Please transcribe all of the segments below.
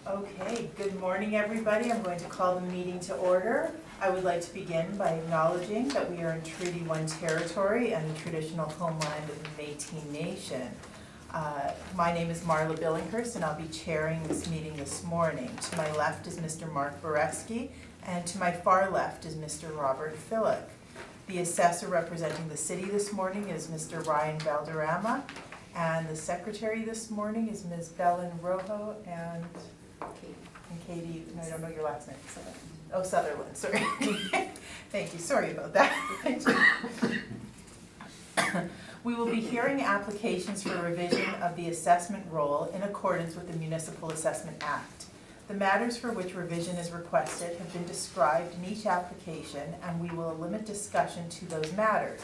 Okay, good morning, everybody. I'm going to call the meeting to order. I would like to begin by acknowledging that we are in Treaty 1 territory and the traditional homeland of the Métis Nation. My name is Marla Billinghurst, and I'll be chairing this meeting this morning. To my left is Mr. Mark Boreski, and to my far left is Mr. Robert Philick. The assessor representing the city this morning is Mr. Ryan Valderrama, and the secretary this morning is Ms. Belen Rojo and Katie, no, I don't know your last name. Oh, Sutherland, sorry. Thank you, sorry about that. We will be hearing applications for revision of the assessment roll in accordance with the Municipal Assessment Act. The matters for which revision is requested have been described in each application, and we will limit discussion to those matters.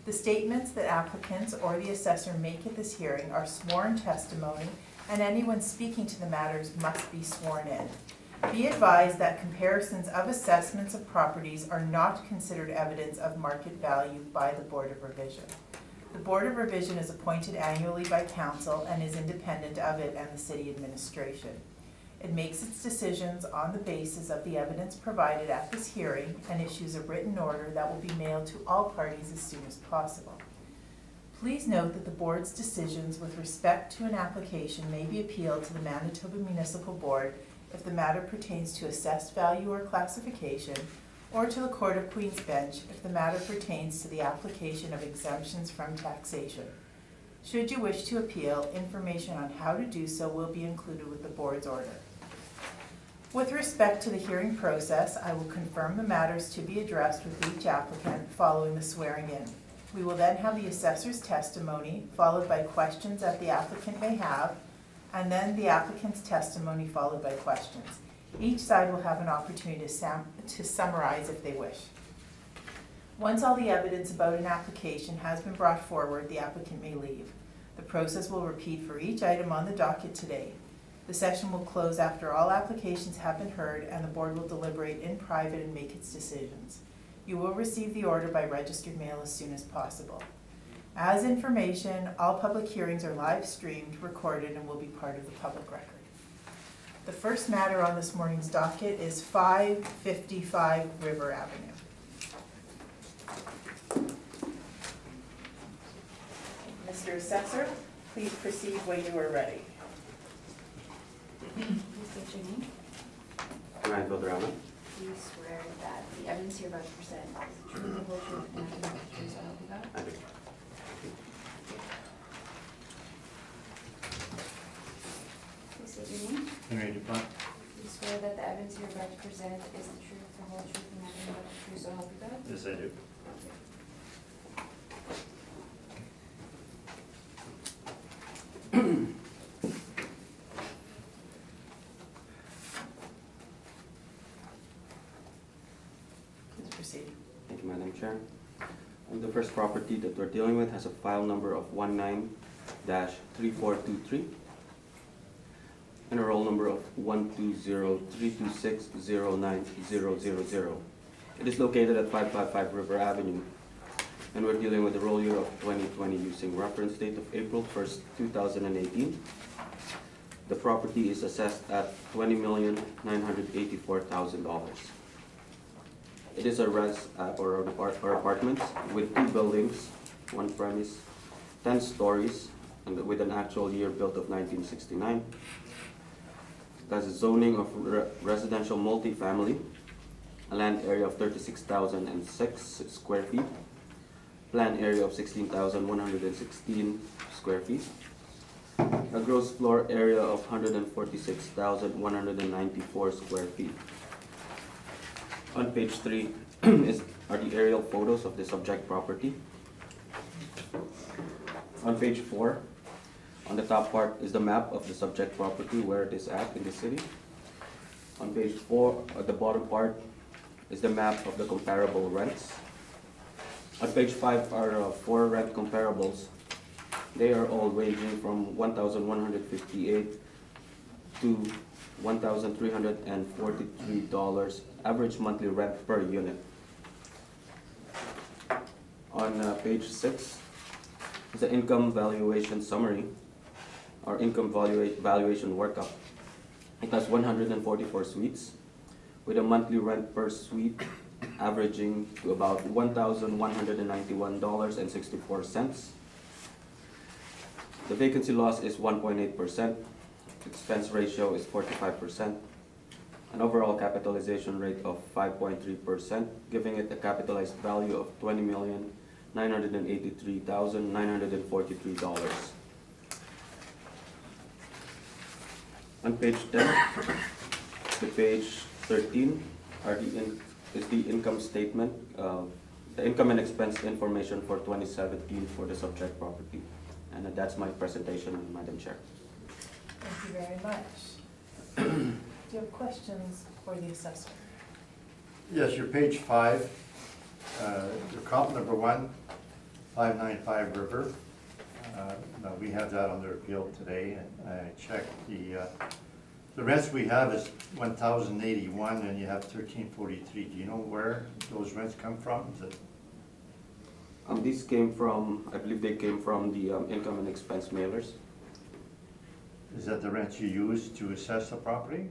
The statements that applicants or the assessor make at this hearing are sworn testimony, and anyone speaking to the matters must be sworn in. Be advised that comparisons of assessments of properties are not considered evidence of market value by the Board of Revision. The Board of Revision is appointed annually by Council and is independent of it and the City Administration. It makes its decisions on the basis of the evidence provided at this hearing and issues a written order that will be mailed to all parties as soon as possible. Please note that the Board's decisions with respect to an application may be appealed to the Manitoba Municipal Board if the matter pertains to assessed value or classification, or to the Court of Queen's Bench if the matter pertains to the application of exemptions from taxation. Should you wish to appeal, information on how to do so will be included with the Board's order. With respect to the hearing process, I will confirm the matters to be addressed with each applicant following the swearing in. We will then have the assessor's testimony, followed by questions that the applicant may have, and then the applicant's testimony followed by questions. Each side will have an opportunity to summarize if they wish. Once all the evidence about an application has been brought forward, the applicant may leave. The process will repeat for each item on the docket today. The session will close after all applications have been heard, and the Board will deliberate in private and make its decisions. You will receive the order by registered mail as soon as possible. As information, all public hearings are live streamed, recorded, and will be part of the public record. The first matter on this morning's docket is 555 River Avenue. Mr. Assessor, please proceed when you are ready. Please state your name. Ryan Valderrama. Do you swear that the evidence you're about to present is the truth, the whole truth, and nothing but the truth, so help you God? I do. Please state your name. Henry Dupont. Do you swear that the evidence you're about to present is the truth, the whole truth, and nothing but the truth, so help you God? Yes, I do. Please proceed. Thank you, Madam Chair. The first property that we're dealing with has a file number of 19-3423 and a roll number of 120-326-09000. It is located at 555 River Avenue, and we're dealing with the roll year of 2020 using reference date of April 1st, 2018. The property is assessed at $20,984,000. It is a or apartments with 2 buildings, 1 premise, 10 stories, and with an actual year built of 1969. It has a zoning of residential multifamily, a land area of 36,006 square feet, plan area of 16,116 square feet, a gross floor area of 146,194 square feet. On page 3 are the aerial photos of the subject property. On page 4, on the top part is the map of the subject property, where it is at in the city. On page 4, at the bottom part, is the map of the comparable rents. On page 5 are 4 rent comparables. They are all ranging from $1,158 to $1,343 average monthly rent per unit. On page 6 is the income valuation summary, or income valuation workup. It has 144 suites, with a monthly rent per suite averaging to about $1,191.64. The vacancy loss is 1.8%, expense ratio is 45%, an overall capitalization rate of 5.3%, giving it a capitalized value of $20,983,943. On page 10 to page 13 is the income statement, the income and expense information for 2017 for the subject property. And that's my presentation, Madam Chair. Thank you very much. Do you have questions for the assessor? Yes, your page 5, your column number 1, 595 River. Now, we have that under appeal today, and I checked the rents we have is 1,081, and you have 1,343. Do you know where those rents come from? Is it, These came from, I believe they came from the income and expense mailers. is that the rents you use to assess the property?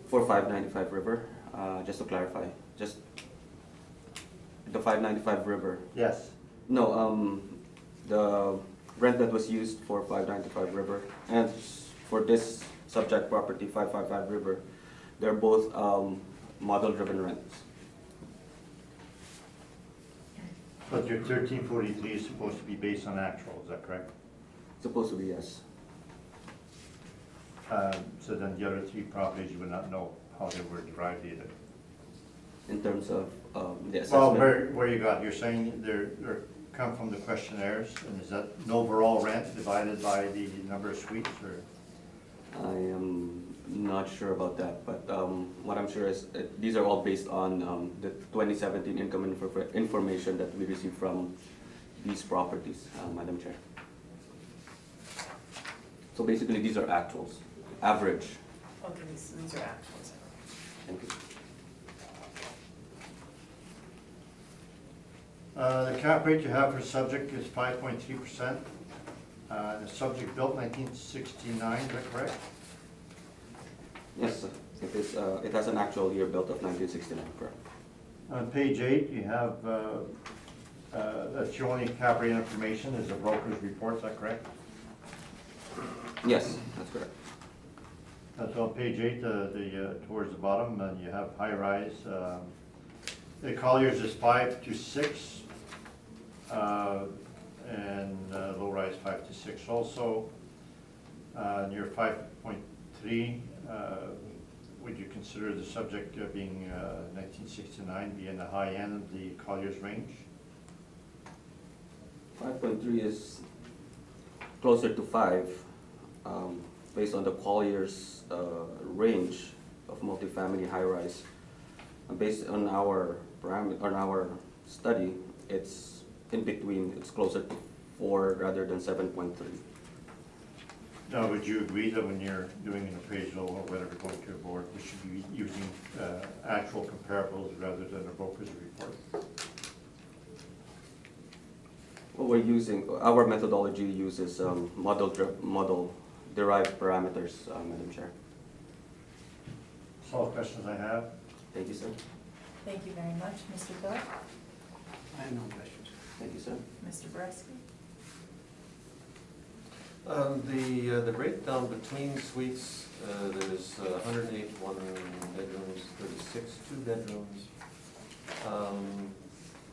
For 595 River, just to clarify, just the 595 River. Yes. No, the rent that was used for 595 River and for this subject property, 555 River, they're both model-driven rents. But your 1,343 is supposed to be based on actual, is that correct? Supposed to be, yes. So then the other 3 properties, you would not know how they were derived either? In terms of the Well, assessment. where you got, you're saying they're come from the questionnaires, and is that an overall rent divided by the number of suites, or? I am not sure about that, but what I'm sure is these are all based on the 2017 income information that we received from these properties, Madam Chair. So basically, these are actuals, average. Okay, these are actuals. Thank you. The cap rate you have for subject is 5.3%. The subject built 1969, is that correct? Yes, sir. It is. It has an actual year built of 1969, correct? On page 8, you have, that's your only cap rate information is a broker's report, is that correct? Yes, that's correct. So on page 8, towards the bottom, you have high rise. The Colliers is 5 to 6, and low rise 5 to 6 also. Near 5.3, would you consider the subject being 1969 being the high end of the Colliers range? 5.3 is closer to 5, based on the Collier's range of multifamily high-rise. Based on our study, it's in between. It's closer to 4 rather than 7.3. Now, would you agree that when you're doing an appraisal or whatever going to a board, we should be using actual comparables rather than a broker's report? What we're using, our methodology uses model-derived parameters, Madam Chair. That's all the questions I have. Thank you, sir. Thank you very much. Mr. Phil? I have no questions. Thank you, sir. Mr. Boreski? The breakdown between suites, there's 108 one-bedrooms, 36 two-bedrooms.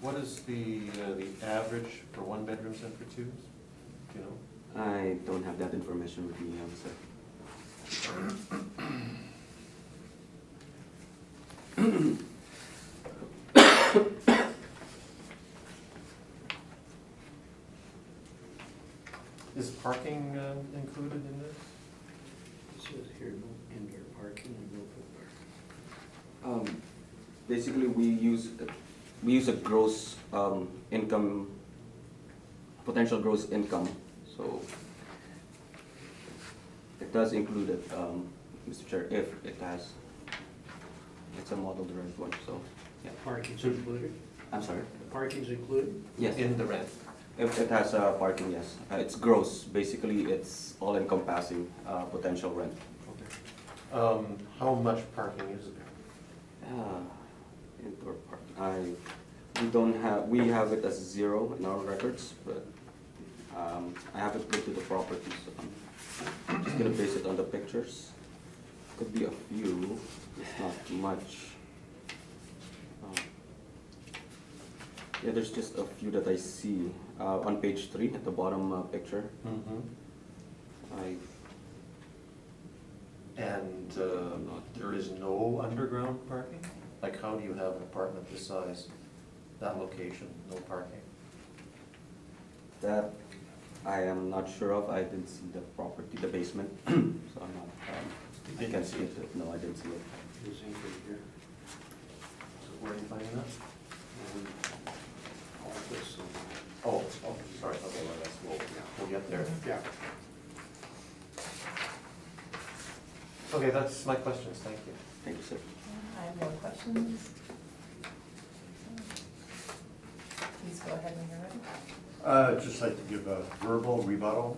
What is the average for one-bedrooms and for twos? Do you know? I don't have that information with me, sir. Is parking included in this? It says here, no indoor parking and no footwear. Basically, we use a gross income, potential gross income. So it does include it, Mr. Chair, if it has. It's a model-derived one, so yeah. Parking's included? I'm sorry. The parking's included? Yes. In the rent? If it has parking, yes. It's gross. Basically, it's all-encompassing potential rent. How much parking is there? Indoor parking, we have it as 0 in our records, but I haven't been to the property, so I'm just gonna base it on the pictures. Could be a few, it's not much. Yeah, there's just a few that I see. On page 3, at the bottom picture, And there is no underground parking? Like, how do you have an apartment this size, that location, no parking? that I am not sure of. I didn't see the property, the basement, so I'm not, I can't see it. No, I didn't see it. This ink right here. So where are you finding that? And office, Oh, sorry, okay, well, that's, we'll get there. yeah. Okay, that's my questions, thank you. Thank you, sir. I have no questions. Please go ahead when you're ready. I'd just like to give a verbal rebuttal.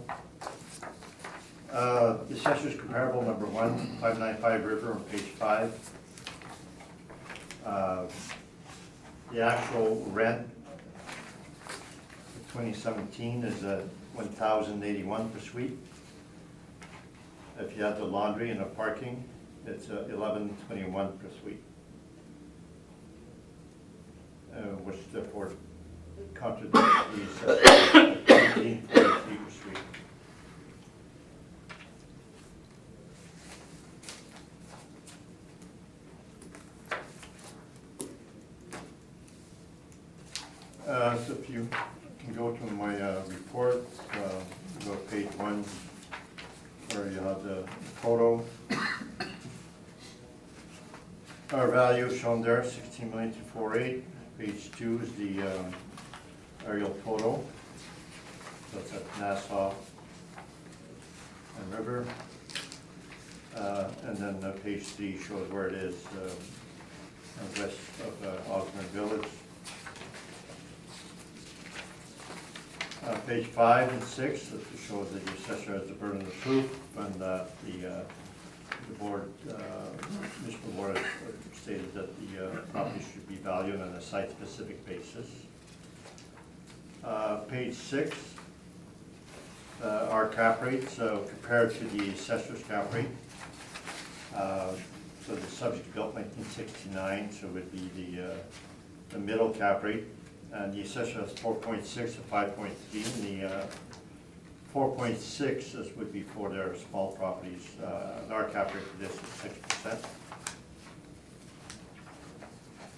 The assessor's comparable number 1, 595 River on page 5. The actual rent for 2017 is $1,081 per suite. If you have the laundry and the parking, it's $1,121 per suite. Which therefore contradicts the $1,843 per suite. So if you can go to my report, go to page 1, where you have the photo. Our value shown there, 16,248,000. Page 2 is the aerial photo. That's at Nassau and River. And then page 3 shows where it is west of Osborne Village. Page 5 and 6, that shows that the assessor has the burden of proof, and that the board, municipal board has stated that the property should be valued on a site-specific basis. Page 6, our cap rates compared to the assessor's cap rate. So the subject built 1969, so it would be the middle cap rate. And the assessor has 4.6 to 5.3, and the 4.6 would be for their small properties. Our cap rate for this is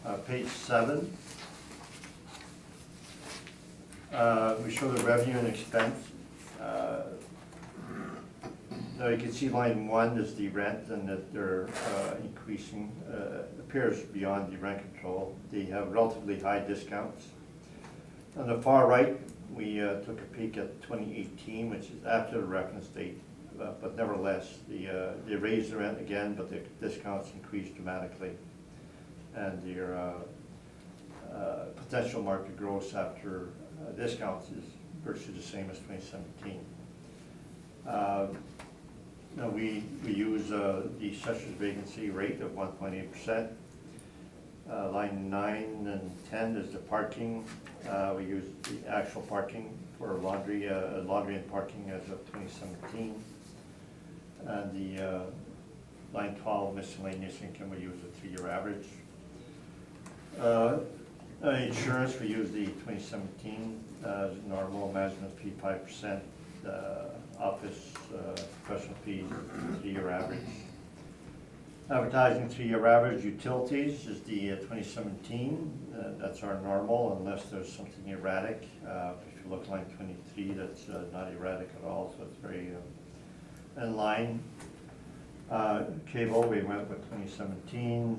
6%. Page 7, we show the revenue and expense. Now you can see line 1 is the rent, and that they're increasing, appears beyond the rent control. They have relatively high discounts. On the far right, we took a peek at 2018, which is after the reference date, but nevertheless, they raised the rent again, but the discounts increased dramatically. And their potential market growth after discounts is virtually the same as 2017. Now we use the assessor's vacancy rate of 1.8%. Line 9 and 10 is the parking. We use the actual parking for laundry and parking as of 2017. And the line 12 miscellaneous income, we use a 3-year average. Insurance, we use the 2017 normal management fee 5%, office professional fees 3-year average. Advertising 3-year average. Utilities is the 2017. That's our normal unless there's something erratic. If you look line 23, that's not erratic at all, so it's very in line. Cable, we went with 2017.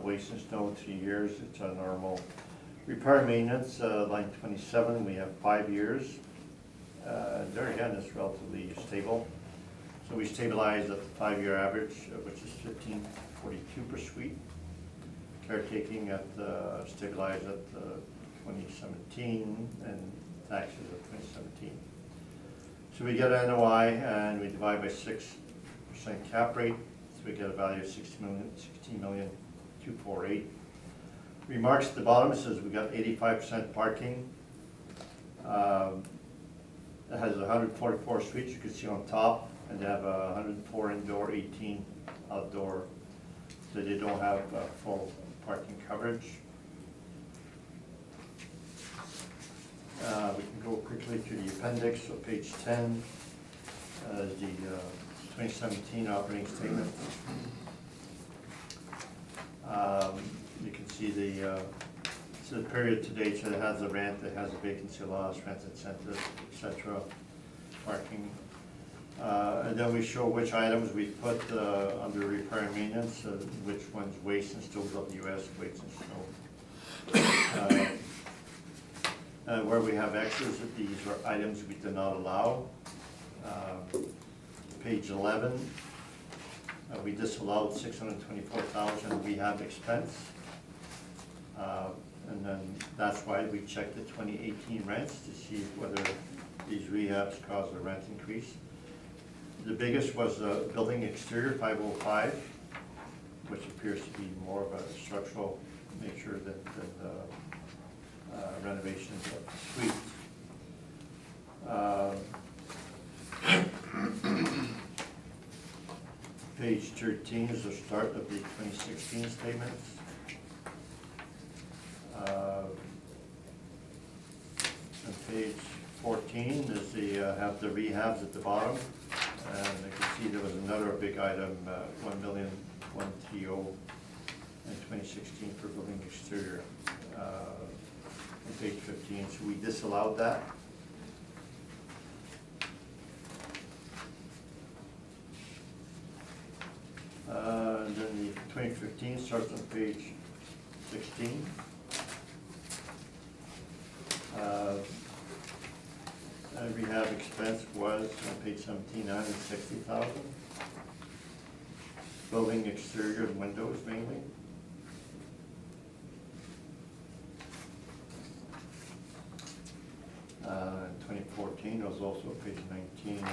Waste and snow, 3 years. It's our normal. Repair and maintenance, line 27, we have 5 years. There again, it's relatively stable. So we stabilize at the 5-year average, which is $15.42 per suite. Caretaking at stabilized at 2017, and taxes at 2017. So we get an NOI and we divide by 6% cap rate, we get a value of 16,248,000. Remarks at the bottom, it says we got 85% parking. It has 144 suites, you can see on top, and they have 104 indoor, 18 outdoor, so they don't have full parking coverage. We can go quickly to the appendix, so page 10, the 2017 operating statement. You can see the period to date, so it has the rent, it has the vacancy loss, rent incentive, etc., parking. And then we show which items we put under repair and maintenance, which ones waste and still WS, waste and snow. Where we have extras, these are items we did not allow. Page 11, we disallowed 624,000 rehab expense. And then that's why we checked the 2018 rents to see whether these rehabs caused a rent increase. The biggest was building exterior 505, which appears to be more of a structural nature than renovations of the suites. Page 13 is the start of the 2016 statements. On page 14 is have the rehabs at the bottom, and you can see there was another big item, 1,130,000 in 2016 for building exterior. On page 15, so we disallowed that. And then the 2015 starts on page 16. Rehab expense was on page 17, 960,000. Building exterior and windows mainly. In 2014 was also page 19.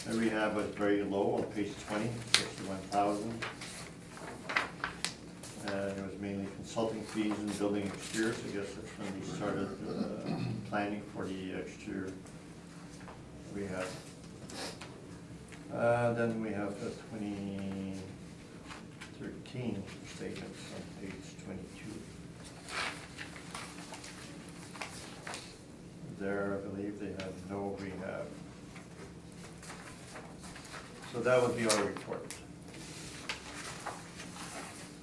The rehab was very low on page 20, 61,000. It was mainly consulting fees and building exteriors. I guess that's when we started planning for the exterior rehab. Then we have the 2013 statements on page 22. There, I believe they have no rehab. So that would be our report.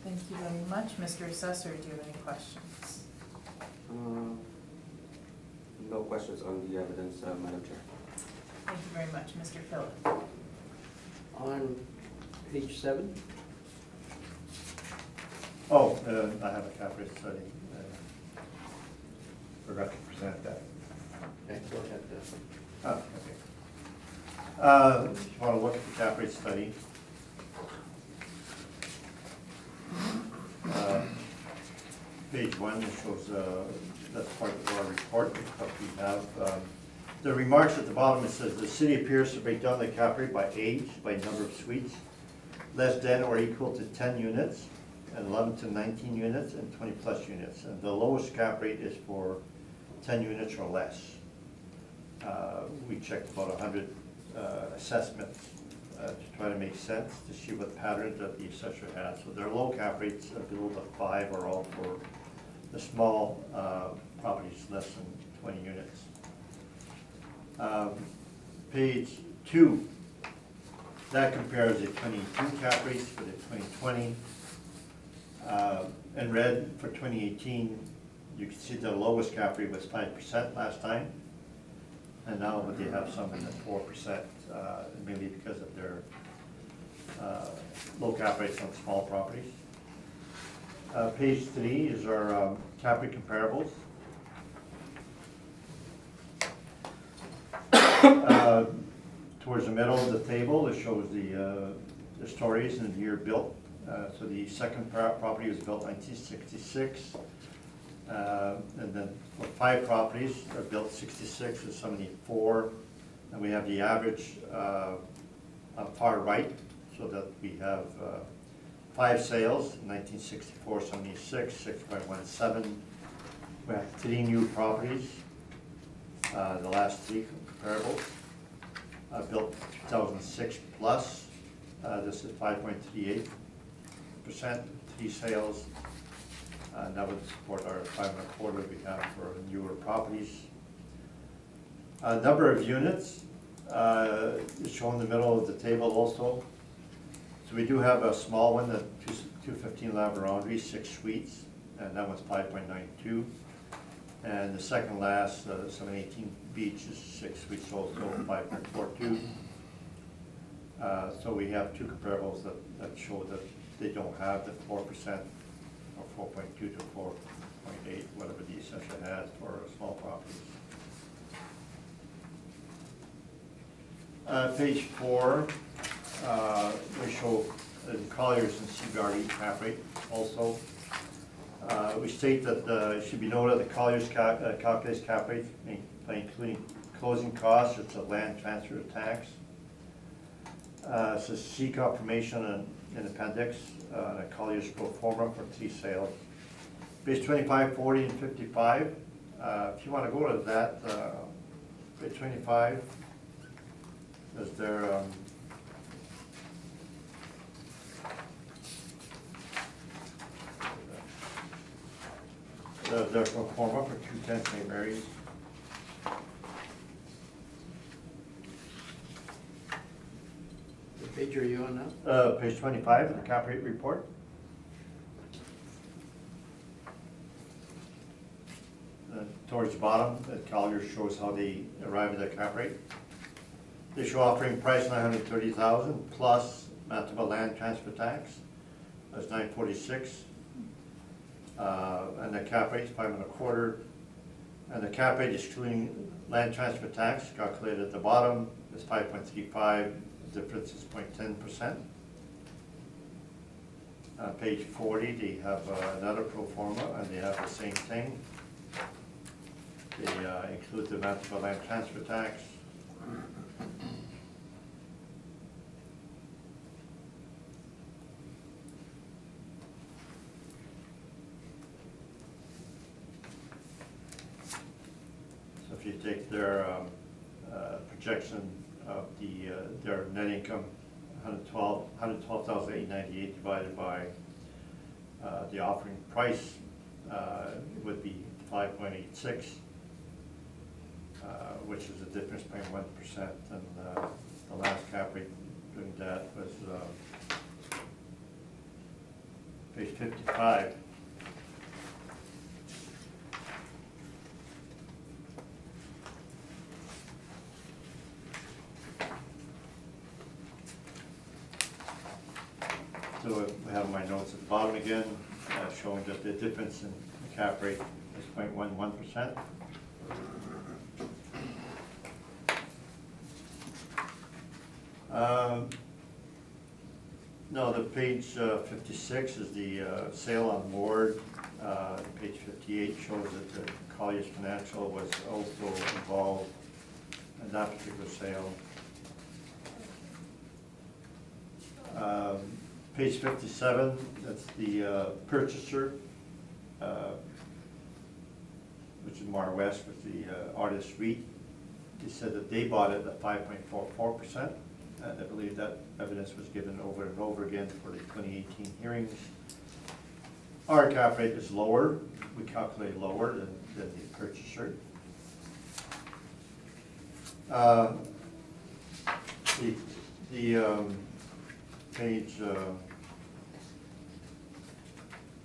Thank you very much. Mr. Assessor, do you have any questions? No questions on the evidence, Madam Chair. Thank you very much. Mr. Phillip. On page 7, Oh, I have a cap rate study. Forgot to present that. okay, go ahead. Oh, okay. If you want to look at the cap rate study. Page 1, it shows, that's part of our report, what we have. The remarks at the bottom, it says, the city appears to break down the cap rate by age, by number of suites, less than or equal to 10 units, and 11 to 19 units, and 20 plus units. And the lowest cap rate is for 10 units or less. We checked about 100 assessments to try to make sense, to see what patterns that the assessor has. So their low cap rates below the 5 are all for the small properties less than 20 units. Page 2, that compares the 22 cap rates for the 2020. In red for 2018, you can see the lowest cap rate was 5% last time. And now they have some in the 4%, mainly because of their low cap rates on small properties. Page 3 is our cap rate comparables. Towards the middle of the table, it shows the stories and the year built. So the second property was built 1966. And then 5 properties are built 66 and 74. And we have the average far right, so that we have 5 sales, 1964, 76, 6.17. We have 3 new properties, the last 3 comparables. Built 2006 plus, this is 5.38%, 3 sales. That would support our 5.25 we have for newer properties. Number of units is shown in the middle of the table also. So we do have a small one, the 215 Laverandery, 6 suites, and that one's 5.92. And the second last, 718 Beach is 6 suites also, 5.42. So we have 2 comparables that show that they don't have the 4% or 4.2 to 4.8, whatever the assessor has for small properties. Page 4, we show the Colliers and CBRE cap rate also. We state that it should be noted that Colliers calculates cap rate by including closing costs, it's a land transfer tax. It says see confirmation in appendix, the Colliers pro forma for 3 sales. Page 25, 40, and 55. If you want to go to that, page 25, is there their pro forma for 210 St. Mary's. What page are you on now? Page 25 of the cap rate report. Towards the bottom, Colliers shows how they arrive at their cap rate. They show offering price $930,000 plus Manitoba land transfer tax. That's $946. And the cap rate is 5.25. And the cap rate excluding land transfer tax calculated at the bottom is 5.35. The difference is 0.10%. Page 40, they have another pro forma, and they have the same thing. They include the Manitoba land transfer tax. So if you take their projection of their net income, 112,898 divided by the offering price, it would be 5.86, which is a difference by 1%. And the last cap rate doing that was page 55. So we have my notes at the bottom again, showing that the difference in the cap rate is 0.11%. No, the page 56 is the sale on board. Page 58 shows that the Colliers Financial was also involved in that particular sale. Page 57, that's the purchaser, which is Mar West with the Artist REIT. They said that they bought it at 5.44%, and I believe that evidence was given over and over again for the 2018 hearings. Our cap rate is lower, we calculate lower than the purchaser. Page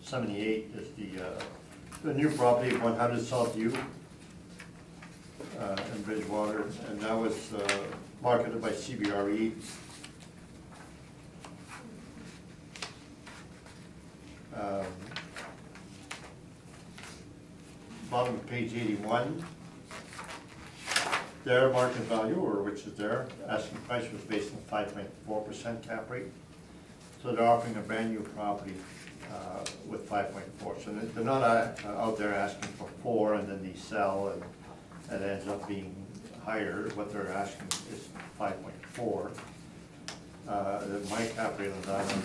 78 is the new property, 100 Southview in Bridgewater, and that was marketed by CBRE. Bottom of page 81. Their market value, or which is their asking price, was based on 5.4% cap rate. So they're offering a brand new property with 5.4. So they're not out there asking for 4 and then they sell and it ends up being higher. What they're asking is 5.4. My cap rate on that one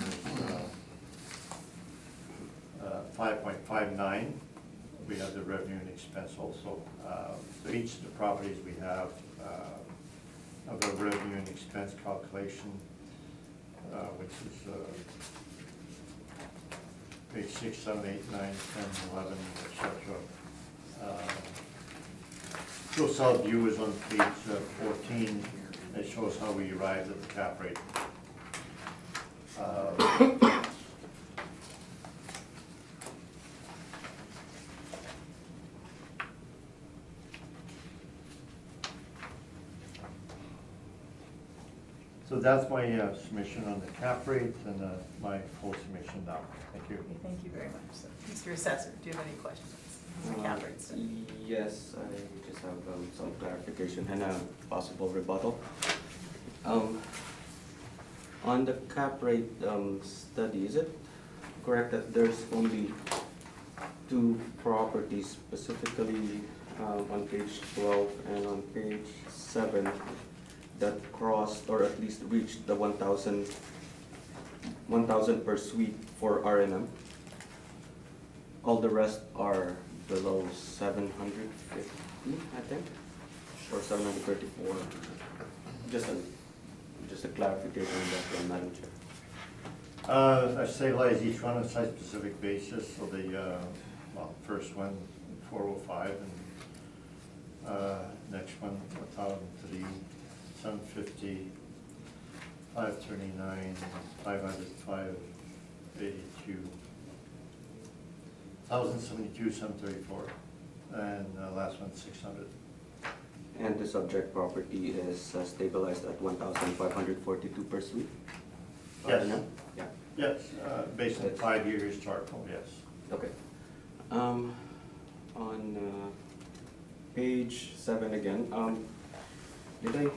is 5.59. We have the revenue and expense also. So each of the properties we have of a revenue and expense calculation, which is page 6, 7, 8, 9, 10, 11, etc. South view is on page 14. It shows how we arrived at the cap rate. So that's my submission on the cap rate and my full submission now. Thank you. Okay, thank you very much. So, Mr. Assessor, do you have any questions? The cap rate study. Yes, I just have some clarification and a possible rebuttal. On the cap rate study, is it correct that there's only 2 properties specifically on page 12 and on page 7 that crossed or at least reached the 1,000 per suite for R&M? All the rest are below 750, I think, or 734. Just a clarification on that, Madam Chair. I stabilize each one on a site-specific basis, so the, first one, 405, and next one, 1,003, 750, 539, 500, 582, 1,072, 734, and last one, 600. And the subject property is stabilized at 1,542 per suite? Yes. R&M? Yeah, Yes, based on 5-year historical, yes. okay. On page 7 again, did I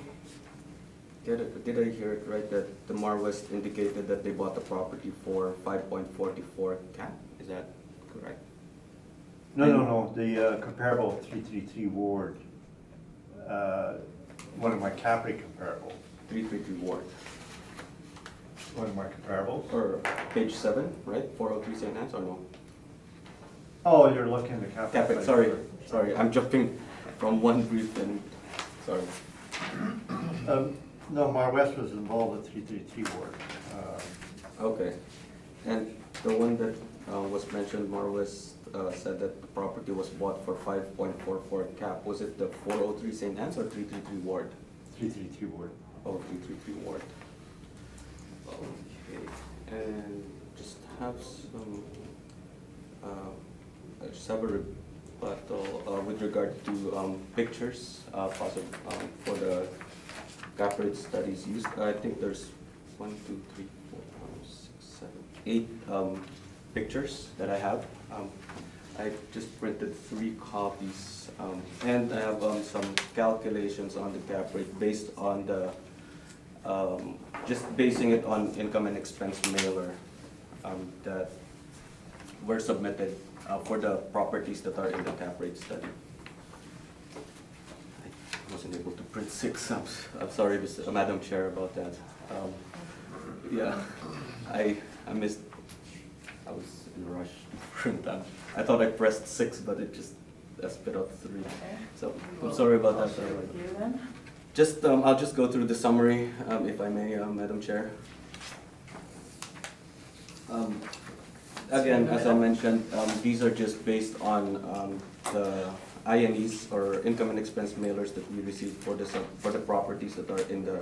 hear it right that the Mar West indicated that they bought the property for 5.44 cap? Is that correct? No, the comparable 333 Ward, one of my cap rate comparable, 333 Ward. one of my comparables. Or page 7, right? 403 St. Anne's or no? Oh, you're looking at the cap rate. Cap it, sorry, I'm jumping from one brief and, sorry. No, Mar West was involved at 333 Ward. Okay, and the one that was mentioned, Marwis said that the property was bought for 5.44 cap. Was it the 403 St. Anne's or 333 Ward? 333 Ward. Oh, 333 Ward. Okay, and just have some, I just have a rebuttal with regard to pictures, possible for the cap rate studies used. I think there's 1, 2, 3, 4, 5, 6, 7, 8 pictures that I have. I just printed 3 copies, and I have some calculations on the cap rate based on the, just basing it on income and expense mailer that were submitted for the properties that are in the cap rate study. I wasn't able to print 6. I'm sorry, Madam Chair, about that. Yeah, I missed. I was in a rush to print that. I thought I pressed 6, but it just spit out 3. Okay. So I'm sorry about I'll that. share with you then. Just I'll just go through the summary, if I may, Madam Chair. Again, as I mentioned, these are just based on the INEs or income and expense mailers that we received for the properties that are in the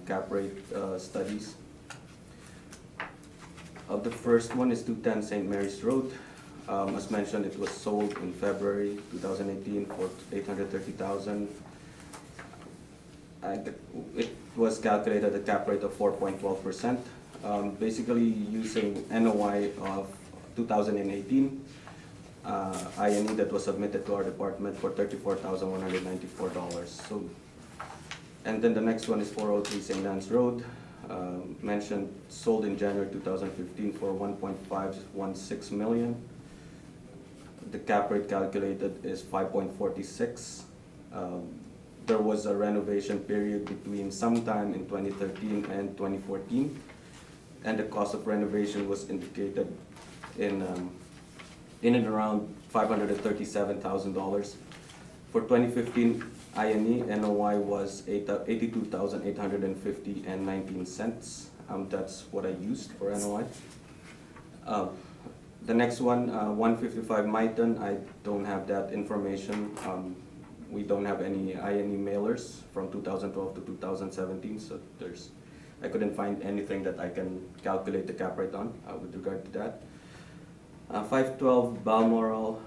cap rate studies. The first one is 210 St. Mary's Road. As mentioned, it was sold in February 2018 for $830,000. And it was calculated at a cap rate of 4.12%. Basically using NOI of 2018, INE that was submitted to our department for $34,194. So, and then the next one is 403 St. Anne's Road, mentioned sold in January 2015 for $1.516 million. The cap rate calculated is 5.46. there was a renovation period between sometime in 2013 and 2014, and the cost of renovation was indicated in and around $537,000. For 2015 INE, NOI was $82,850.19. That's what I used for NOI. The next one, 155 Maiton, I don't have that information. We don't have any INE mailers from 2012 to 2017, so I couldn't find anything that I can calculate the cap rate on with regard to that. 512 Balmoral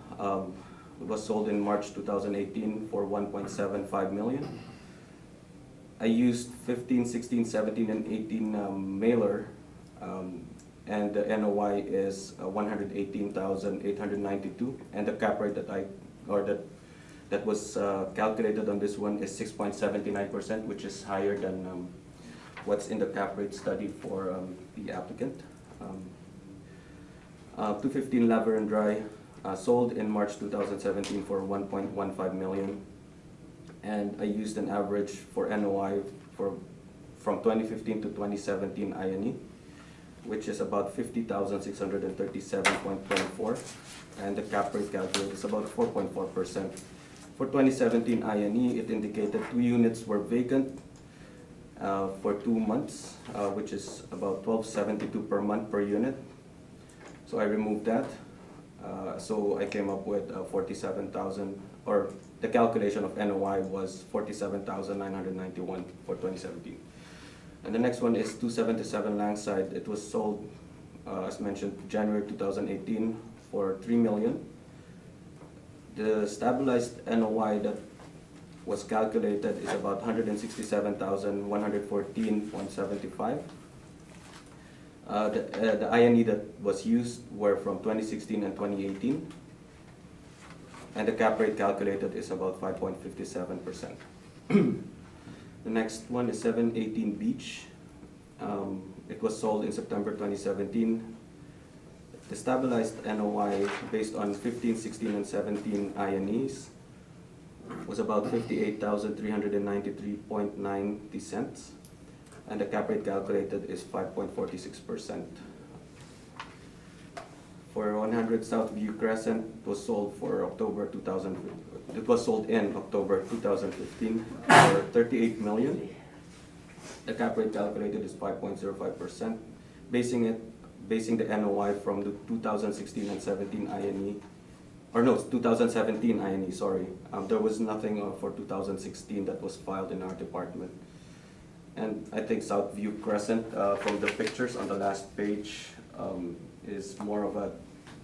was sold in March 2018 for $1.75 million. I used 15, 16, 17, and 18 mailer, and the NOI is 118,892, and the cap rate that was calculated on this one is 6.79%, which is higher than what's in the cap rate study for the applicant. 215 Laver and Dry sold in March 2017 for $1.15 million, and I used an average for NOI from 2015 to 2017 INE, which is about 50,637.24, and the cap rate calculated is about 4.4%. For 2017 INE, it indicated 2 units were vacant for 2 months, which is about $1,272 per month per unit. So I removed that. So I came up with 47,000, or the calculation of NOI was 47,991 for 2017. And the next one is 277 Langside. It was sold, as mentioned, January 2018 for $3 million. The stabilized NOI that was calculated is about 167,114.75. The INE that was used were from 2016 and 2018, and the cap rate calculated is about 5.57%. The next one is 718 Beach. It was sold in September 2017. The stabilized NOI based on 15, 16, and 17 INEs was about 58,393.90 cents, and the cap rate calculated is 5.46%. For 100 Southview Crescent, it was sold in October 2015 for $38 million. The cap rate calculated is 5.05%, basing the NOI from the 2016 and 17 INE, or no, 2017 INE, sorry. There was nothing for 2016 that was filed in our department. And I think Southview Crescent, from the pictures on the last page, is more of a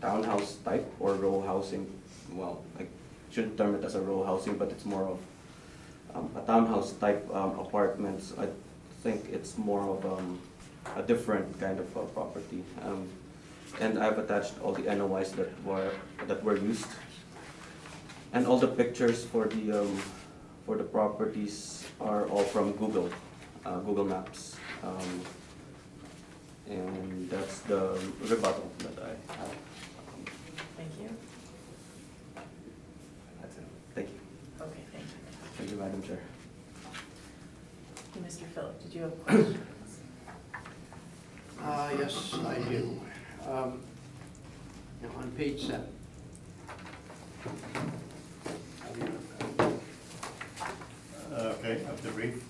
townhouse type or row housing. Well, I shouldn't term it as a row housing, but it's more of a townhouse type apartments. I think it's more of a different kind of property. And I've attached all the NOIs that were used, and all the pictures for the properties are all from Google Maps, and that's the rebuttal that I have. Thank you. That's it. Thank you. Okay, thank you. Thank you, Madam Chair. Mr. Phillip, did you have questions? Yes, I do. Now, on page 7. Okay, up to brief.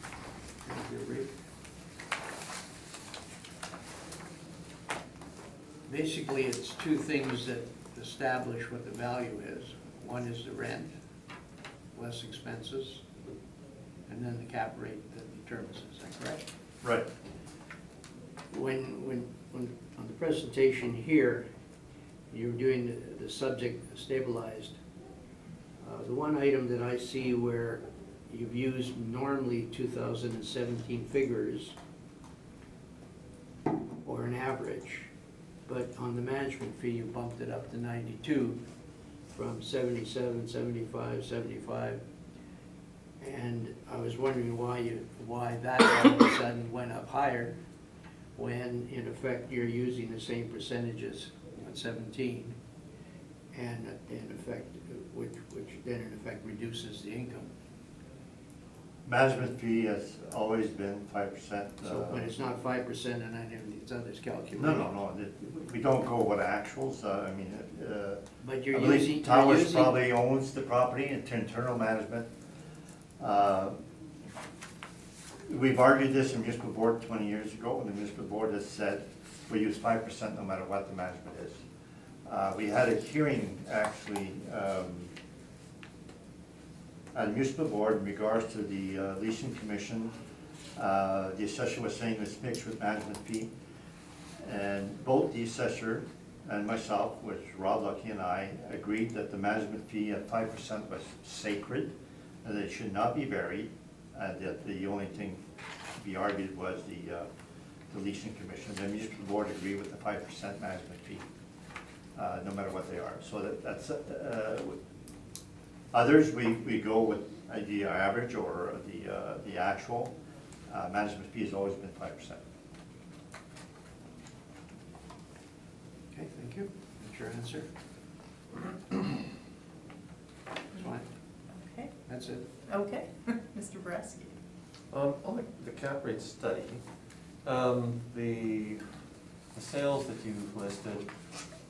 Basically, it's 2 things that establish what the value is. One is the rent, less expenses, and then the cap rate that determines it. Is that correct? Right. When on the presentation here, you were doing the subject stabilized, the one item that I see where you've used normally 2017 figures or an average, but on the management fee, you bumped it up to 92 from 77, 75, 75. And I was wondering why that all of a sudden went up higher when in effect you're using the same percentages on 17, and in effect, which then in effect reduces the income. Management fee has always been 5%. So, but it's not 5% in any of these others calculated? No, we don't go with actuals, I mean, But I you're believe using, Towers probably owns the property and internal management. We've argued this in municipal board 20 years ago, and the municipal board has said we use 5% no matter what the management is. We had a hearing actually at the municipal board in regards to the leasing commission. The assessor was saying it's mixed with management fee. And both the assessor and myself, which Rob Lucky and I, agreed that the management fee at 5% was sacred, and that it should not be varied, and that the only thing to be argued was the leasing commission. The municipal board agreed with the 5% management fee, no matter what they are. So that's, others, we go with the average or the actual. Management fee has always been 5%. Okay, thank you. That's your answer. Fine, Okay, that's it. okay. Mr. Bresky. On the cap rate study, the sales that you've listed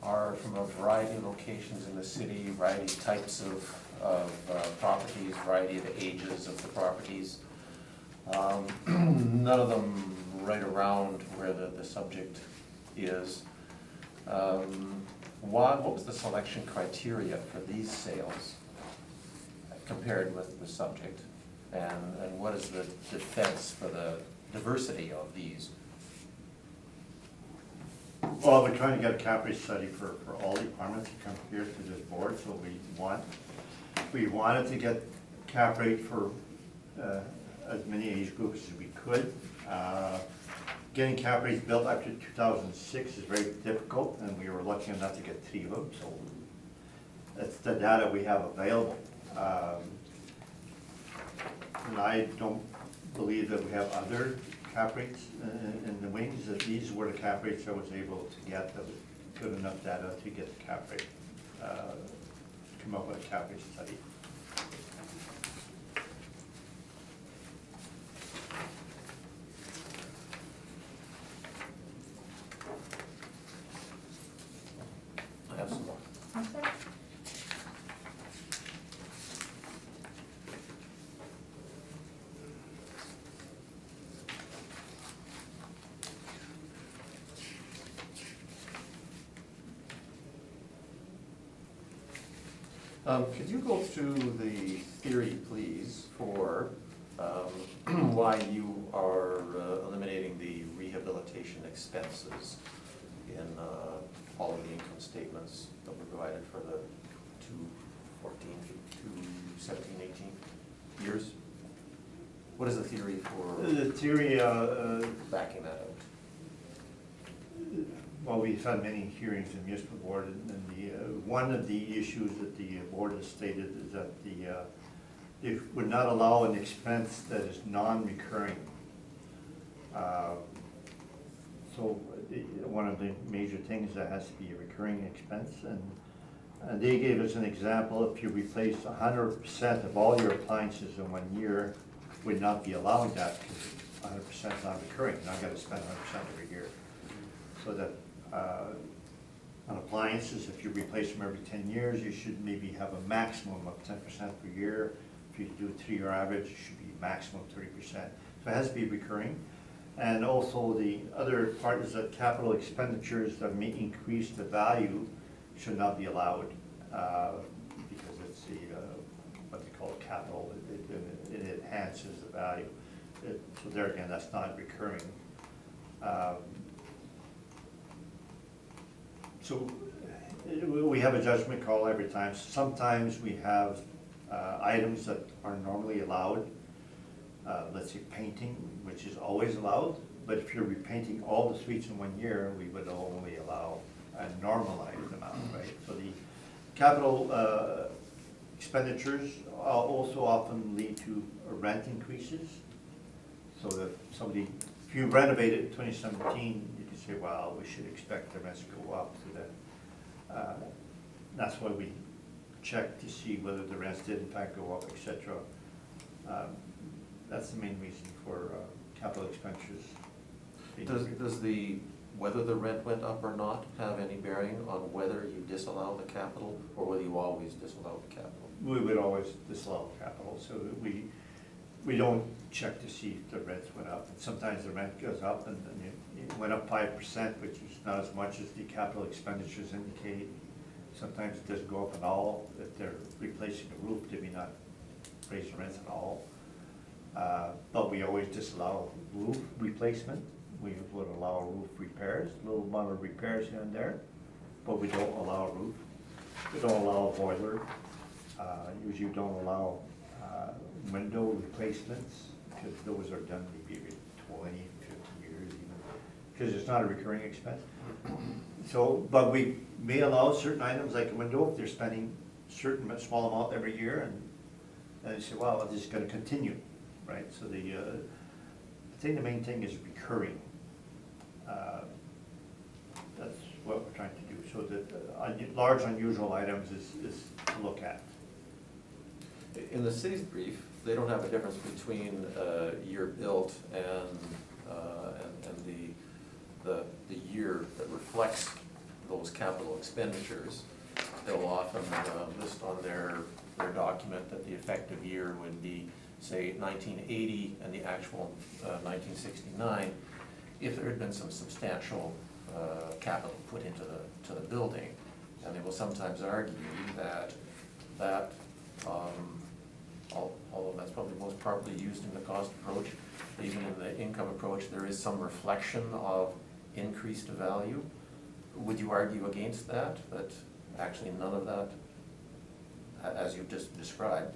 are from a variety of locations in the city, variety of types of properties, variety of ages of the properties. None of them right around where the subject is. What was the selection criteria for these sales compared with the subject? And what is the defense for the diversity of these? Well, we're trying to get a cap rate study for all departments to come here to this board, so we wanted to get cap rate for as many age groups as we could. Getting cap rates built after 2006 is very difficult, and we were lucky enough to get 3 of them, so that's the data we have available. And I don't believe that we have other cap rates in the wings, that these were the cap rates I was able to get, that was good enough data to get the cap rate, come up with a cap rate study. I have some more. Okay. Could you go through the theory, please, for why you are eliminating the rehabilitation expenses in all of the income statements that were provided for the 2014 to 17, 18 years? What is the theory for The theory, backing that out? well, we've had many hearings in municipal board, and one of the issues that the board has stated is that they would not allow an expense that is non-recurring. So one of the major things that has to be a recurring expense, and they gave us an example. If you replace 100% of all your appliances in 1 year, would not be allowing that because 100% is not recurring. You're not going to spend 100% every year. So that on appliances, if you replace them every 10 years, you should maybe have a maximum of 10% per year. If you do a 3-year average, it should be maximum 30%. So it has to be recurring. And also the other part is that capital expenditures that may increase the value should not be allowed because it's the, what they call capital, it enhances the value. So there again, that's not recurring. So we have a judgment call every time. Sometimes we have items that are normally allowed, let's say painting, which is always allowed, but if you're repainting all the streets in 1 year, we would only allow a normalized amount, right? So the capital expenditures also often lead to rent increases. So that somebody, if you renovated in 2017, you can say, well, we should expect the rents to go up to that. That's why we check to see whether the rents did in fact go up, etc. That's the main reason for capital expenditures. being Does, increased. does the, whether the rent went up or not have any bearing on whether you disallow the capital, or whether you always disallow the capital? We would always disallow capital, so that we don't check to see if the rents went up. And sometimes the rent goes up and it went up 5%, which is not as much as the capital expenditures indicate. Sometimes it doesn't go up at all. If they're replacing the roof, they may not raise the rents at all. But we always disallow roof replacement. We would allow roof repairs, little amount of repairs here and there, but we don't allow roof. We don't allow a boiler. Usually don't allow window replacements, because those are done maybe every 20, 50 years even, because it's not a recurring expense. So, but we may allow certain items like a window if they're spending certain small amount every year, and they say, well, this is gonna continue, right? So I think the main thing is recurring. That's what we're trying to do, so that large unusual items is to look at. In the city's brief, they don't have a difference between year built and the year that reflects those capital expenditures. They'll often list on their document that the effective year would be, say, 1980 and the actual 1969, if there had been some substantial capital put into the building. And they will sometimes argue that although that's probably most properly used in the cost approach, even in the income approach, there is some reflection of increased value. Would you argue against that actually none of that, as you've just described,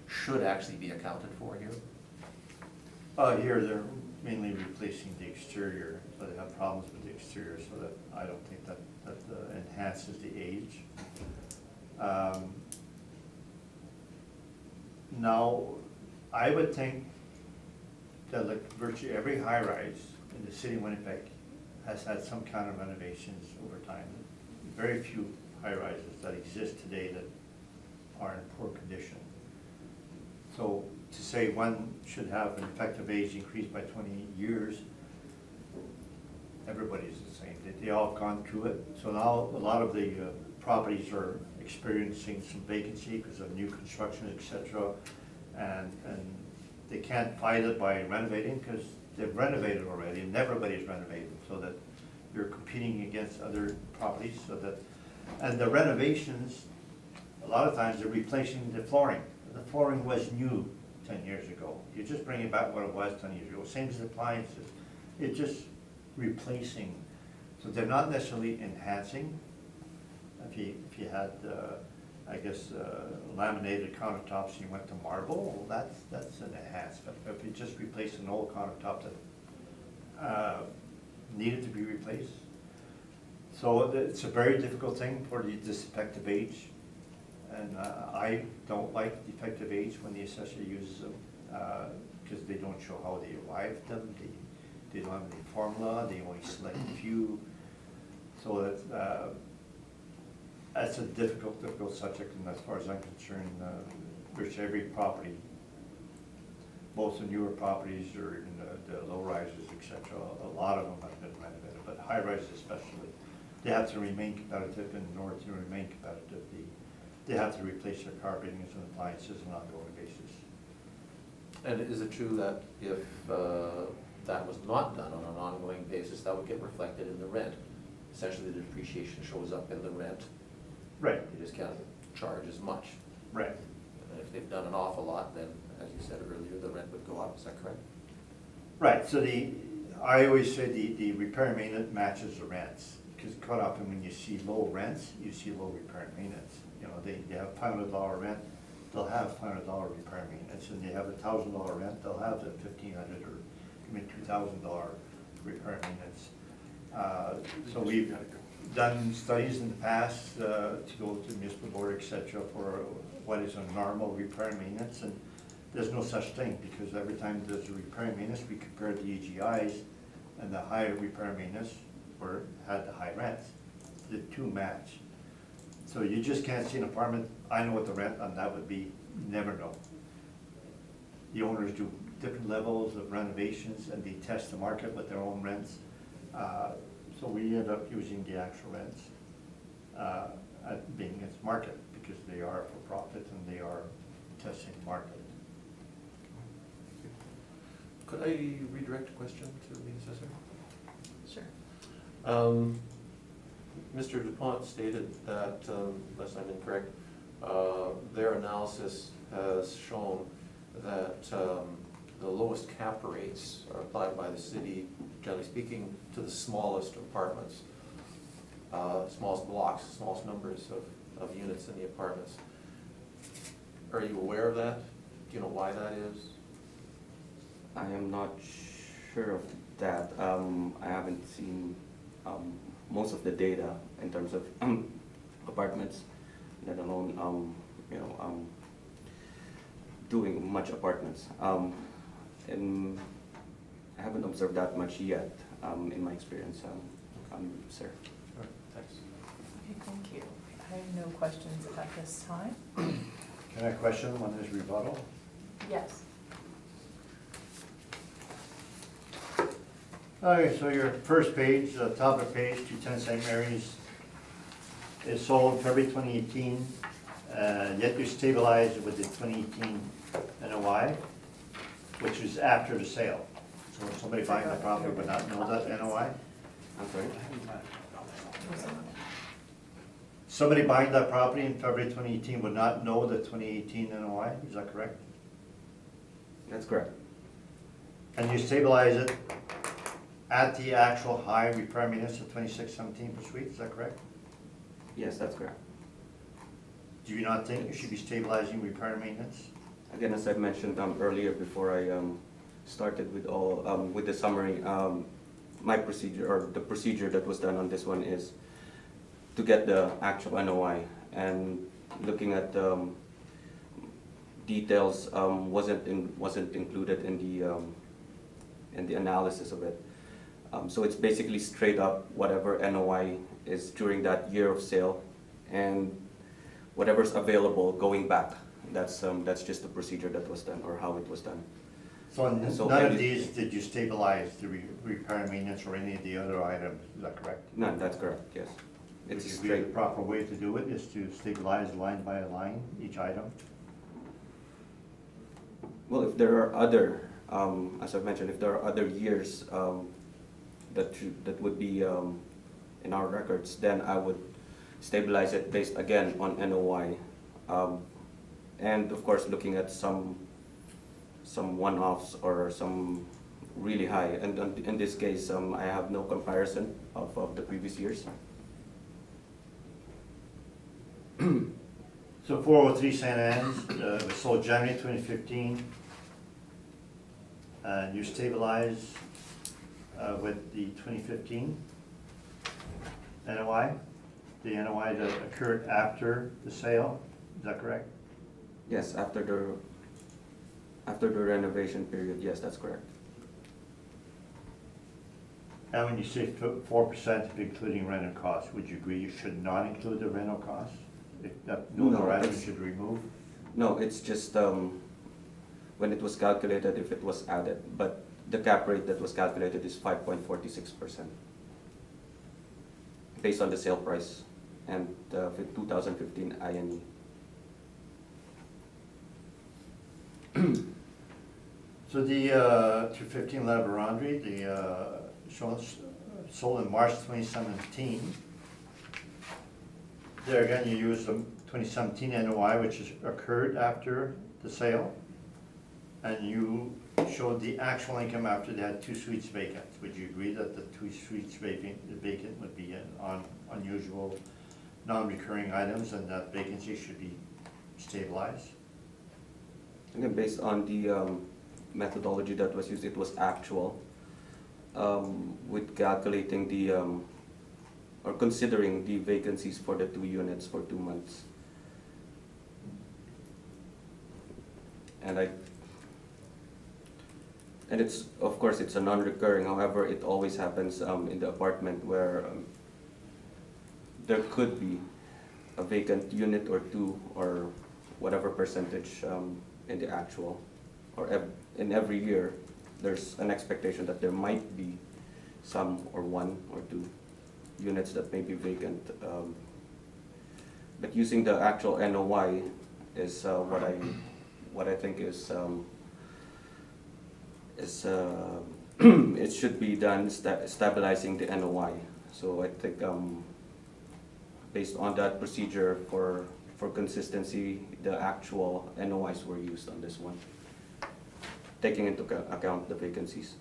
should actually be accounted for here? Here, they're mainly replacing the exterior, so they have problems with the exterior, so that I don't think that enhances the age. Now, I would think that like virtually every high-rise in the city of Winnipeg has had some kind of renovations over time. Very few high-rises that exist today that are in poor condition. So to say one should have an effective age increased by 20 years, everybody's the same. They all have gone through it. So now a lot of the properties are experiencing some vacancy because of new construction, et cetera. And they can't fight it by renovating because they've renovated already and everybody's renovated, so that you're competing against other properties, so that, and the renovations, a lot of times they're replacing the flooring. The flooring was new 10 years ago. You just bring it back what it was 10 years ago. Same as appliances. It's just replacing. So they're not necessarily enhancing. If you had, I guess, laminated countertops and you went to marble, well, that's an enhancement. But if you just replace an old countertop that needed to be replaced. So it's a very difficult thing for this effective age. And I don't like the effective age when the assessor uses them, because they don't show how they arrived them, they don't have any formula, they only select a few. So that's a difficult subject, and as far as I'm concerned, virtually every property, both the newer properties or even the low rises, et cetera, a lot of them have been renovated, but high rises especially, they have to remain competitive, and in order to remain competitive, they have to replace their carpetings and appliances on an ongoing basis. And is it true that if that was not done on an ongoing basis, that would get reflected in the rent? Essentially, the depreciation shows up in the rent. Right. You just can't charge as much. Right. And if they've done an awful lot, then, as you said earlier, the rent would go up. Is that correct? Right, so I always say the repair and maintenance matches the rents, because quite often when you see low rents, you see low repair and maintenance. You know, they have $500 rent, they'll have $500 repair and maintenance, and they have $1,000 rent, they'll have the $1,500 or even $2,000 repair and maintenance. So we've done studies in the past to go to the municipal board, et cetera, for what is a normal repair and maintenance, and there's no such thing, because every time there's a repair and maintenance, we compare the AGIs, and the higher repair and maintenance had the high rents. The two match. So you just can't see an apartment, I know what the rent on that would be, never know. The owners do different levels of renovations, and they test the market with their own rents. So we end up using the actual rents at being its market, because they are for profit and they are testing the market. Could I redirect a question to the assessor? Sure. Mr. DuPont stated that, unless I'm incorrect, their analysis has shown that the lowest cap rates are applied by the city, generally speaking, to the smallest apartments, smallest blocks, smallest numbers of units in the apartments. Are you aware of that? Do you know why that is? I am not sure of that. I haven't seen most of the data in terms of apartments, let alone doing much apartments. And I haven't observed that much yet in my experience, sir. All right, thanks. Okay, thank you. I have no questions at this time. Can I question on this rebuttal? Yes. Okay, so your first page, top of page, 210 St. Mary's is sold February 2018, yet you stabilized with the 2018 NOI, which is after the sale. So somebody buying the property would not know that NOI? I'm sorry? Somebody buying that property in February 2018 would not know the 2018 NOI, is that correct? That's correct. And you stabilize it at the actual high repair maintenance of 2617 per suite, is that correct? Yes, that's correct. Do you not think you should be stabilizing repair and maintenance? Again, as I mentioned earlier, before I started with with the summary, my procedure, or the procedure that was done on this one, is to get the actual NOI, and looking at details wasn't included in the analysis of it. So it's basically straight up whatever NOI is during that year of sale, and whatever's available going back. That's just the procedure that was done, or how it was done. So So none of any- these did you stabilize the repair and maintenance or any of the other items, is that correct? None, that's correct, yes. Would It's you agree straight. the proper way to do it is to stabilize line by line each item? Well, if there are other, as I've mentioned, if there are other years that would be in our records, then I would stabilize it based again on NOI. And of course, looking at some one-offs or some really high. And in this case, I have no comparison of the previous years. So 403 St. Anne's was sold January 2015, and you stabilize with the 2015 NOI, the NOI that occurred after the sale, is that correct? Yes, after the renovation period, yes, that's correct. And when you say 4% including rental costs, would you agree you should not include the rental costs? If that no No, other item it's- should remove? No, it's just when it was calculated, if it was added, but the cap rate that was calculated is 5.46%, based on the sale price and 2015 INE. So the 215 Laborandri, sold in March 2017. There again, you use the 2017 NOI, which has occurred after the sale, and you showed the actual income after they had 2 suites vacant. Would you agree that the 2 suites vacant would be an unusual, non-recurring items, and that vacancy should be stabilized? Again, based on the methodology that was used, it was actual, with calculating or considering the vacancies for the 2 units for 2 months. And it's, of course, it's a non-recurring, however, it always happens in the apartment where there could be a vacant unit or 2, or whatever percentage in the actual. in every year, there's an expectation that there might be some or one or two units that may be vacant. But using the actual NOI is what I think is it should be done stabilizing the NOI. So I think based on that procedure for consistency, the actual NOIs were used on this one, taking into account the vacancies.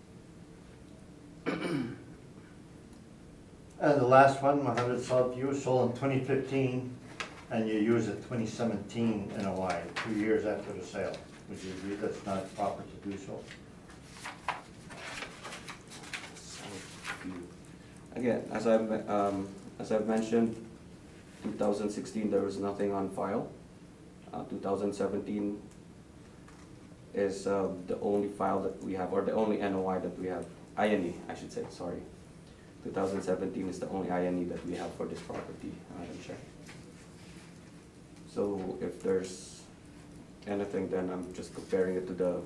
And the last one, 100 Southview, sold in 2015, and you use a 2017 NOI, 2 years after the sale. Would you agree that's not proper to do so? Again, as I've mentioned, 2016 there was nothing on file. 2017 is the only file that we have, or the only NOI that we have. INE, I should say. Sorry. 2017 is the only INE that we have for this property, Madam Chair. So if there's anything, then I'm just comparing it to the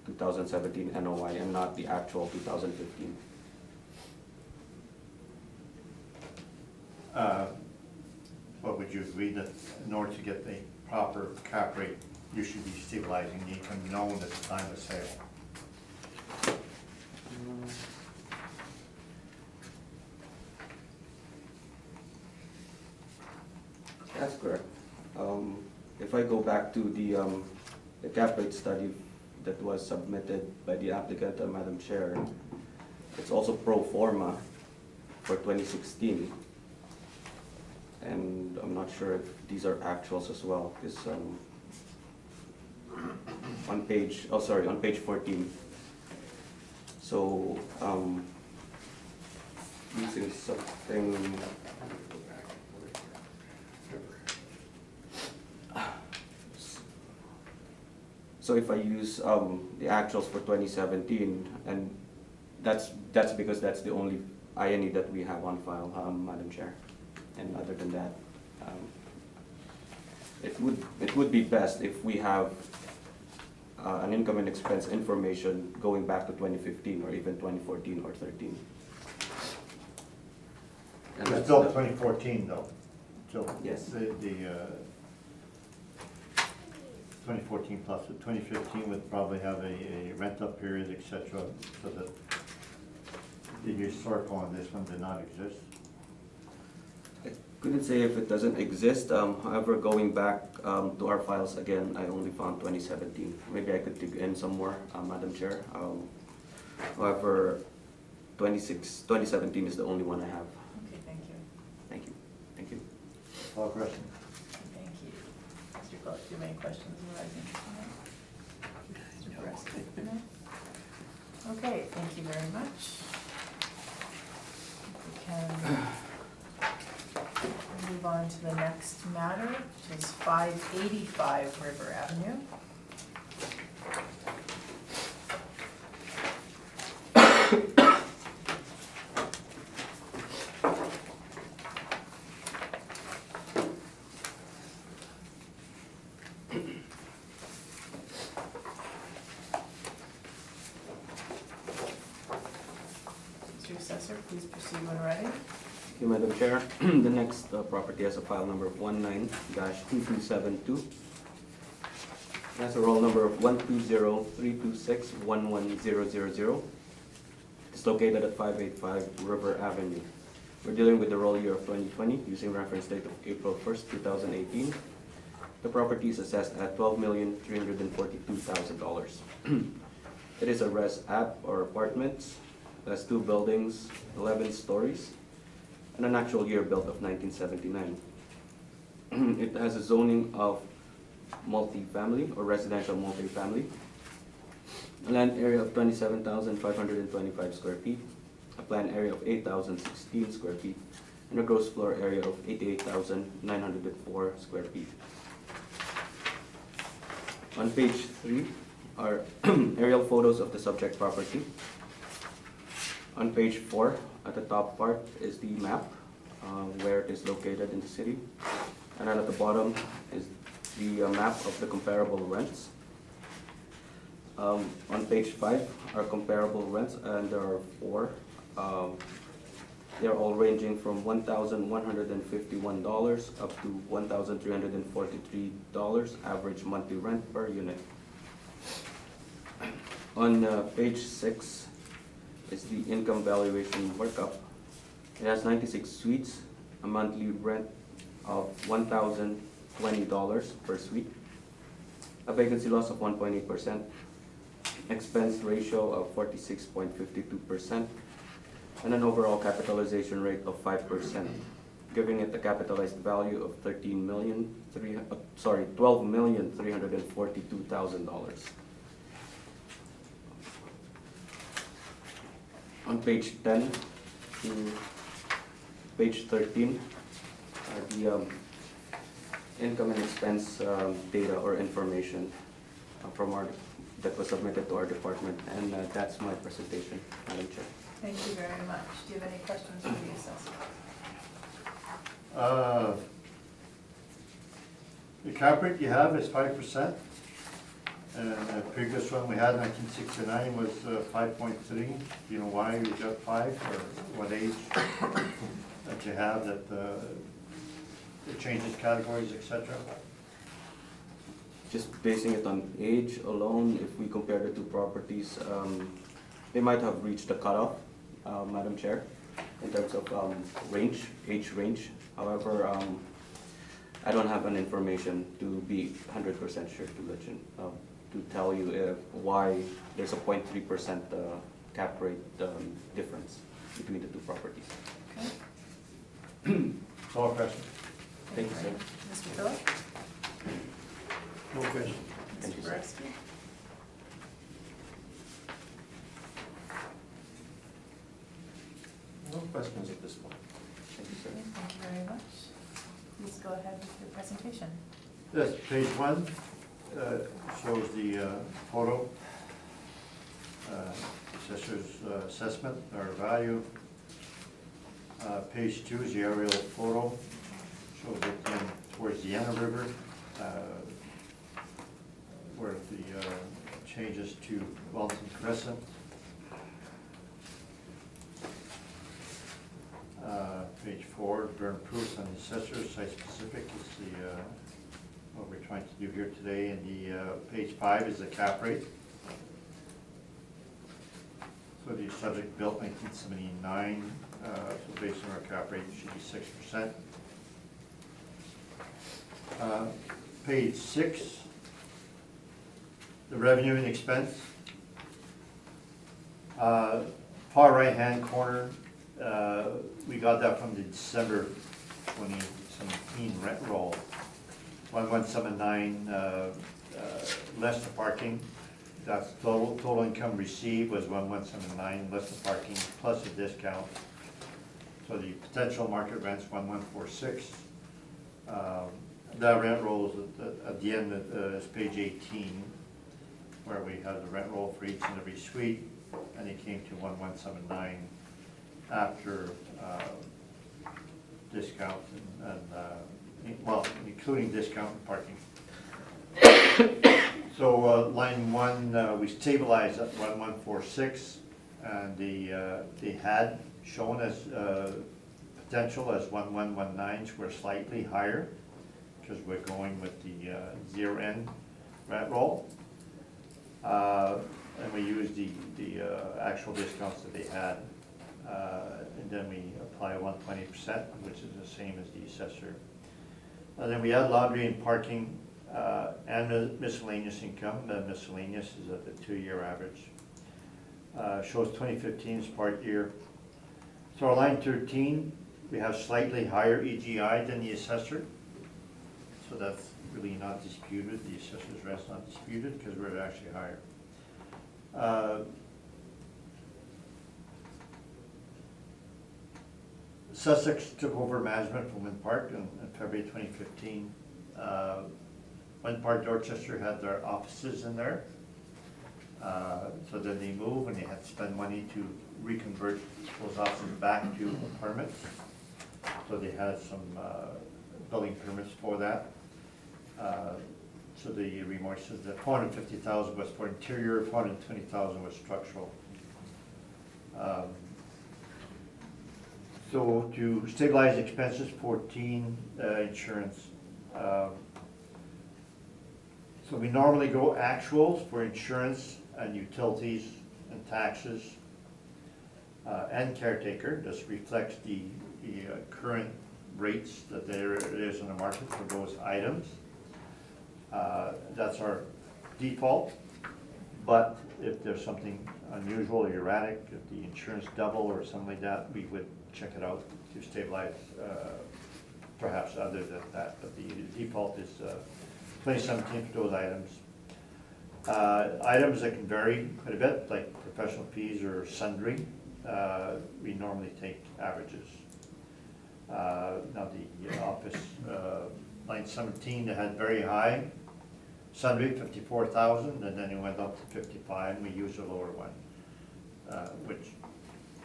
2017 NOI and not the actual 2015. What would you agree that in order to get the proper cap rate, you should be stabilizing the income known at the time of sale? That's correct. If I go back to the cap rate study that was submitted by the applicant, Madam Chair, it's also pro forma for 2016. And I'm not sure if these are actuals as well, because on page 14. So using something. So if I use the actuals for 2017, and that's because that's the only INE that we have on file, Madam Chair. And other than that, it would be best if we have an income and expense information going back to 2015 or even 2014 or 13. And It's that's still the- 2014 though. So Yes. the 2014 plus the 2015 would probably have a rent-up period, et cetera, so that the historical on this one did not exist. Couldn't say if it doesn't exist. However, going back to our files again, I only found 2017. Maybe I could dig in some more, Madam Chair. However, 2017 is the only one I have. Okay, thank you. Thank you. Thank you. Paul Gresham. Thank you. Mr. Clark, do you have any questions arising? Mr. Perez? No? Okay, thank you very much. We can move on to the next matter, which is 585 River Avenue. Mr. Assessor, please proceed when ready. Thank you, Madam Chair. The next property has a file number of 19-2272. It has a roll number of 120-326-11000. It's located at 585 River Avenue. We're dealing with the roll year of 2020 using reference date of April 1st, 2018. The property is assessed at $12,342,000. It is a res app or apartments. It has 2 buildings, 11 stories, and an actual year built of 1979. It has a zoning of multifamily or residential multifamily, a land area of 27,525 square feet, a planned area of 8,016 square feet, and a gross floor area of 88,904 square feet. On page 3 are aerial photos of the subject property. On page 4, at the top part is the map where it is located in the city. And then at the bottom is the map of the comparable rents. On page 5 are comparable rents, and there are 4. They're all ranging from $1,151 up to $1,343 average monthly rent per unit. On page 6 is the income valuation workup. It has 96 suites, a monthly rent of $1,020 per suite, a vacancy loss of 1.8%, expense ratio of 46.52%, and an overall capitalization rate of 5%, giving it a capitalized value of $12,342,000. On page 10 to page 13 are the income and expense data or information that was submitted to our department, and that's my presentation, Madam Chair. Thank you very much. Do you have any questions for the assessor? The cap rate you have is 5%, and the previous one we had, 1969, was 5.3. Do you know why you got 5, or what age that you have that it changes categories, etc.? Just basing it on age alone, if we compare the two properties, they might have reached a cutoff, Madam Chair, in terms of age range. However, I don't have an information to be 100% sure to let you, to tell you why there's a 0.3% cap rate difference between the two properties. Okay. No question. Thank you, sir. Mr. Phillip? No question. Thank Mr. you, sir. Borowski? No questions at this point. Thank you, sir. Okay, thank you very much. Please go ahead with your presentation. Yes, page 1 shows the photo, assessor's assessment or value. Page 2 is the aerial photo, shows it towards the end of the river, where the changes to Wellington Crescent. Page 4, burn proofs on the assessor, site specific is the what we're trying to do here today, and the page 5 is the cap rate. So the subject built 1979, so based on our cap rate, it should be 6%. Page 6, the revenue and expense. Far right-hand corner, we got that from the December 2017 rent roll. 1179, less the parking. That's total income received was 1179, less the parking, plus a discount. So the potential market rent's 1146. That rent roll is at the end of is page 18, where we have the rent roll for each and every suite, and it came to 1179 after discount and well, including discount and parking. So line 1, we stabilized at 1146, and they had shown as potential as 1119s. We're slightly higher because we're going with the year-end rent roll, and we used the actual discounts that they had, and then we apply 120%, which is the same as the assessor. And then we had laundry and parking and miscellaneous income. The miscellaneous is at the 2-year average. Shows 2015 is part year. So our line 13, we have slightly higher EGI than the assessor. So that's really not disputed. The assessor's rent's not disputed because we're actually higher. Sussex took over management from Wind Park in February 2015. Wind Park Dorchester had their offices in there. So then they moved and they had to spend money to reconvert those offices back to apartments. So they had some building permits for that. So the remark says that 450,000 was for interior, 420,000 was structural. So to stabilize expenses, 14, insurance. So we normally go actuals for insurance and utilities and taxes and caretaker. This reflects the current rates that there is in the market for those items. That's our default, but if there's something unusual or erratic, if the insurance double or something like that, we would check it out to stabilize, perhaps other than that, but the default is 2017 for those items. Items that can vary quite a bit, like professional fees or sundry, we normally take averages. Now the office, line 17, they had very high sundry, 54,000, and then it went up to 55, and we used a lower one, which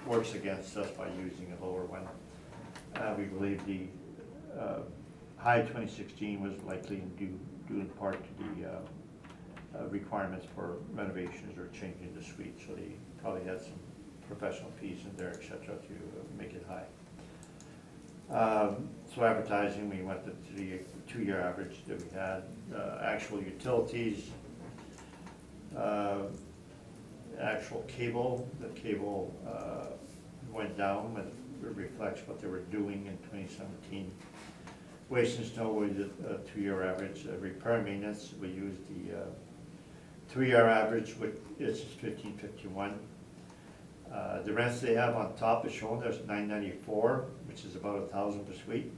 works against us by using a lower one. We believe the high 2016 was likely due in part to the requirements for renovations or changing the suite, so they probably had some professional fees in there, et cetera, to make it high. So advertising, we went to the 2-year average that we had. Actual utilities, actual cable, the cable went down, but it reflects what they were doing in 2017. Waste and snow was a 2-year average. Repair and maintenance, we used the 3-year average, which is 1551. The rents they have on top is shown, there's 994, which is about 1,000 per suite,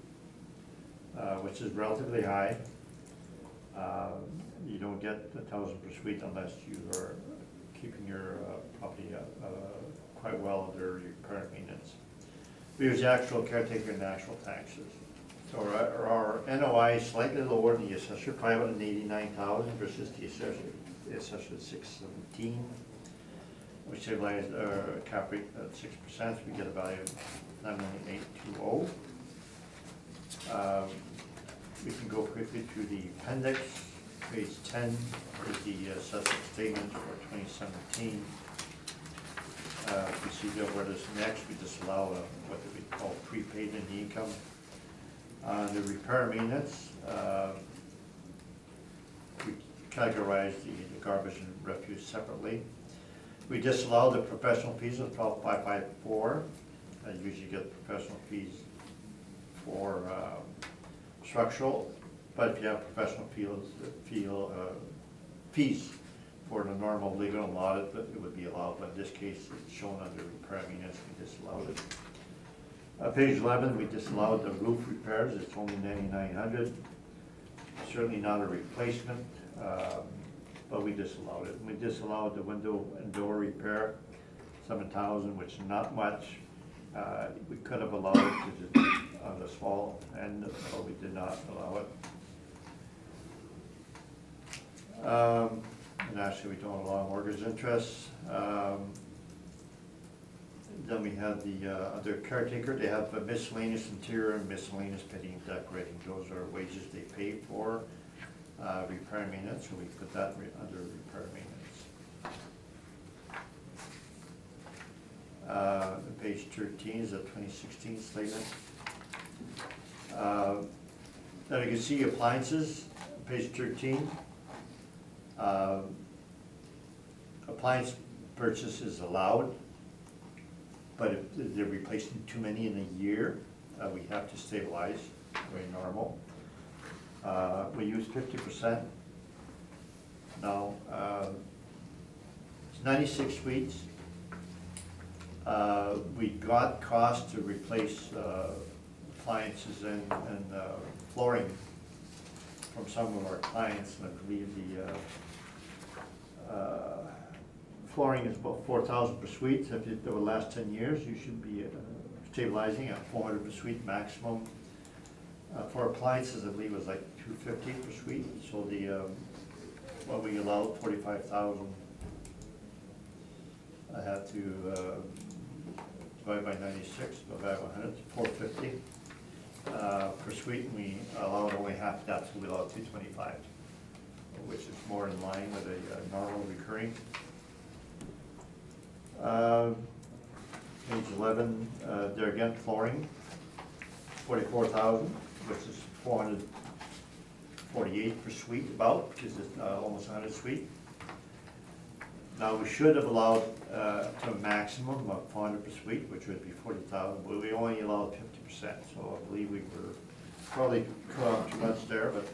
which is relatively high. You don't get 1,000 per suite unless you are keeping your property quite well under your current maintenance. We use the actual caretaker and the actual taxes. So our NOI is slightly lower than the assessor, 589,000 versus the assessor 617. We stabilize our cap rate at 6%, so we get a value of 9,820. We can go quickly through the appendix. Page 10 is the assessment statement for 2017. We see where this next, we disallow what we call prepaid in the income. The repair maintenance, we categorize the garbage and refuse separately. We disallow the professional fees of 12,554. I usually get professional fees for structural, but if you have professional fees for the normal legal and audit, it would be allowed, but in this case, it's shown under repair maintenance, we disallowed it. Page 11, we disallowed the roof repairs, it's only 9,900. Certainly not a replacement, but we disallowed it. We disallowed the window and door repair, 7,000, which is not much. We could have allowed it on the small end, but we did not allow it. And actually, we don't allow mortgage interest. Then we have the other caretaker. They have a miscellaneous interior and miscellaneous painting and decorating. Those are wages they pay for repair and maintenance, so we put that under repair and maintenance. Page 13 is a 2016 statement. Now you can see appliances, page 13. Appliance purchase is allowed, but if they're replacing too many in a year, we have to stabilize, very normal. We use 50%. Now, it's 96 suites. We got costs to replace appliances and flooring from some of our clients, and I believe the flooring is about 4,000 per suite. If it will last 10 years, you should be stabilizing at 400 per suite maximum. For appliances, I believe it was like 250 per suite. So the what we allowed, 45,000. I had to divide by 96, divide by 100, 450 per suite. And we allowed only half that, so we allowed 225. which is more in line with a normal recurring. Page 11, there again, flooring, 44,000, which is 448 per suite about, which is almost 100 suite. Now, we should have allowed to a maximum of 400 per suite, which would be 40,000, but we only allowed 50%, so I believe we were probably cut off too much there, but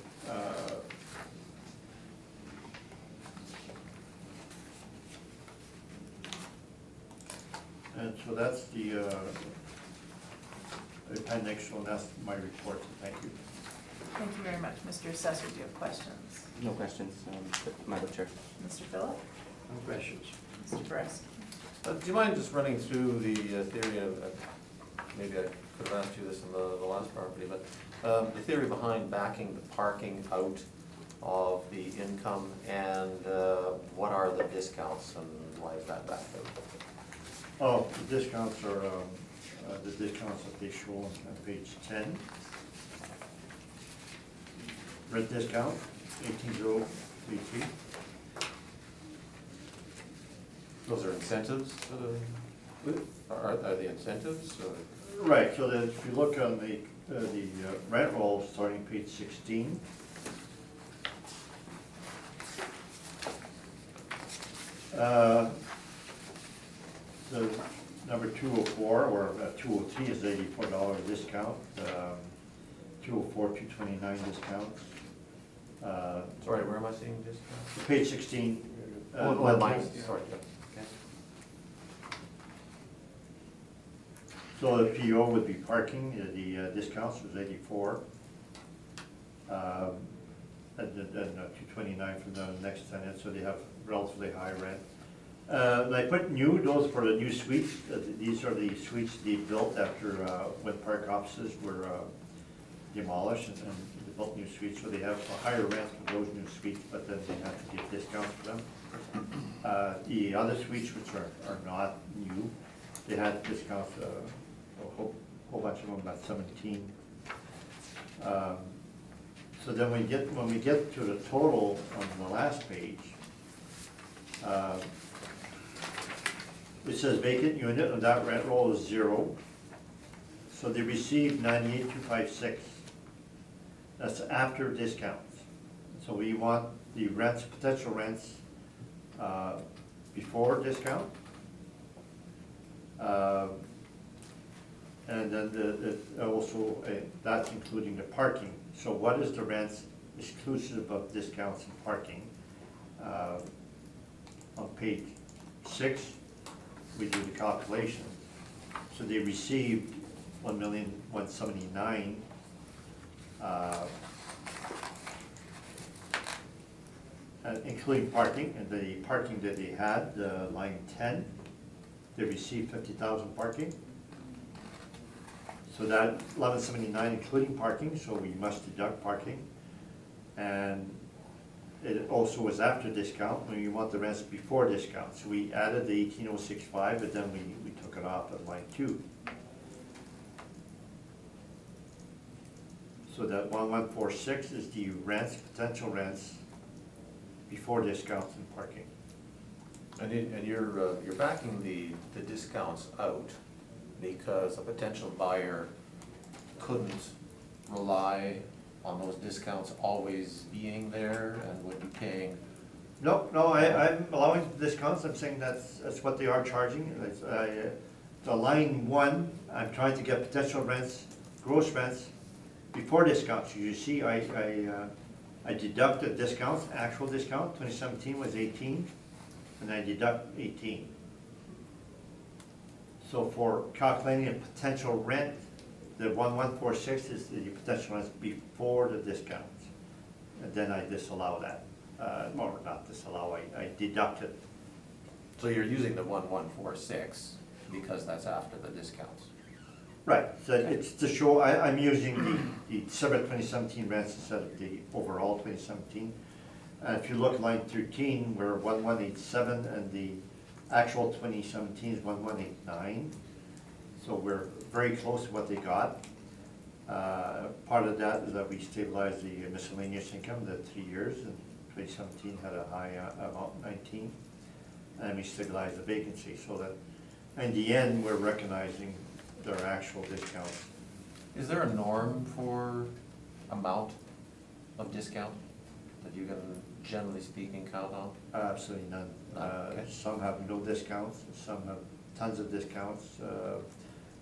and so that's the appendix, so that's my report, so thank you. Thank you very much. Mr. Assessor, do you have questions? No questions, Madam Chair. Mr. Phillip? No questions. Mr. Burrowski? Do you mind just running through the theory of, maybe I could have asked you this in the last property, but the theory behind backing the parking out of the income, and what are the discounts and why is that backed out? Oh, the discounts are, the discounts that they show on page 10. Rent discount, 18,033. Those are incentives? Are the incentives? Right, so that if you look on the rent roll, starting page 16. The number 204, or 203 is $84 discount, 204, 229 discounts. Sorry, where am I seeing discounts? Page 16. Well, mine, sorry, yeah. Okay. So the PO would be parking, the discounts was 84. And 229 from the next tenant, so they have relatively high rent. I put new, those for the new suites. These are the suites they built after when park offices were demolished, and they built new suites, so they have a higher rent for those new suites, but then they have to give discounts for them. The other suites, which are not new, they had discounts, a whole bunch of them, about 17. So then when we get to the total on the last page, it says vacant unit, and that rent roll is 0. So they received 98,256. That's after discounts. So we want the rents, potential rents, before discount. And then also, that's including the parking. So what is the rents exclusive of discounts and parking? On page 6, we do the calculation. So they received 1,179,000. Including parking, and the parking that they had, line 10, they received 50,000 parking. So that 1179 including parking, so we must deduct parking. And it also was after discount, when you want the rents before discount. So we added the 18,065, but then we took it off at line 2. So that 1146 is the rents, potential rents, before discounts and parking. And you're backing the discounts out because a potential buyer couldn't rely on those discounts always being there and would be paying. No, I'm allowing discounts, I'm saying that's what they are charging. The line 1, I'm trying to get potential rents, gross rents, before discounts. You see, I deducted discounts, actual discount, 2017 was 18, and I deduct 18. So for calculating a potential rent, the 1146 is the potential rent before the discount. And then I disallow that, or not disallow, I deduct it. So you're using the 1146 because that's after the discounts. Right, so it's to show, I'm using the December 2017 rents instead of the overall 2017. And if you look at line 13, we're 1187, and the actual 2017 is 1189. So we're very close to what they got. Part of that is that we stabilized the miscellaneous income, the 3 years, and 2017 had a high amount 19, and we stabilized the vacancy, so that in the end, we're recognizing their actual discounts. Is there a norm for amount of discount that you can, generally speaking, count on? Absolutely none. Okay. Some have no discounts, some have tons of discounts.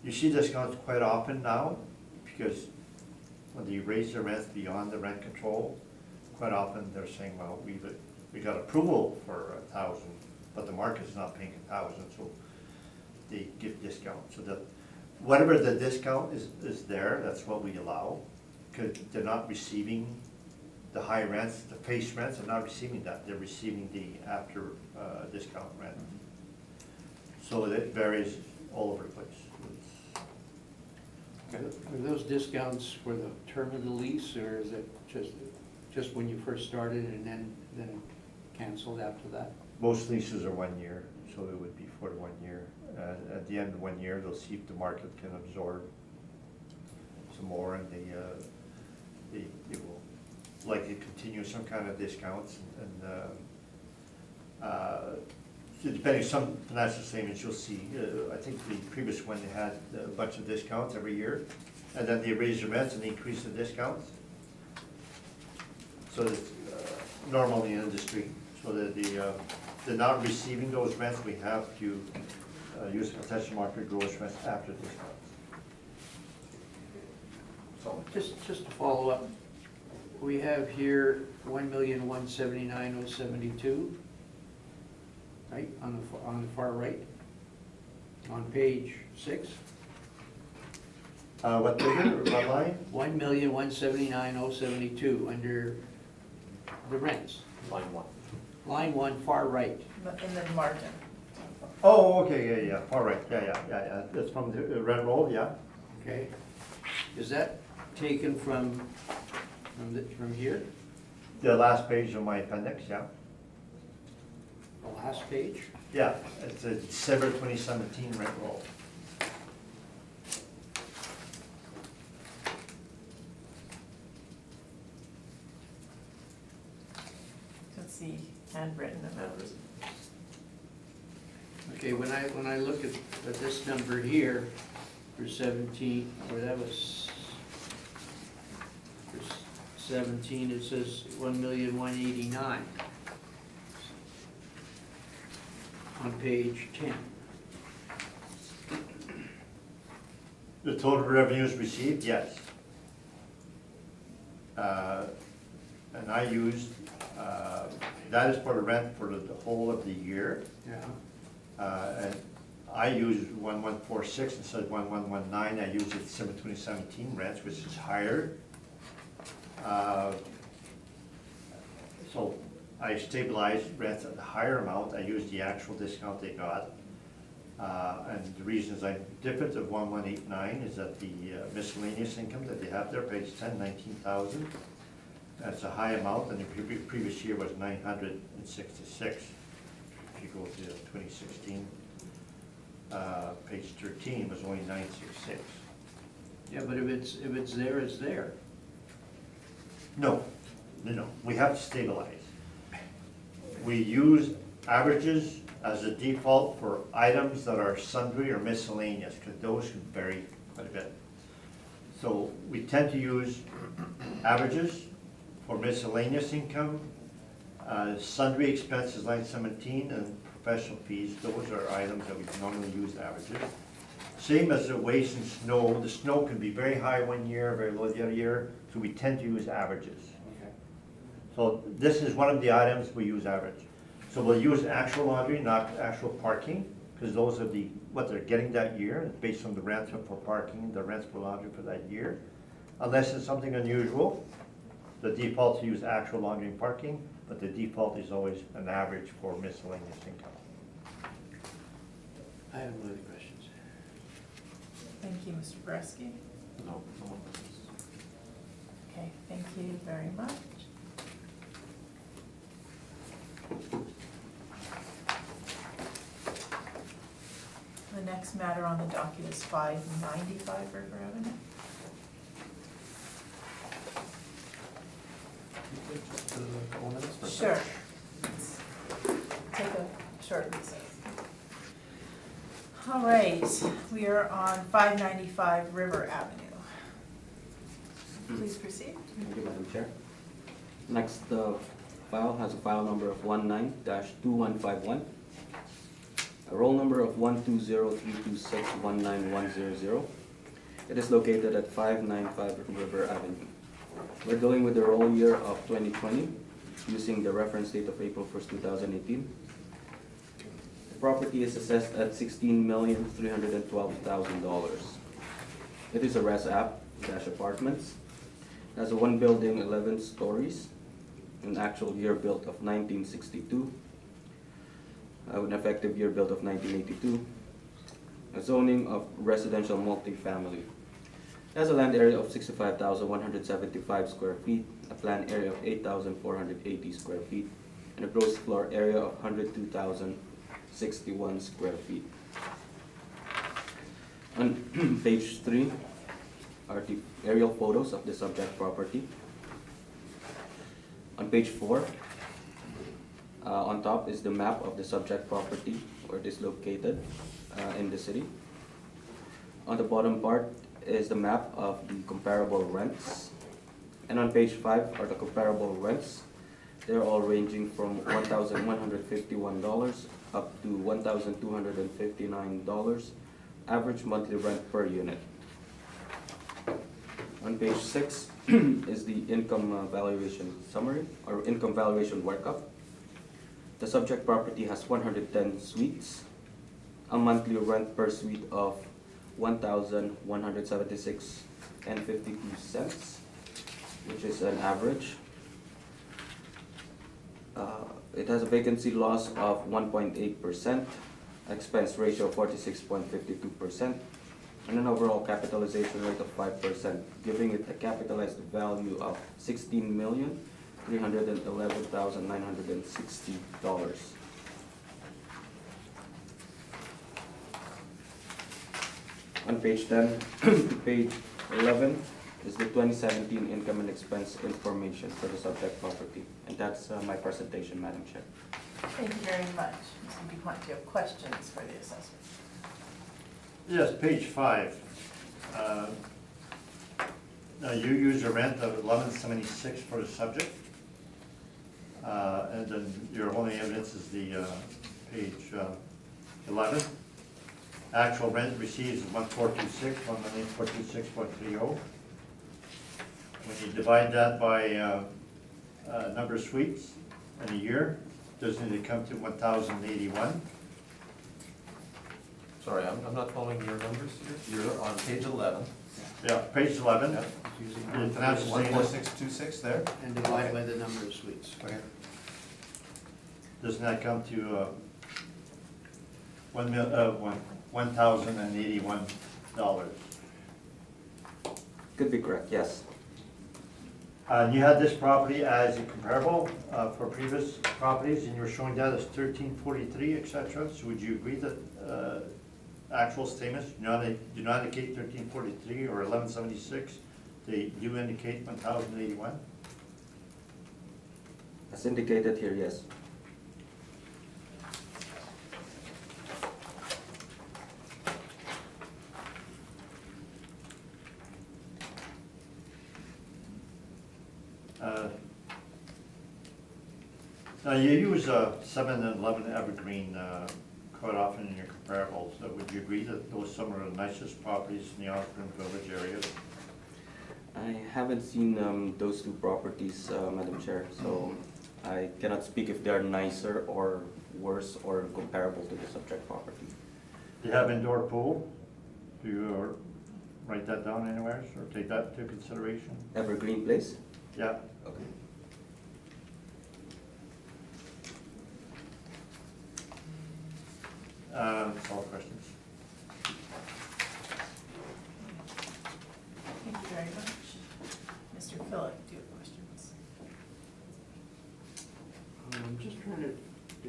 You see discounts quite often now, because when they raise their rents beyond the rent control, quite often they're saying, well, we got approval for 1,000, but the market's not paying 1,000, so they give discounts. So that whatever the discount is there, that's what we allow, because they're not receiving the high rents, the face rents, they're not receiving that, they're receiving the after discount rent. So it varies all over the place. Are those discounts for the term of the lease, or is it just when you first started and then canceled after that? Most leases are 1 year, so it would be for 1 year. At the end of 1 year, they'll see if the market can absorb some more, and they will likely continue some kind of discounts. And so depending on some financial statements, you'll see, I think the previous one, they had a bunch of discounts every year, and then they raise the rents and increase the discounts. So it's normal in the industry, so that they're not receiving those rents, we have to use potential market gross rents after discounts. So, Just to follow up, we have here 1,179,072, right, on the far right, on page 6. What figure, what line? 1,179,072 under the rents. line 1. Line 1, far right. In the margin. Oh, okay, yeah, all right, yeah, that's from the rent roll, yeah. Okay. Is that taken from here, The last page of my appendix, yeah. the last page? Yeah, it's a December 2017 rent roll. Let's see, handwritten amount. Okay, when I look at this number here for 17, or that was for 17, it says 1,189,000 on page 10. The total revenues received, yes. And I used, that is for the rent for the whole of the year. Yeah. And I used 1146 instead of 1119. I used the December 2017 rents, which is higher. So I stabilized rents at a higher amount. I used the actual discount they got. And the reasons I'm different of 1189 is that the miscellaneous income that they have there, page 10, 19,000. That's a high amount, and the previous year was 966. If you go to 2016, page 13 was only 966. Yeah, but if it's there, it's there. No, we have to stabilize. We use averages as a default for items that are sundry or miscellaneous, because those can vary quite a bit. So we tend to use averages for miscellaneous income, sundry expenses like 17, and professional fees. Those are items that we normally use averages. Same as the waste and snow. The snow can be very high 1 year, very low the other year, so we tend to use averages. Okay. So this is one of the items we use average. So we'll use actual laundry, not actual parking, because those are what they're getting that year, based on the rent for parking, the rents for laundry for that year. Unless it's something unusual, the default to use actual laundry and parking, but the default is always an average for miscellaneous income. I have no other questions. Thank you, Mr. Bresky. No. Okay, thank you very much. The next matter on the docket is 595 River Avenue. a couple minutes? for a Sure. second? Let's take a short recess. All right, we are on 595 River Avenue. Please proceed. Thank you, Madam Chair. Next, the file has a file number of 19-2151, a roll number of 12032619100. It is located at 595 River Avenue. We're dealing with the roll year of 2020, using the reference date of April 1st, 2018. The property is assessed at $16,312,000. It is a res app dash apartments. It has a one building, 11 stories, an actual year built of 1962, an effective year built of 1982, a zoning of residential multifamily. It has a land area of 65,175 square feet, a planned area of 8,480 square feet, and a gross floor area of 102,061 square feet. On page 3 are the aerial photos of the subject property. On page 4, on top is the map of the subject property, where it is located in the city. On the bottom part is the map of the comparable rents. And on page 5 are the comparable rents. They're all ranging from $1,151 up to $1,259, average monthly rent per unit. On page 6 is the income valuation summary, or income valuation workup. The subject property has 110 suites, a monthly rent per suite of $1,176.52, which is an average. It has a vacancy loss of 1.8%, expense ratio of 46.52%, and an overall capitalization rate of 5%, giving it a capitalized value of $16,311,960. On page 10 to page 11 is the 2017 income and expense information for the subject property. And that's my presentation, Madam Chair. Thank you very much. Mr. DuPont, do you have questions for the assessor? Yes, page 5. Now, you use a rent of $11.76 for the subject. And then your only evidence is the page 11. Actual rent received is 1,426, 1,426.30. When you divide that by number of suites in a year, doesn't it come to 1,081? Sorry, I'm not following your numbers here. You're on page 11. Yeah, page 11. Yeah. Using The financial statement, 14626 there. and divide by the number of suites. Okay. doesn't that come to $1,081? Could be correct, yes. You had this property as a comparable for previous properties, and you were showing that as 1343, et cetera. So would you agree that actual statements do not indicate 1343 or 1176? They do indicate 1081? As indicated here, yes. Now, you use 7 and 11 Evergreen quite often in your comparables. Would you agree that those some of the nicest properties in the Osborne Village area? I haven't seen those two properties, Madam Chair, so I cannot speak if they are nicer or worse or comparable to the subject property. Do you have indoor pool? Do you write that down anywhere or take that into consideration? Evergreen Place? Yeah. Okay. That's all questions. Thank you very much. Mr. Phillip, do you have questions? I'm just trying to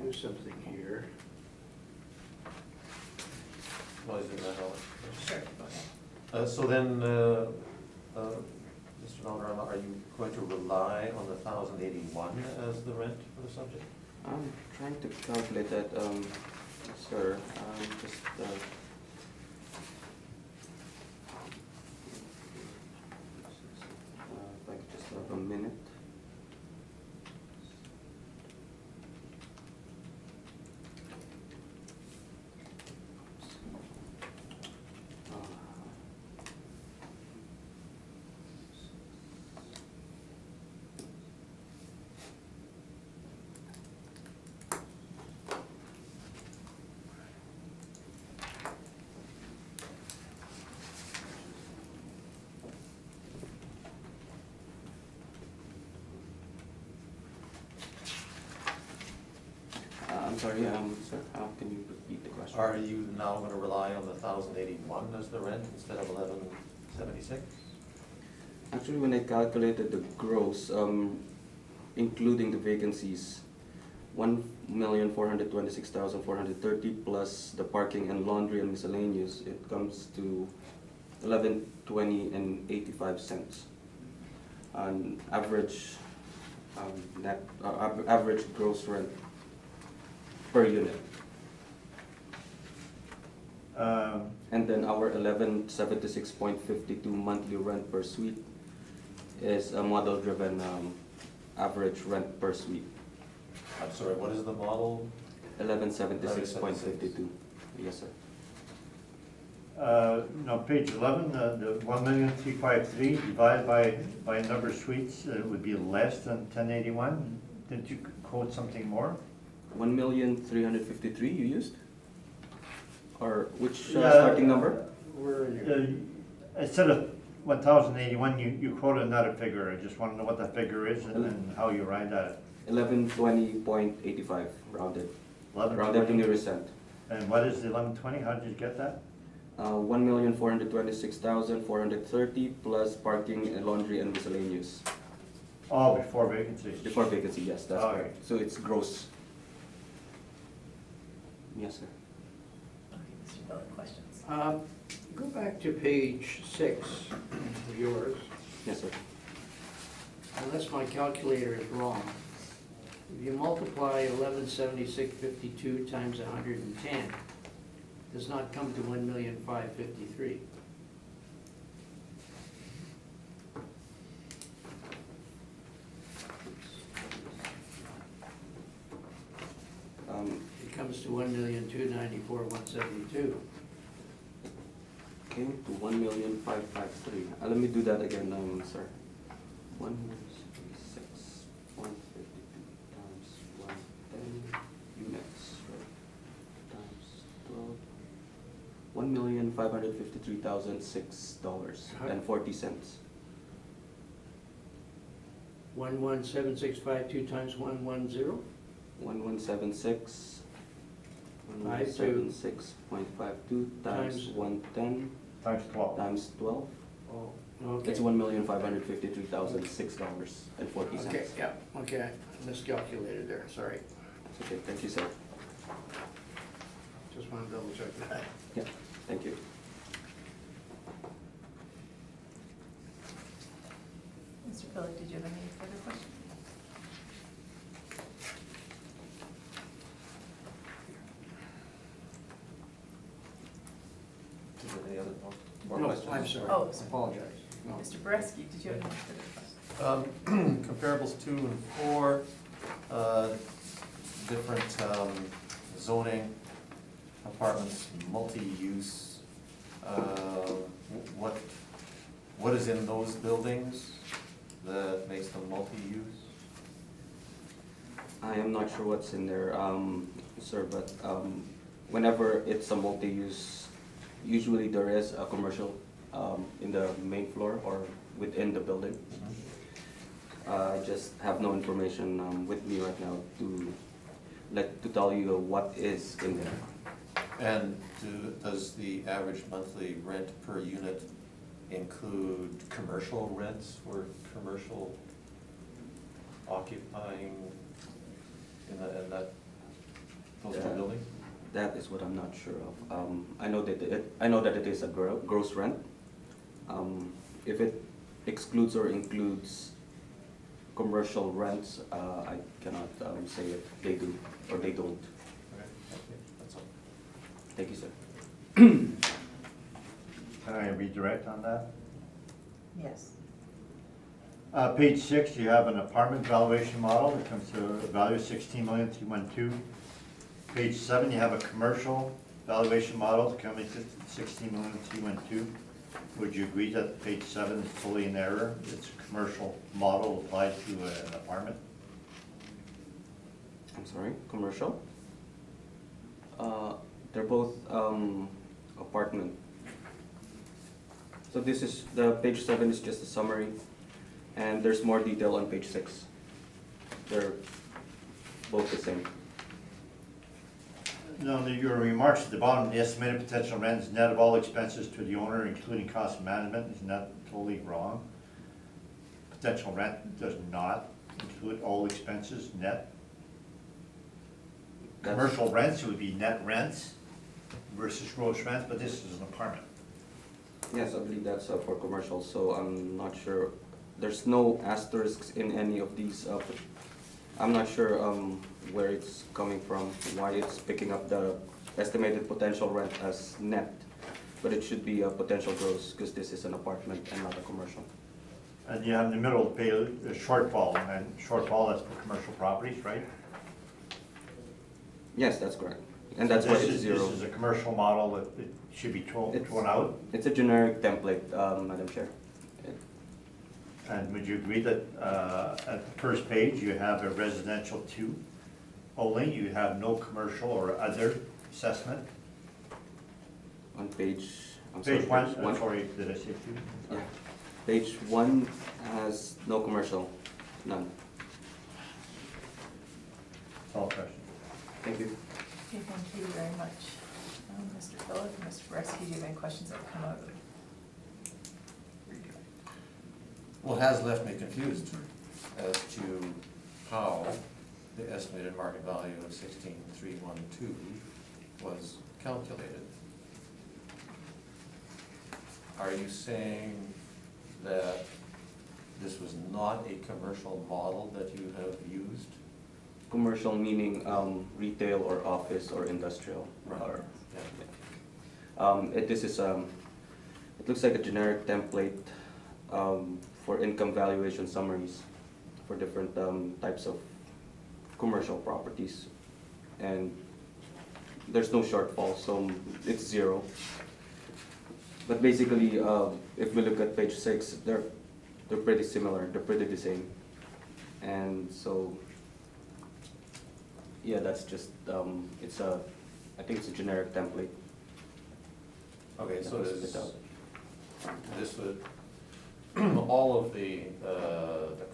do something here. While he's doing that, Sure, go ahead. So then, Mr. Valderrama, are you going to rely on the 1,081 as the rent for the subject? I'm trying to calculate that, sir, just, if I could just have a minute. I'm sorry, sir, how can you repeat the question? Are you now going to rely on the 1,081 as the rent instead of 1,176? Actually, when I calculated the gross, including the vacancies, 1,426,430 plus the parking and laundry and miscellaneous, it comes to 1120 and 85 cents. On average, average gross rent per unit. And then our 1176.52 monthly rent per suite is a model-driven average rent per suite. I'm sorry, what is the model? 1176.52. Yes, sir. No, page 11, the 1,353,000 divided by number of suites, would be less than 1081. Didn't you quote something more? 1,353,000 you used? Or which Yeah. starting number? Where are you? Instead of 1,081, you quoted another figure. I just want to know what that figure is and how you arrived at it. 1120.85 rounded. 11, Rounded to nearest cent. And what is the 1120? How did you get that? 1,426,430 plus parking and laundry and miscellaneous. Oh, before vacancies. Before vacancy, yes, that's Okay. correct. So it's gross. Yes, sir. Okay, Mr. Philip, questions? Go back to page 6 of yours, Yes, sir. unless my calculator is wrong. If you multiply 1176.52 times 110, does not come to 1,553,000. It comes to 1,294,172. Okay, to 1,553,000. Let me do that again, sir. 1,6.52 times 110 units, right? Times 12. $1,553,006.40. 117652 times 110? 1176. 52. 1176.52 times Times- 110 Times 12. times 12. Oh, okay. It's $1,553,006.40. Okay, yeah, okay, I miscalculated there, sorry. It's okay, thank you, sir. Just want to double check that. Yeah, thank you. Mr. Philip, did you have any further questions? Is there any other more No, questions? I'm sorry, Oh, I sorry. apologize. No. Mr. Boreski, did you have any further questions? Comparables 2 and 4, different zoning, apartments, multi-use. What is in those buildings that makes them multi-use? I am not sure what's in there, sir, but whenever it's a multi-use, usually there is a commercial in the main floor or within the building. I just have no information with me right now to tell you what is in there. And does the average monthly rent per unit include commercial rents for commercial occupying in that, those two Yeah. buildings? That is what I'm not sure of. I know that it is a gross rent. If it excludes or includes commercial rents, I cannot say if they do or they don't. Okay, thank you, that's all. Thank you, sir. Can I redirect on that? Yes. Page 6, you have an apartment valuation model. It comes to a value of 16,312,000. Page 7, you have a commercial valuation model coming to 16,312,000. Would you agree that page 7 is totally in error? It's a commercial model applied to an apartment? I'm sorry, commercial? They're both apartment. So this is, the page 7 is just a summary, and there's more detail on page 6. They're both the same. No, your remarks at the bottom, the estimated potential rent is net of all expenses to the owner, including cost of management, isn't that totally wrong? Potential rent does not include all expenses net. That's- Commercial rents would be net rents versus gross rents, but this is an apartment. Yes, I believe that's for commercial, so I'm not sure. There's no asterisks in any of these. I'm not sure where it's coming from, why it's picking up the estimated potential rent as net, but it should be a potential gross, because this is an apartment and not a commercial. And you have in the middle of the page a shortfall, and shortfall that's for commercial properties, right? Yes, that's correct, and that's why This it's is- zero. This is a commercial model that it should be thrown out. It's a generic template, Madam Chair. And would you agree that at the first page, you have a residential 2 only, you have no commercial or other assessment? On page, Page 1, I'm sorry, did I say 2? Yeah. Page 1 has no commercial, none. That's all question. Thank you. Okay, thank you very much. Mr. Phillip, Mr. Foreski, do you have any questions that have come out of it? Well, it has left me confused as to how the estimated market value of 16,312 was calculated. Are you saying that this was not a commercial model that you have used? Commercial meaning retail or office or industrial. Right. Or, Yeah. This is, it looks like a generic template for income valuation summaries for different types of commercial properties. And there's no shortfall, so it's zero. But basically, if we look at page 6, they're pretty similar, they're pretty the same. And so, yeah, that's just, I think it's a generic template. Okay, so That was does, spit out. this would, all of the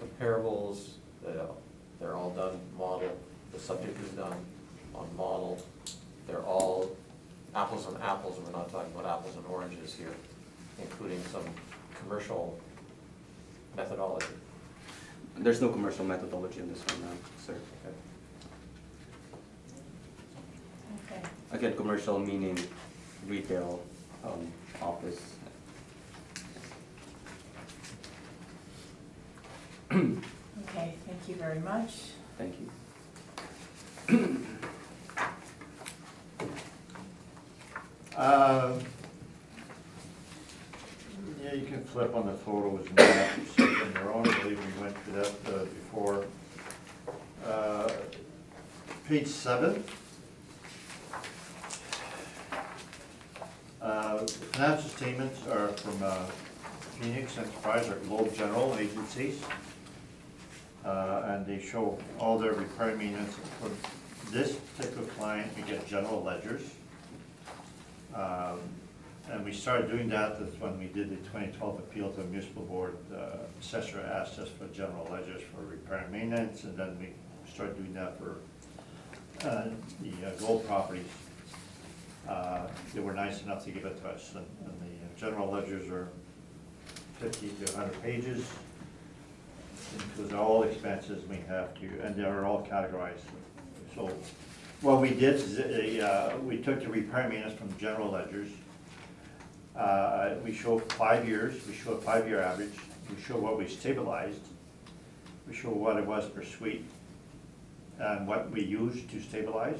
comparables, they're all done model, the subject is done on model, they're all apples and apples, and we're not talking about apples and oranges here, including some commercial methodology. There's no commercial methodology in this one, sir. Okay. Okay. Again, commercial meaning retail, office. Okay, thank you very much. Thank you. Yeah, you can flip on the photos and that, you see on your own, I believe we went through that before. Page 7. Financial statements are from Phoenix Enterprise or Globe General Agencies. And they show all their required maintenance. For this particular client, we get general ledgers. And we started doing that when we did the 2012 appeal to the municipal board. Assessor asked us for general ledgers for repair and maintenance, and then we started doing that for the gold properties. They were nice enough to give it to us, and the general ledgers are 50 to 100 pages. Includes all expenses we have to, and they are all categorized. So what we did is we took the repair maintenance from general ledgers, We show 5 years, we show a 5-year average, we show what we stabilized, we show what it was per suite, and what we used to stabilize.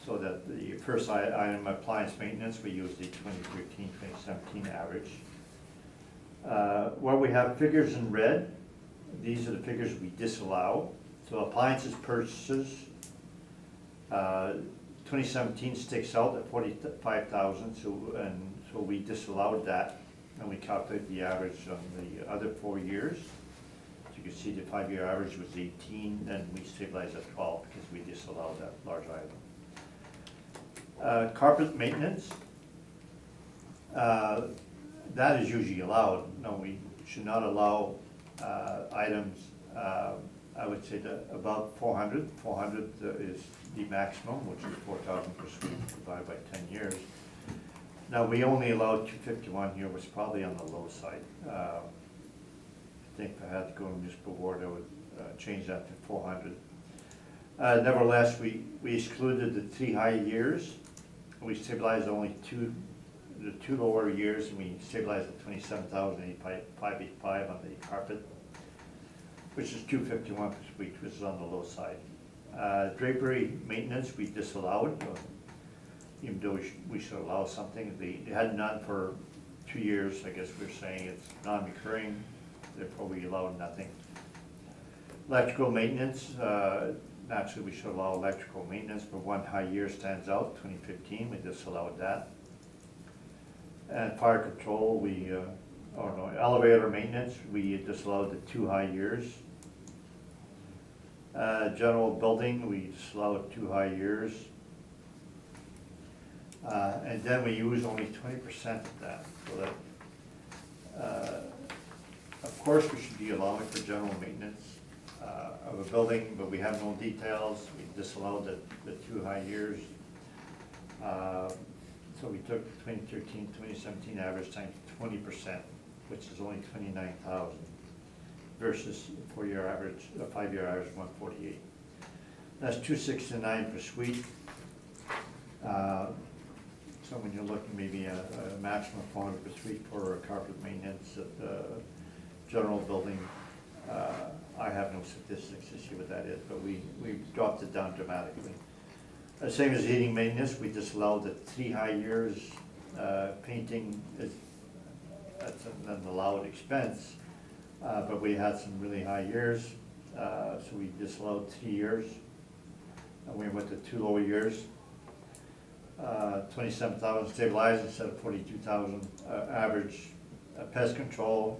So that the first item, appliance maintenance, we use the 2013, 2017 average. Where we have figures in red, these are the figures we disallow. So appliances purchases, 2017 sticks out at 45,000, so we disallowed that, and we calculate the average on the other 4 years. So you can see the 5-year average was 18, and we stabilized at 12 because we disallowed that large item. Carpet maintenance, that is usually allowed. No, we should not allow items, I would say that about 400. 400 is the maximum, which is 4,000 per suite divided by 10 years. Now, we only allowed 251 here, which is probably on the low side. I think if I had to go to municipal board, I would change that to 400. Nevertheless, we excluded the 3 high years. We stabilized only the 2 lower years, and we stabilized at 27,585 on the carpet, which is 251 per suite, which is on the low side. Drapery maintenance, we disallowed, even though we should allow something. They had none for 2 years. I guess we're saying it's non-recurring, therefore we allowed nothing. Electrical maintenance, naturally we should allow electrical maintenance, but 1 high year stands out, 2015, we disallowed that. And fire control, elevator maintenance, we disallowed the 2 high years. General building, we disallowed 2 high years. And then we use only 20% of that, so that, of course, we should be allowing for general maintenance of a building, but we have no details. We disallowed the 2 high years. So we took 2013, 2017 average times 20%, which is only 29,000 versus 4-year average, 5-year average 148. That's 269 per suite. So when you're looking maybe a maximum of 400 per suite for carpet maintenance at the general building, I have no statistics to see what that is, but we dropped it down dramatically. Same as heating maintenance, we disallowed the 3 high years. Painting that's an allowed expense, but we had some really high years, so we disallowed 3 years. And we went to 2 lower years. 27,000 stabilized instead of 42,000 average. Pest control,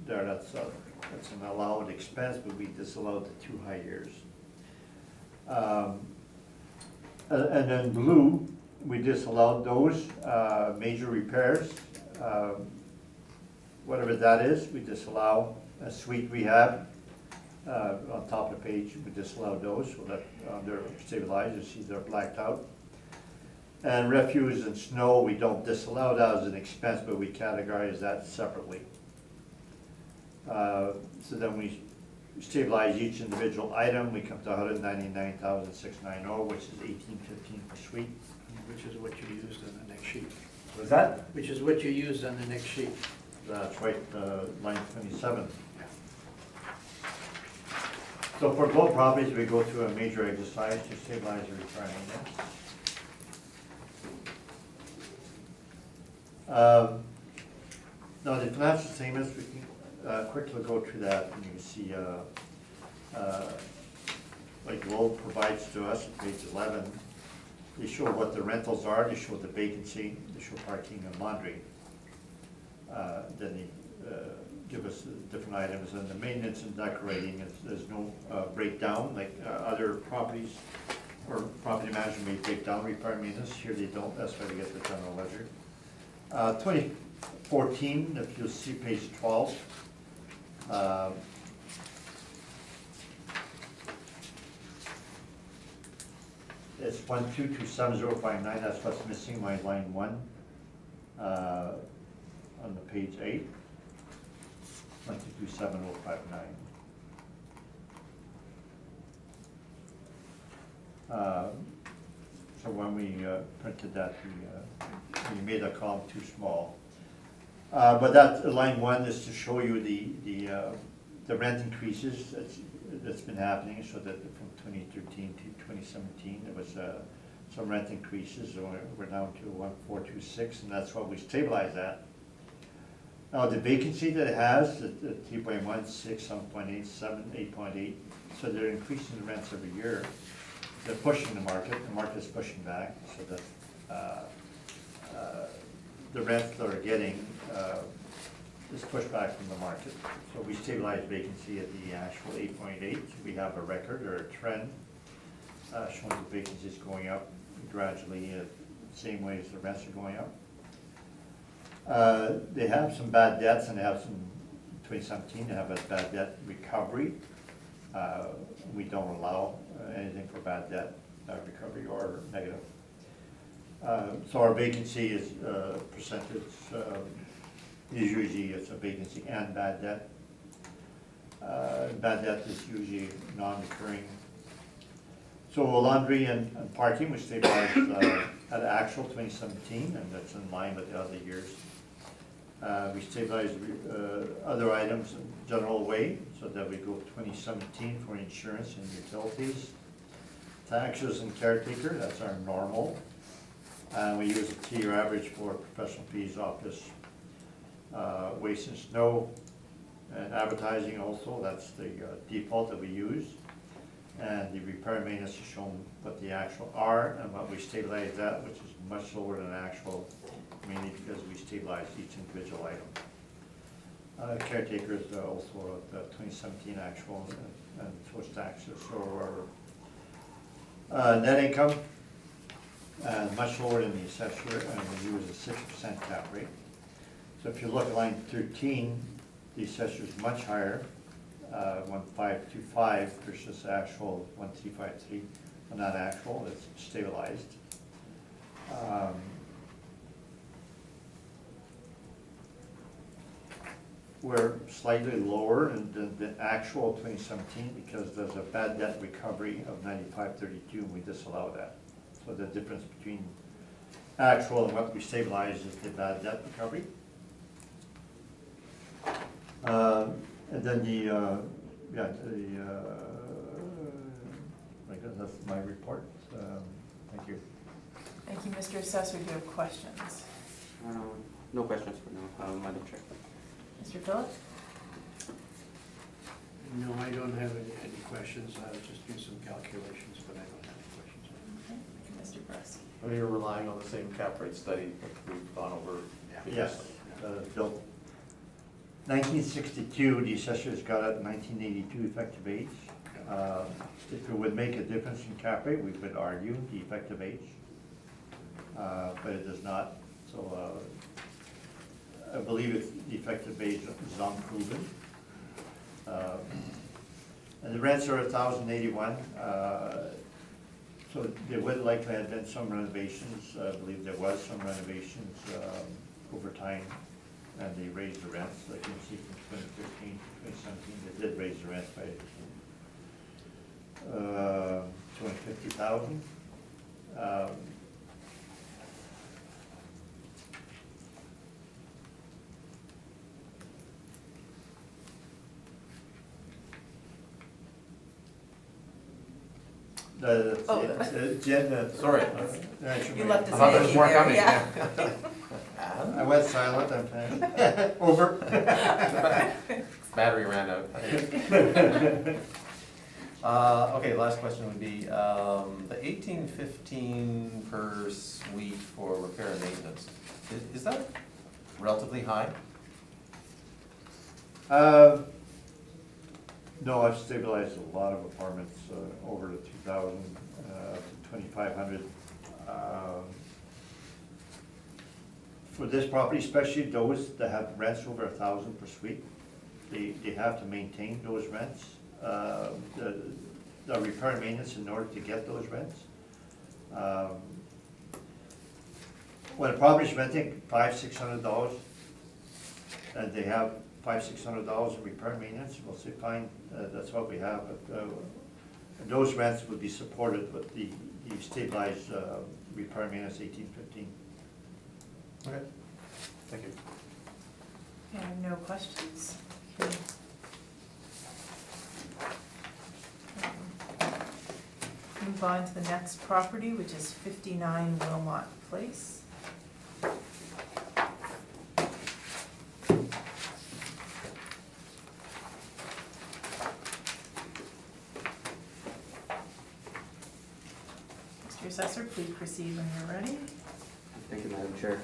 that's an allowed expense, but we disallowed the 2 high years. And then blue, we disallowed those major repairs. Whatever that is, we disallow. A suite rehab, on top of the page, we disallow those, so that they're stabilized, you see they're blacked out. And refuse and snow, we don't disallow that as an expense, but we categorize that separately. So then we stabilize each individual item, we come to 199,690, which is 1815 per suite. Which is what you used on the next sheet. Was that? Which is what you used on the next sheet. That's right, line 27. So for both properties, we go through a major exercise to stabilize the repair maintenance. Now the financial statements, we can quickly go through that, and you can see, like Globe provides to us at page 11, they show what the rentals are, they show the vacancy, they show parking and laundry. Then they give us the different items, and the maintenance and decorating, there's no breakdown like other properties or property management may break down repair maintenance. Here they don't, that's why we get the general ledger. 2014, if you'll see page 12, it's 1227059, that's what's missing, my line 1 on the page 8. 1227059. So when we printed that, you made that column too small. But that, line 1 is to show you the rent increases that's been happening, so that from 2013 to 2017, there was some rent increases, so we're down to 1,426, and that's what we stabilized at. Now, the vacancy that it has, at 3.1, 6, 7.8, 7, 8.8, so they're increasing the rents every year. They're pushing the market's pushing back, so that the rents that are getting is pushed back from the market. So we stabilize vacancy at the actual 8.8. We have a record or a trend showing the vacancy is going up gradually, same way as the rents are going up. They have some bad debts, and they have some, 2017, they have a bad debt recovery. We don't allow anything for bad debt recovery or negative. So our vacancy is percentage, usually it's a vacancy and bad debt. Bad debt is usually non-recurring. So laundry and parking, we stabilized at actual 2017, and that's in line with the other years. We stabilized other items in general way, so that we go 2017 for insurance and utilities. Taxes and caretaker, that's our normal. And we use a 2-year average for professional fees, office, waste and snow, and advertising also, that's the default that we use. And the repair and maintenance is shown what the actual are and what we stabilized at, which is much lower than actual, mainly because we stabilized each individual item. Caretaker is also the 2017 actual and post taxes. So our net income, much lower than the assessor, and we use a 6% cap rate. So if you look at line 13, the assessor is much higher, 1,525 versus actual 1,353. Well, not actual, it's stabilized. We're slightly lower than the actual 2017 because there's a bad debt recovery of 9532, and we disallow that. So the difference between actual and what we stabilize is the bad debt recovery. And then I guess that's my report. Thank you. Thank you, Mr. Assessor. Do you have questions? No questions for now, Madam Chair. Mr. Phillips? No, I don't have any questions. I was just doing some calculations, but I don't have any questions. Okay. Thank you, Mr. Brusky. Well, you're relying on the same cap rate study that we've gone over Yes, previously. Bill. 1962, the assessors got it, 1982 effective age. If it would make a difference in cap rate, we could argue the effective age, but it does not. So I believe it's the effective age is unproven. And the rents are 1,081. So there would likely have been some renovations. I believe there was some renovations over time, and they raised the rents. Like you can see from 2013 to 2017, they did raise the rents by 250,000. Jen, Sorry. You left us I thought there was hanging more there, coming, yeah. I went silent, I'm fine. Over. Battery ran out. Okay, last question would be, the 1815 per suite for repair and maintenance, is that relatively high? No, I've stabilized a lot of apartments over the 2,000 to 2,500. For this property, especially those that have rents over 1,000 per suite, they have to maintain those rents, the repair and maintenance in order to get those rents. When a property is renting $500-600, and they have $500-600 in repair and maintenance, we'll say fine, that's what we have. But those rents would be supported with the stabilized repair and maintenance 1815. Okay, thank you. Okay, I have no questions. Okay. Move on to the next property, which is 59 Wilmot Place. Mr. Assessor, please proceed when you're ready. Thank you, Madam Chair.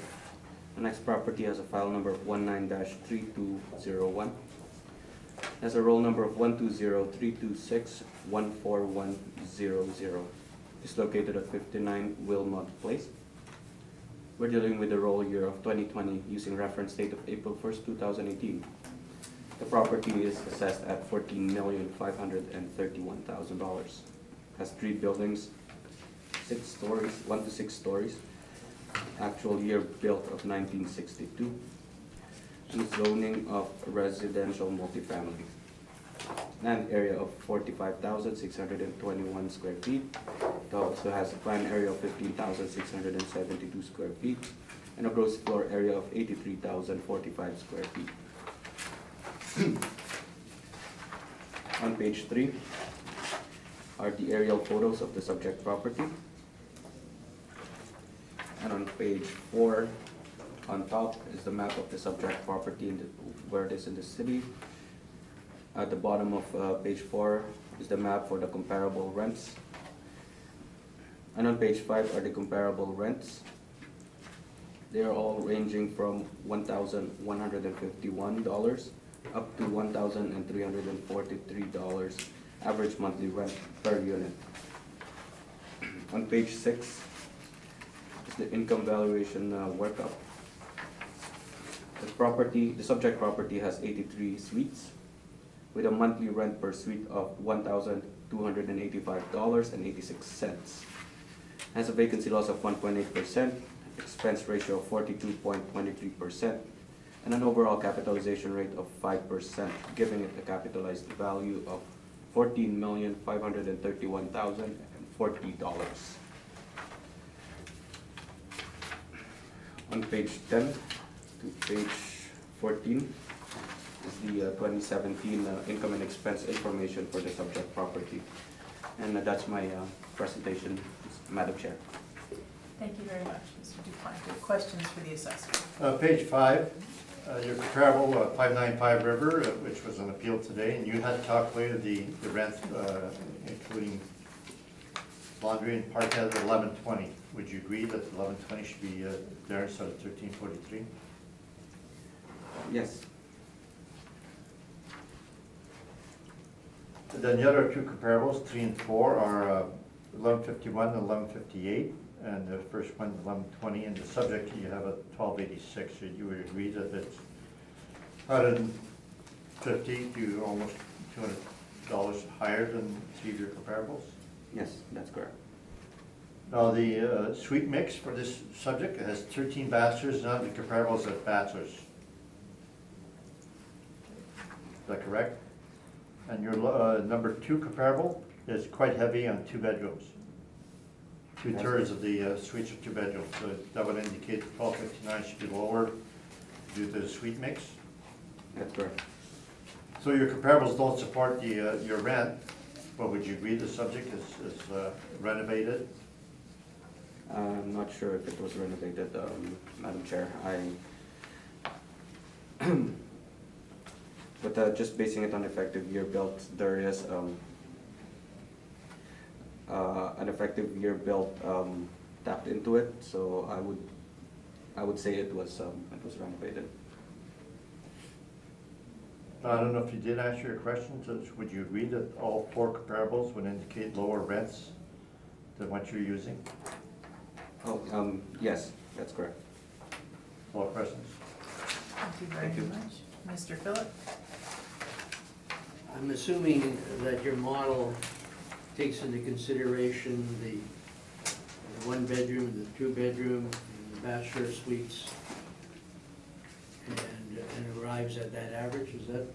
The next property has a file number of 19-3201. Has a roll number of 120-326-14100. It's located at 59 Wilmot Place. We're dealing with the roll year of 2020 using reference date of April 1st, 2018. The property is assessed at $14,531,000. Has 3 buildings, 6 stories, 1 to 6 stories. Actual year built of 1962. And zoning of residential multifamily. Land area of 45,621 square feet. It also has a plan area of 15,672 square feet and a gross floor area of 83,045 square feet. On page 3 are the aerial photos of the subject property. And on page 4, on top is the map of the subject property where it is in the city. At the bottom of page 4 is the map for the comparable rents. And on page 5 are the comparable rents. They are all ranging from $1,151 up to $1,343 average monthly rent per unit. On page 6 is the income valuation workup. The subject property has 83 suites with a monthly rent per suite of $1,285.86. Has a vacancy loss of 1.8%, expense ratio of 42.23%, and an overall capitalization rate of 5%, giving it a capitalized value of $14,531,040. On page 10 to page 14 is the 2017 income and expense information for the subject property. And that's my presentation, Madam Chair. Thank you very much, Mr. Dupont. Do you have questions for the assessor? Page 5, your comparable 595 River, which was on appeal today, and you had calculated the rent, including laundry and parking at $11.20. Would you agree that $11.20 should be there instead of $13.43? Yes. Then the other 2 comparables, 3 and 4, are $11.51 and $11.58, and the first one $11.20, and the subject you have at $12.86. So you would agree that it's $150 to almost $200 higher than 3 of your comparables? Yes, that's correct. Now, the suite mix for this subject, it has 13 bachelors, none of the comparables have bachelors. Is that correct? And your number 2 comparable is quite heavy on 2 bedrooms. 2/3 of the suites are 2 bedrooms, so that would indicate 1259 should be lower due to the suite mix. That's correct. So your comparables don't support the your rent, but would you agree the subject is renovated? I'm not sure if it was renovated, Madam Chair. But just basing it on effective year built, there is an effective year built tapped into it. So I would say it was renovated. I don't know if you did answer your question. So would you agree that all 4 comparables would indicate lower rents than what you're using? Oh, yes, that's correct. All questions? Thank you very Thank you. much. Mr. Phillip? I'm assuming that your model takes into consideration the 1 bedroom and the 2 bedroom and the bachelor suites and arrives at that average. Is that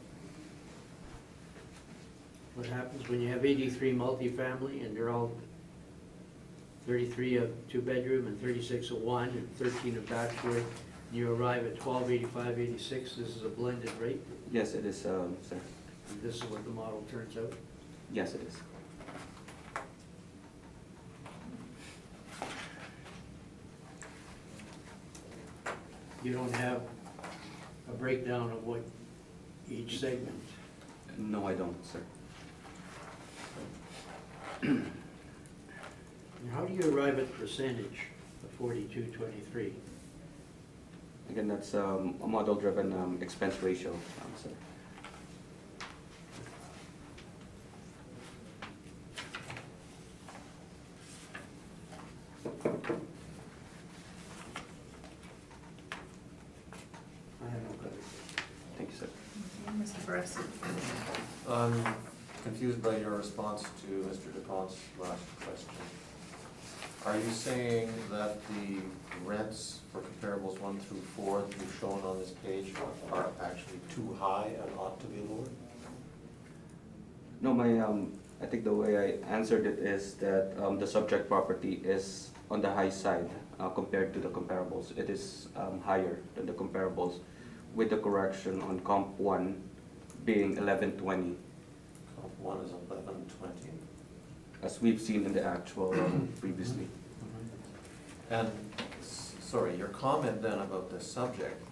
what happens when you have 83 multifamily and they're all 33 of 2 bedroom and 36 of 1 and 13 of bachelor? You arrive at 1285.86, this is a blended rate, Yes, it is, sir. and this is what the model turns out. Yes, it is. You don't have a breakdown of what each segment. No, I don't, sir. And how do you arrive at the percentage of 4223? Again, that's a model-driven expense ratio, sir. I have no clue. Thank you, sir. Mr. Barresi? I'm confused by your response to Mr. DuPont's last question. Are you saying that the rents for comparables 1 through 4 that you've shown on this page are actually too high and ought to be lowered? No, I think the way I answered it is that the subject property is on the high side compared to the comparables. It is higher than the comparables, with the correction on comp 1 being 1120, Comp 1 is 1120. as we've seen in the actual previously. And, sorry, your comment then about the subject,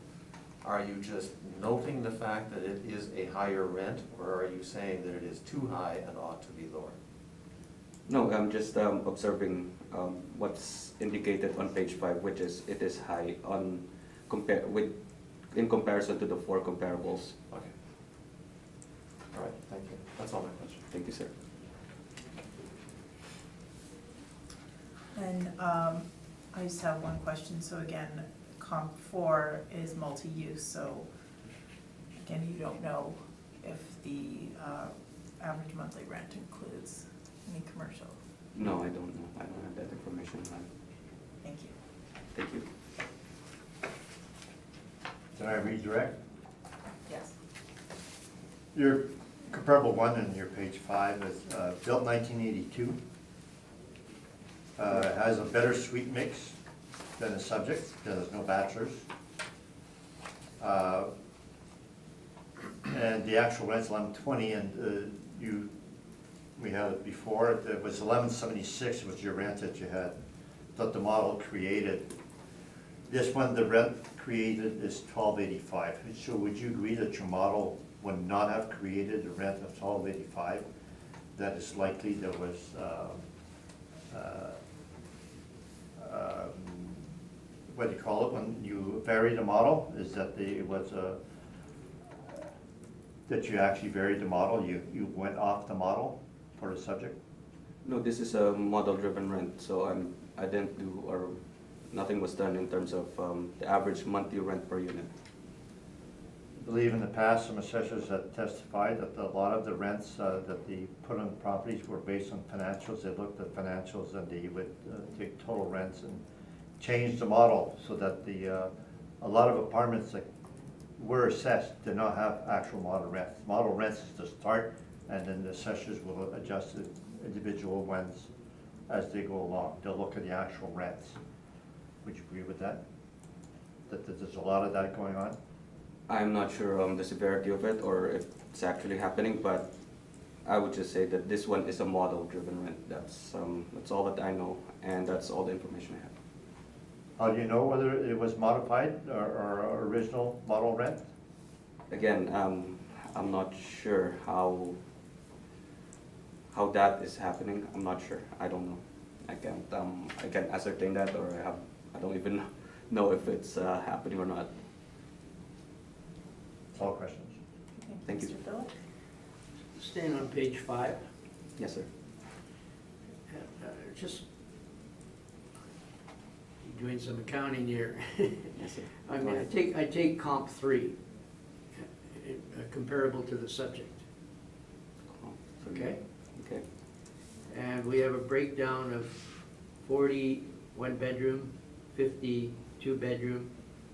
are you just noting the fact that it is a higher rent, or are you saying that it is too high and ought to be lower? No, I'm just observing what's indicated on page 5, which is it is high in comparison to the 4 comparables. Okay. All right, thank you. That's all my question. Thank you, sir. And I just have one question. So again, comp 4 is multi-use, so again, you don't know if the average monthly rent includes any commercial. No, I don't know. I don't have that information. Thank you. Thank you. Can I redirect? Yes. Your comparable 1 in your page 5 is built 1982. Has a better suite mix than the subject, because there's no bachelors. And the actual rent's 1120, and we had it before, it was 1176 was your rent that you had, that the model created. This one, the rent created is 1285. So would you agree that your model would not have created a rent of 1285? That it's likely there was what do you call it, when you varied the model, is that it was that you actually varied the model, you went off the model for the subject? No, this is a model-driven rent, so I didn't do, or nothing was done in terms of the average monthly rent per unit. I believe in the past, some assessors have testified that a lot of the rents that they put on properties were based on financials. They looked at financials and they would take total rents and change the model so that a lot of apartments that were assessed did not have actual model rents. Model rents is the start, and then the assessors will adjust the individual ones as they go along. They'll look at the actual rents. Would you agree with that? That there's a lot of that going on? I'm not sure the severity of it or if it's actually happening, but I would just say that this one is a model-driven rent. That's all that I know, and that's all the information I have. How do you know whether it was modified or original model rent? Again, I'm not sure how that is happening. I'm not sure. I don't know. I can't ascertain that, or I don't even know if it's happening or not. That's all questions. Thank you. Mr. Phillip? Staying on page 5, Yes, sir. just doing some accounting here. Yes, sir. I Go mean, ahead. I take comp 3, comparable to the subject, Oh, so okay? Okay. And we have a breakdown of 40 one-bedroom, 50 two-bedroom,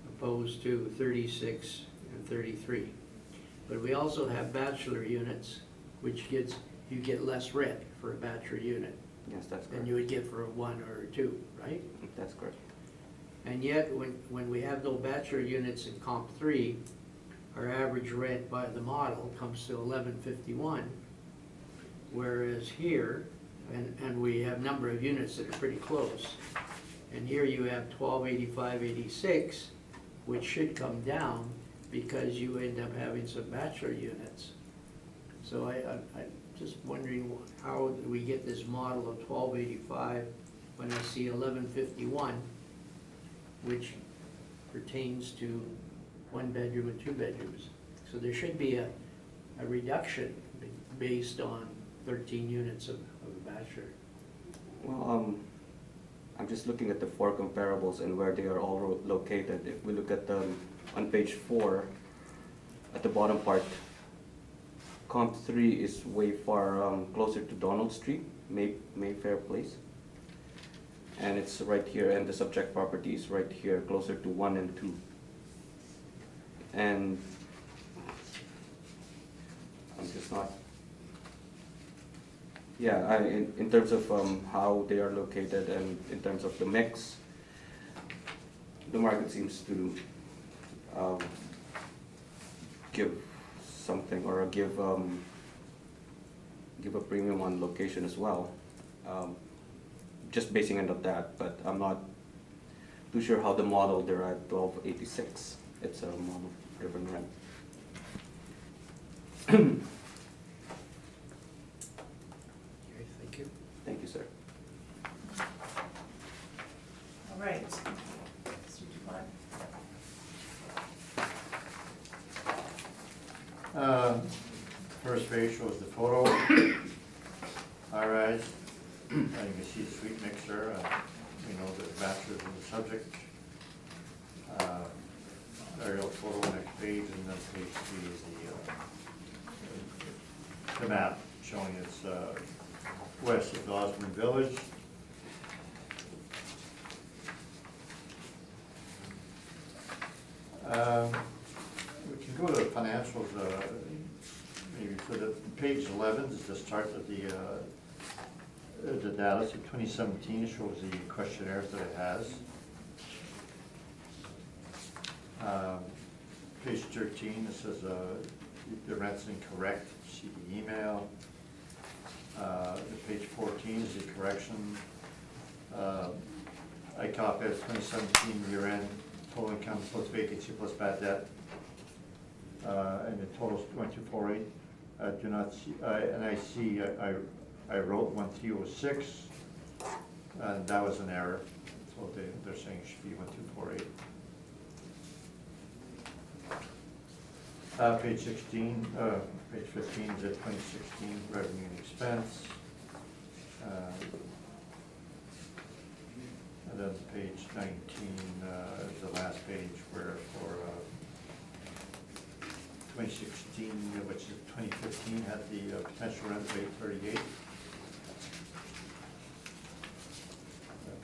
opposed to 36 and 33. But we also have bachelor units, which you get less rent for a bachelor unit Yes, that's than correct. you would get for a 1 or a 2, right? That's correct. And yet, when we have no bachelor units in comp 3, our average rent by the model comes to $11.51. Whereas here, and we have number of units that are pretty close. And here you have 1285.86, which should come down because you end up having some bachelor units. So I'm just wondering how do we get this model of 1285 when I see 1151, which pertains to 1 bedroom and 2 bedrooms. So there should be a reduction based on 13 units of a bachelor. Well, I'm just looking at the 4 comparables and where they are all located. If we look at on page 4, at the bottom part, comp 3 is way far closer to Donald Street, Mayfair Place. And it's right here, and the subject property is right here, closer to 1 and 2. And I'm just not, yeah, in terms of how they are located and in terms of the mix, the market seems to give something or give a premium on location as well. Just basing it on that, but I'm not too sure how the model derived 1286. It's a model driven rent. Okay, thank you. Thank you, sir. All right. Mr. Dupont? First page shows the photo. All right. You can see the suite mixer. We know that bachelor's in the subject. Aerial photo, next page, and then page 3 is the map showing it's west of Osborne Village. We can go to the financials, maybe for the page 11 is the start of the data. So 2017 shows the questionnaires that it has. Page 13, it says the rent's incorrect. See the email. The page 14 is the correction. I copied 2017 year end total income plus vacancy plus bad debt, and the total's 2248. I do not see, and I see I wrote 1306, and that was an error. So they're saying it should be 1248. Page 16, page 15 is at 2016 revenue and expense. And then page 19 is the last page where for 2016, which is 2015, had the potential rent rate 38.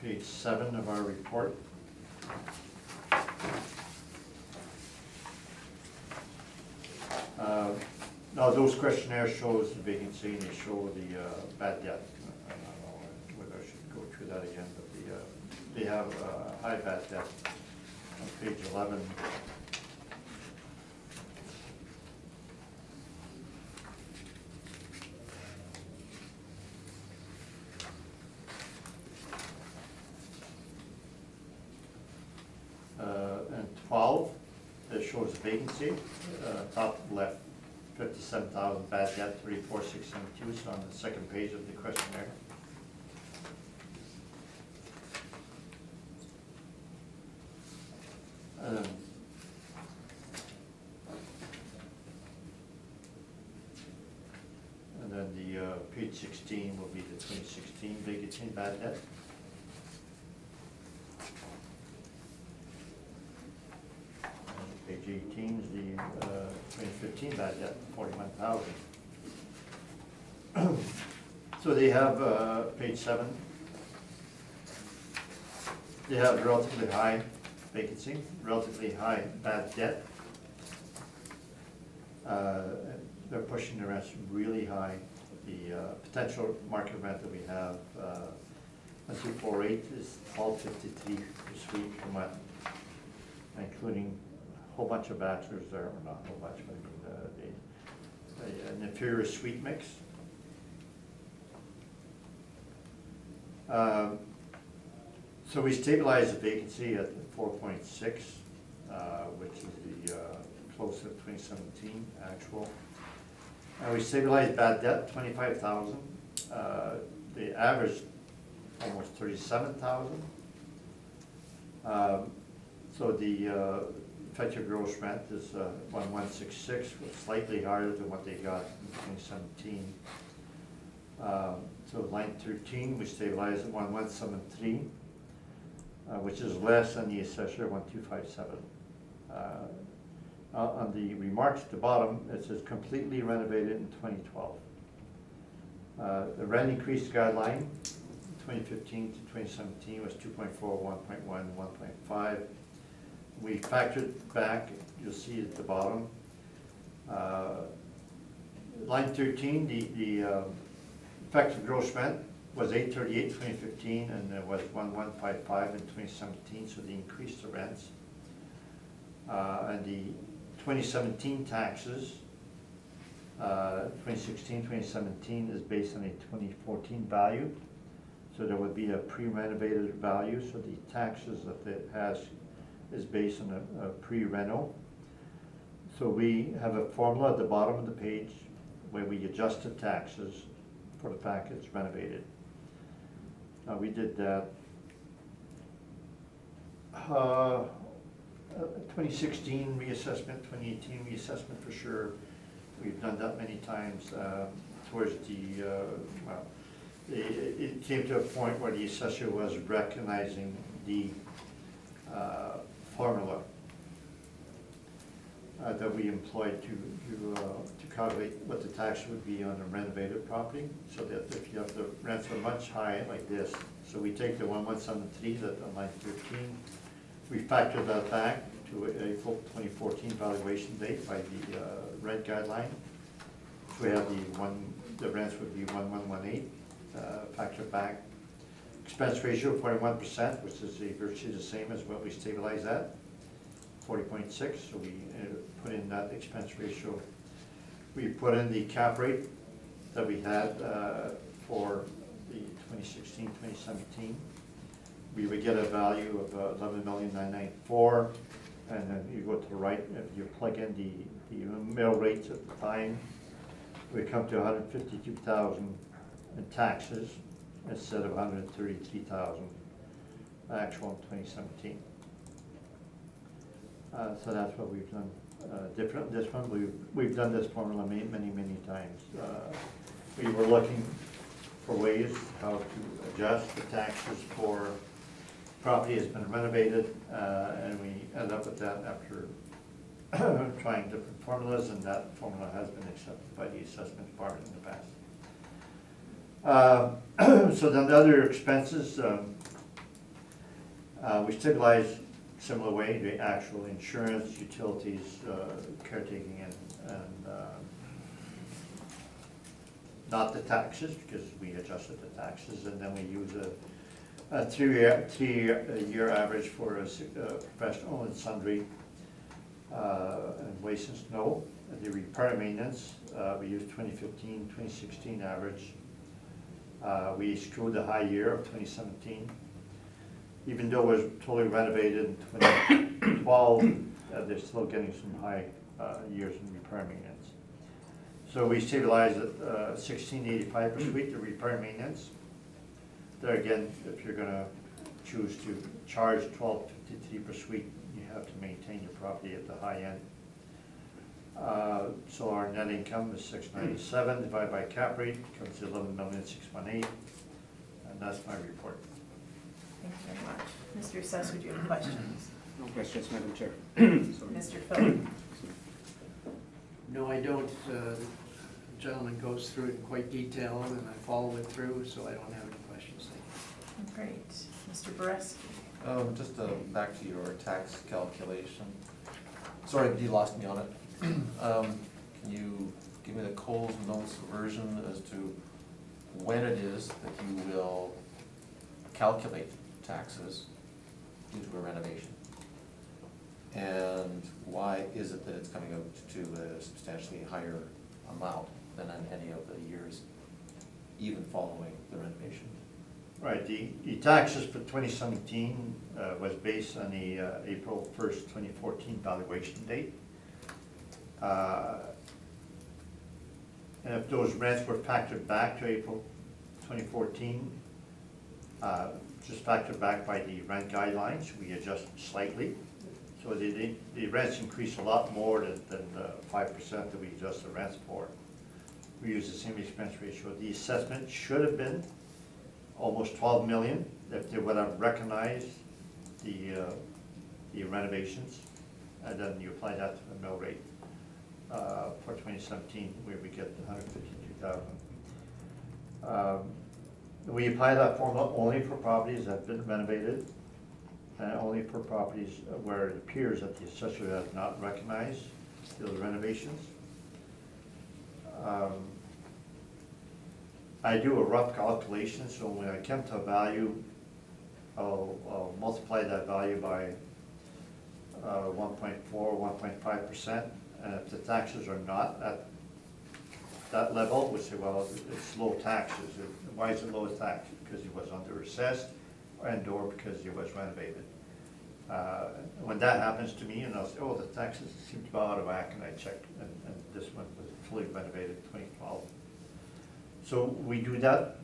Page 7 of our report. Now those questionnaires shows the vacancy and they show the bad debt. I don't know whether I should go through that again, but they have high bad debt on page 11. And 12, that shows the vacancy, top left, 57,000 bad debt, 34,672, so on the second page of the questionnaire. And then the page 16 will be the 2016 vacancy and bad debt. Page 18 is the 2015 bad debt, 41,000. So they have, page 7, they have relatively high vacancy, relatively high bad debt. They're pushing the rents really high. The potential market rent that we have 1,248 is 1,253 per suite per month, including a whole bunch of bachelors there, or not a whole bunch, but an inferior suite mix. So we stabilized the vacancy at 4.6, which is the close to 2017 actual. We stabilized bad debt, 25,000. The average, almost 37,000. So the effective gross rent is 1,166, slightly higher than what they got in 2017. So line 13, we stabilized at 1,173, which is less than the assessor, 1,257. On the remarks at the bottom, it says completely renovated in 2012. The rent increase guideline, 2015 to 2017 was 2.4, 1.1, 1.5. We factored back, you'll see at the bottom. Line 13, the effective gross rent was 838 in 2015, and it was 1,155 in 2017, so they increased the rents. And the 2017 taxes, 2016, 2017 is based on a 2014 value. So there would be a pre-renovated value, so the taxes that it has is based on a pre-reno. So we have a formula at the bottom of the page where we adjust the taxes for the fact it's renovated. We did that 2016 reassessment, 2018 reassessment for sure. We've done that many times towards the, well, it came to a point where the assessor was recognizing the formula that we employed to calculate what the tax would be on a renovated property, so that if you have the rents are much higher like this, so we take the 1,173, that on line 13, we factor that back to April 2014 valuation date by the rent guideline. So we have the rents would be 1,118, factor back. Expense ratio 41%, which is virtually the same as what we stabilized at, 40.6. So we put in that expense ratio. We put in the cap rate that we had for the 2016, 2017. We would get a value of 11,994,000, and then you go to the right, if you plug in the mill rates at the time, we come to 152,000 in taxes instead of 133,000 actual in 2017. So that's what we've done different. This one, we've done this formula many times. We were looking for ways how to adjust the taxes for property has been renovated, and we ended up with that after trying different formulas, and that formula has been accepted by the assessment department in the past. So then the other expenses, we stabilized similar way, the actual insurance, utilities, caretaking, and not the taxes, because we adjusted the taxes, and then we use a three-year average for a professional and sundry, and waste and snow. The repair and maintenance, we used 2015, 2016 average. We exclude the high year of 2017. Even though it was totally renovated in 2012, they're still getting some high years in repair and maintenance. So we stabilized at 1685 per suite, the repair and maintenance. There again, if you're gonna choose to charge 1253 per suite, you have to maintain your property at the high end. So our net income is 697 divided by cap rate, comes to 11,618,000, and that's my report. Thank you very much. Mr. Assessor, do you have questions? No questions, Madam Chair. Sorry. Mr. Phil? No, I don't. The gentleman goes through it in quite detail, and I follow it through, so I don't have any questions. Thank you. Great. Mr. Boreski? Just back to your tax calculation. Sorry, you lost me on it. Can you give me the Coles Notes version as to when it is that you will calculate taxes due to a renovation? And why is it that it's coming out to a substantially higher amount than in any of the years, even following the renovation? Right, the taxes for 2017 was based on the April 1st, 2014 valuation date. And if those rents were factored back to April 2014, just factored back by the rent guidelines, we adjust slightly. So the rents increase a lot more than the 5% that we adjust the rents for. We use the same expense ratio. The assessment should have been almost 12 million if they would have recognized the renovations, and then you apply that to the mill rate for 2017, where we get 152,000. We apply that formula only for properties that have been renovated, and only for properties where it appears that the assessor has not recognized those renovations. I do a rough calculation, so when I come to a value, I'll multiply that value by 1.4, 1.5%, and if the taxes are not at that level, we say, well, it's low taxes. Why is it low tax? Because it was under assessed, and/or because it was renovated. When that happens to me, and I'll say, oh, the taxes seem to be out of whack, and I check, and this one was fully renovated in 2012. So we do that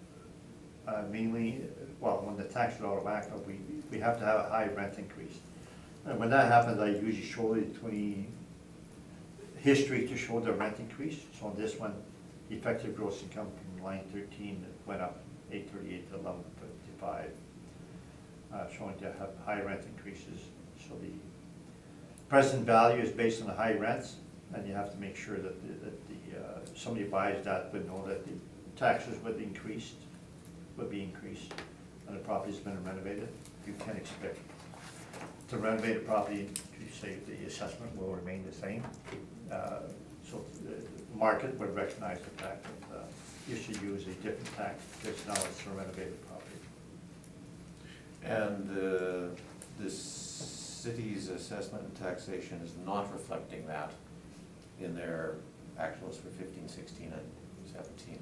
mainly, well, when the taxes are out of whack, but we have to have a high rent increase. And when that happens, I usually show the history to show the rent increase. So on this one, effective gross income from line 13 went up 838 to 1155, showing to have high rent increases. So the present value is based on the high rents, and you have to make sure that somebody buys that would know that the taxes would be increased, and the property's been renovated. You can't expect to renovate a property to say the assessment will remain the same. So the market would recognize the fact that you should use a different tax because now it's a renovated property. And the city's assessment and taxation is not reflecting that in their actuals for 15, 16, and 17.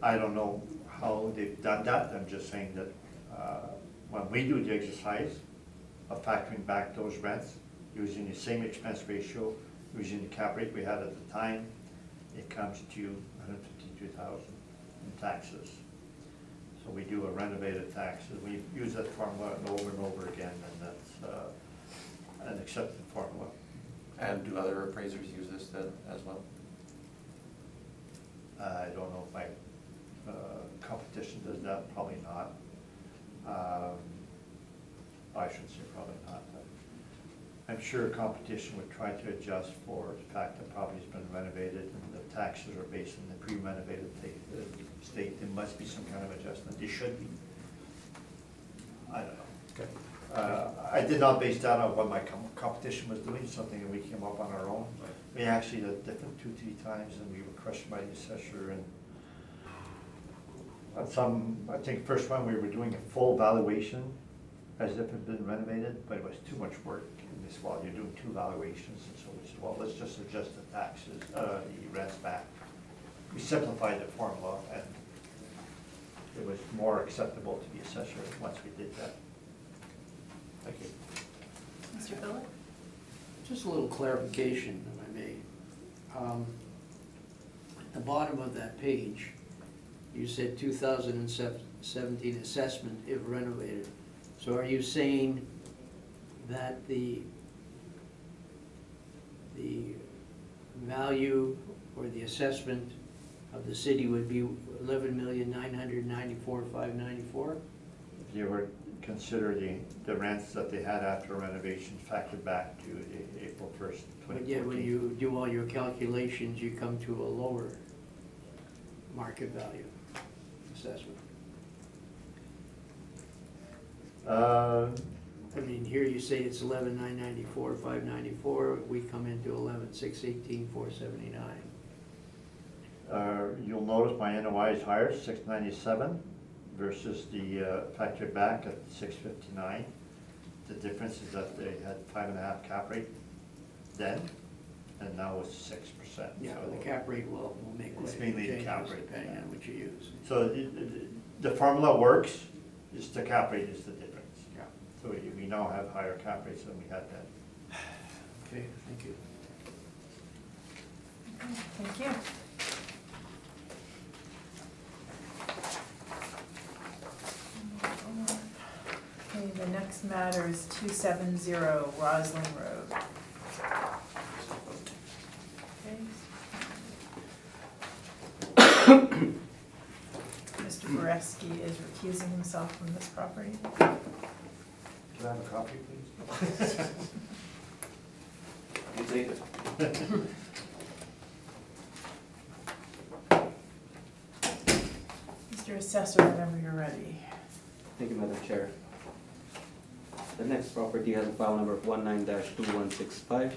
I don't know how they've done that. I'm just saying that when we do the exercise of factoring back those rents, using the same expense ratio, using the cap rate we had at the time, it comes to 152,000 in taxes. So we do a renovated taxes. We use that formula over and over again, and that's an accepted formula. And do other appraisers use this then as well? I don't know if my competition does that, probably not. I shouldn't say probably not, but I'm sure competition would try to adjust for the fact that property's been renovated and the taxes are based on the pre-renovated state. There must be some kind of adjustment. There should be. I don't know. Okay. I did not base that on what my competition was doing, something that we came up on our own. We actually did different 2-3 times, and we were questioned by the assessor, and on some, I think first one, we were doing a full valuation as if it had been renovated, but it was too much work. And this, well, you're doing 2 valuations, and so we said, well, let's just adjust the taxes, the rents back. We simplified the formula, and it was more acceptable to the assessor once we did that. Thank you. Mr. Phillip? Just a little clarification, if I may. At the bottom of that page, you said 2017 assessment if renovated. So are you saying that the value or the assessment of the city would be 11,994,594? If you were to consider the rents that they had after renovation factored back to the April 1st, 2014. But yet when you do all your calculations, you come to a lower market value assessment. I mean, here you say it's 11,994,594, we come into 11,618,479. You'll notice my NOI is higher, 697, versus the factory back at 659. The difference is that they had 5.5 cap rate then, and now it's 6%. Yeah, So- the cap rate will make It's whatever mainly the changes cap rate, depending yeah. on what you use. So the formula works, it's the cap rate is the difference. Yeah. So we now have higher cap rates than we had then. Okay, thank you. Thank you. Okay, the next matter is 270 Roslyn Road. Okay. Mr. Boreski is recusing himself from this property. Can I have a copy, please? You take it. Mr. Assessor, whenever you're ready. Thank you, Madam Chair. The next property has a file number of 19-2165,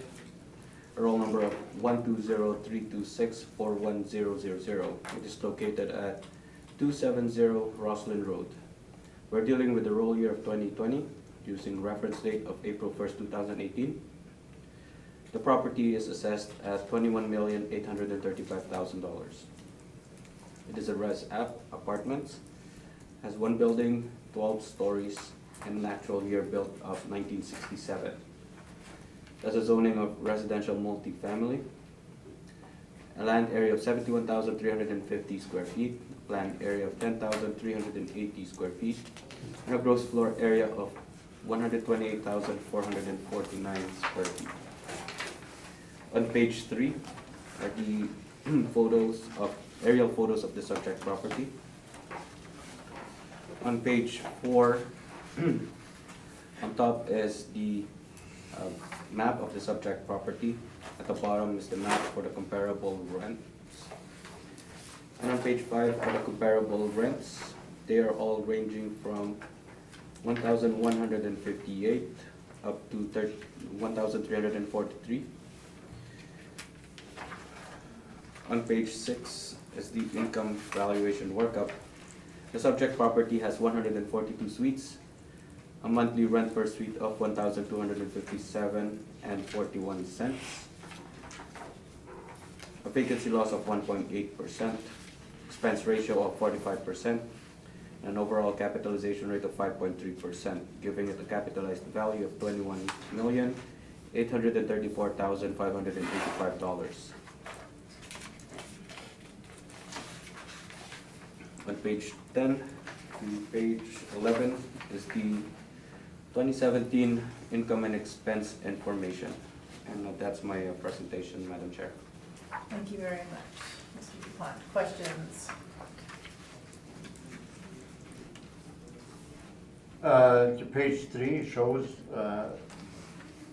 a roll number of 120-326-41000. It is located at 270 Roslyn Road. We're dealing with the roll year of 2020, using reference date of April 1st, 2018. The property is assessed at $21,835,000. It is a res app apartments, has one building, 12 stories, and an actual year built of 1967. Has a zoning of residential multifamily, a land area of 71,350 square feet, land area of 10,380 square feet, and a gross floor area of 128,449 square feet. On page 3 are the aerial photos of the subject property. On page 4, on top is the map of the subject property. At the bottom is the map for the comparable rents. And on page 5 are the comparable rents. They are all ranging from 1,158 up to 1,343. On page 6 is the income valuation workup. The subject property has 142 suites, a monthly rent per suite of $1,257.41, a vacancy loss of 1.8%, expense ratio of 45%, and an overall capitalization rate of 5.3%, giving it a capitalized value of $21,834,585. On page 10 to page 11 is the 2017 income and expense information. And that's my presentation, Madam Chair. Thank you very much, Mr. DuPont. Questions? Page 3 shows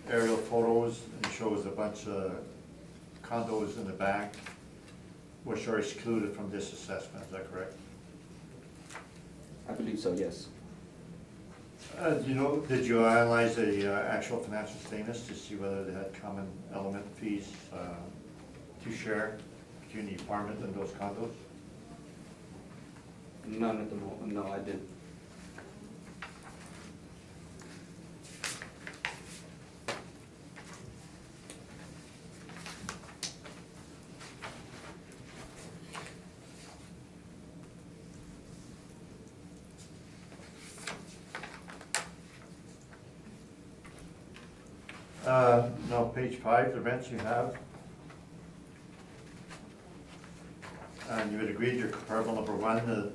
aerial photos and shows a bunch of condos in the back, which are excluded from this assessment, is that correct? I believe so, yes. Did you analyze the actual financial statements to see whether they had common element fees to share between the apartment and those condos? None at the moment, no, I didn't. Now, page 5, the rents you have. And you would agree your comparable number 1, the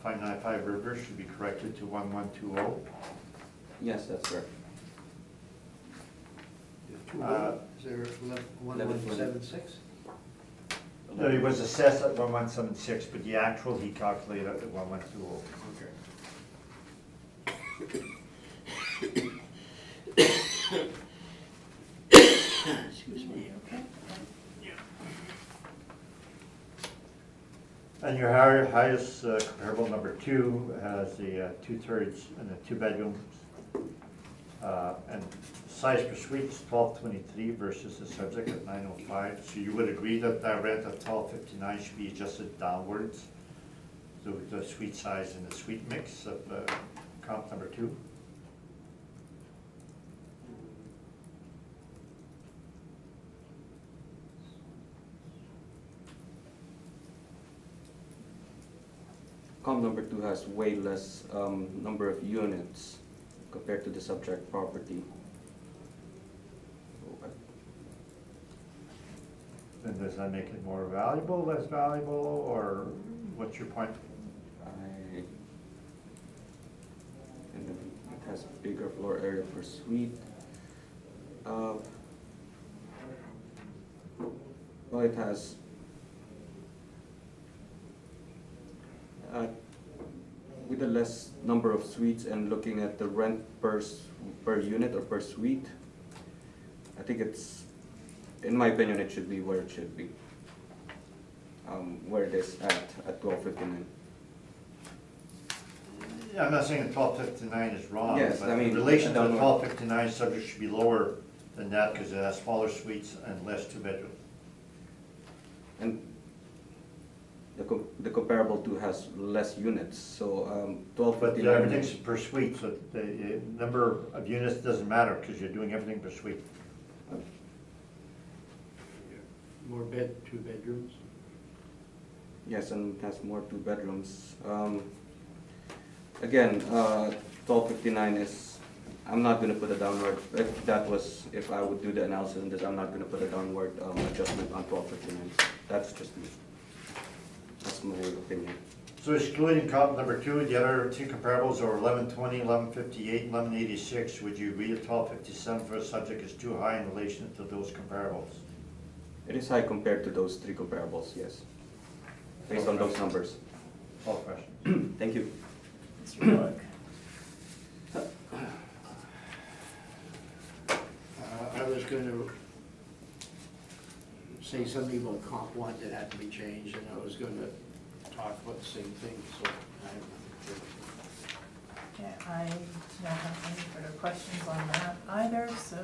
595 River, should be corrected to 1120. Yes, that's correct. Is there 1176? No, he was assessed at 1176, but the actual he calculated at 1120. Excuse me. Okay. And your highest comparable number 2 has the 2/3 and the 2 bedrooms. And size per suite is 1223 versus the subject at 905. So you would agree that that rent of 1259 should be adjusted downwards, the suite size and the suite mix of comp number 2? Column number 2 has way less number of units compared to the subject property. And does that make it more valuable, less valuable, or what's your point? And then it has bigger floor area per suite. Well, it has with a less number of suites and looking at the rent per unit or per suite, I think it's, in my opinion, it should be where it should be. Where it is at 1259. Yeah, I'm not saying that 1259 is wrong, Yes, but I mean, in relation to the downward. 1259, subject should be lower than that because it has smaller suites and less two-bedroom. And the comparable 2 has less units, so But 1259. everything's per suite, so the number of units doesn't matter because you're doing everything per suite. More two bedrooms? Yes, and it has more 2 bedrooms. Again, 1259 is, I'm not gonna put a downward, if I would do the analysis on this, I'm not gonna put a downward adjustment on 1259. That's just me. That's my opinion. So excluding comp number 2, the other 2 comparables are 1120, 1158, 1186. Would you agree that 1257 for a subject is too high in relation to those comparables? It is high compared to those 3 comparables, yes. Based on those numbers. All questions. Thank you. Mr. Bullock? I was gonna say something about comp 1 that had to be changed, and I was gonna talk about the same thing, so Okay, I do not have any further questions on that either, so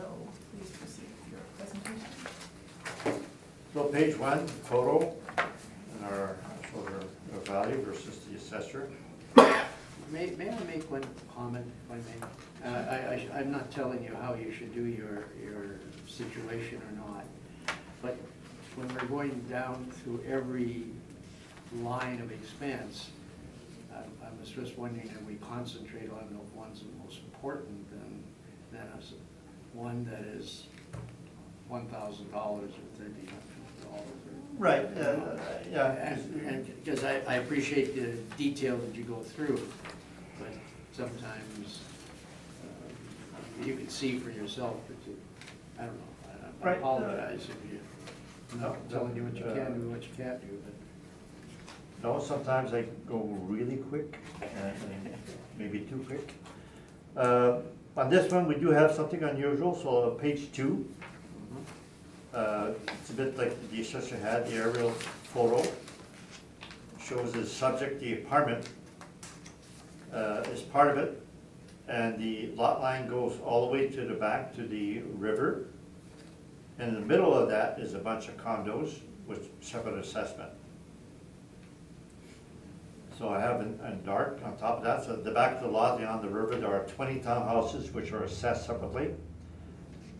please proceed with your presentation. So page 1, total, and our value versus the assessor. May I make one comment, if I may? I'm not telling you how you should do your situation or not, but when we're going down through every line of expense, I was just wondering if we concentrate on the ones that are most important than one that is $1,000 or $1,300. Right, yeah. And because I appreciate the detail that you go through, but sometimes you can see for yourself, but I don't know, I Right. apologize if you, I'm No, not telling you what you can do, what you can't do, but. No, sometimes I go really quick, and maybe too quick. On this one, we do have something unusual, so page 2. It's a bit like the assessor had, the aerial photo. Shows the subject, the apartment is part of it, and the lot line goes all the way to the back to the river. In the middle of that is a bunch of condos with separate assessment. So I have in dark on top of that, so at the back of the lot beyond the river, there are 20 townhouses which are assessed separately.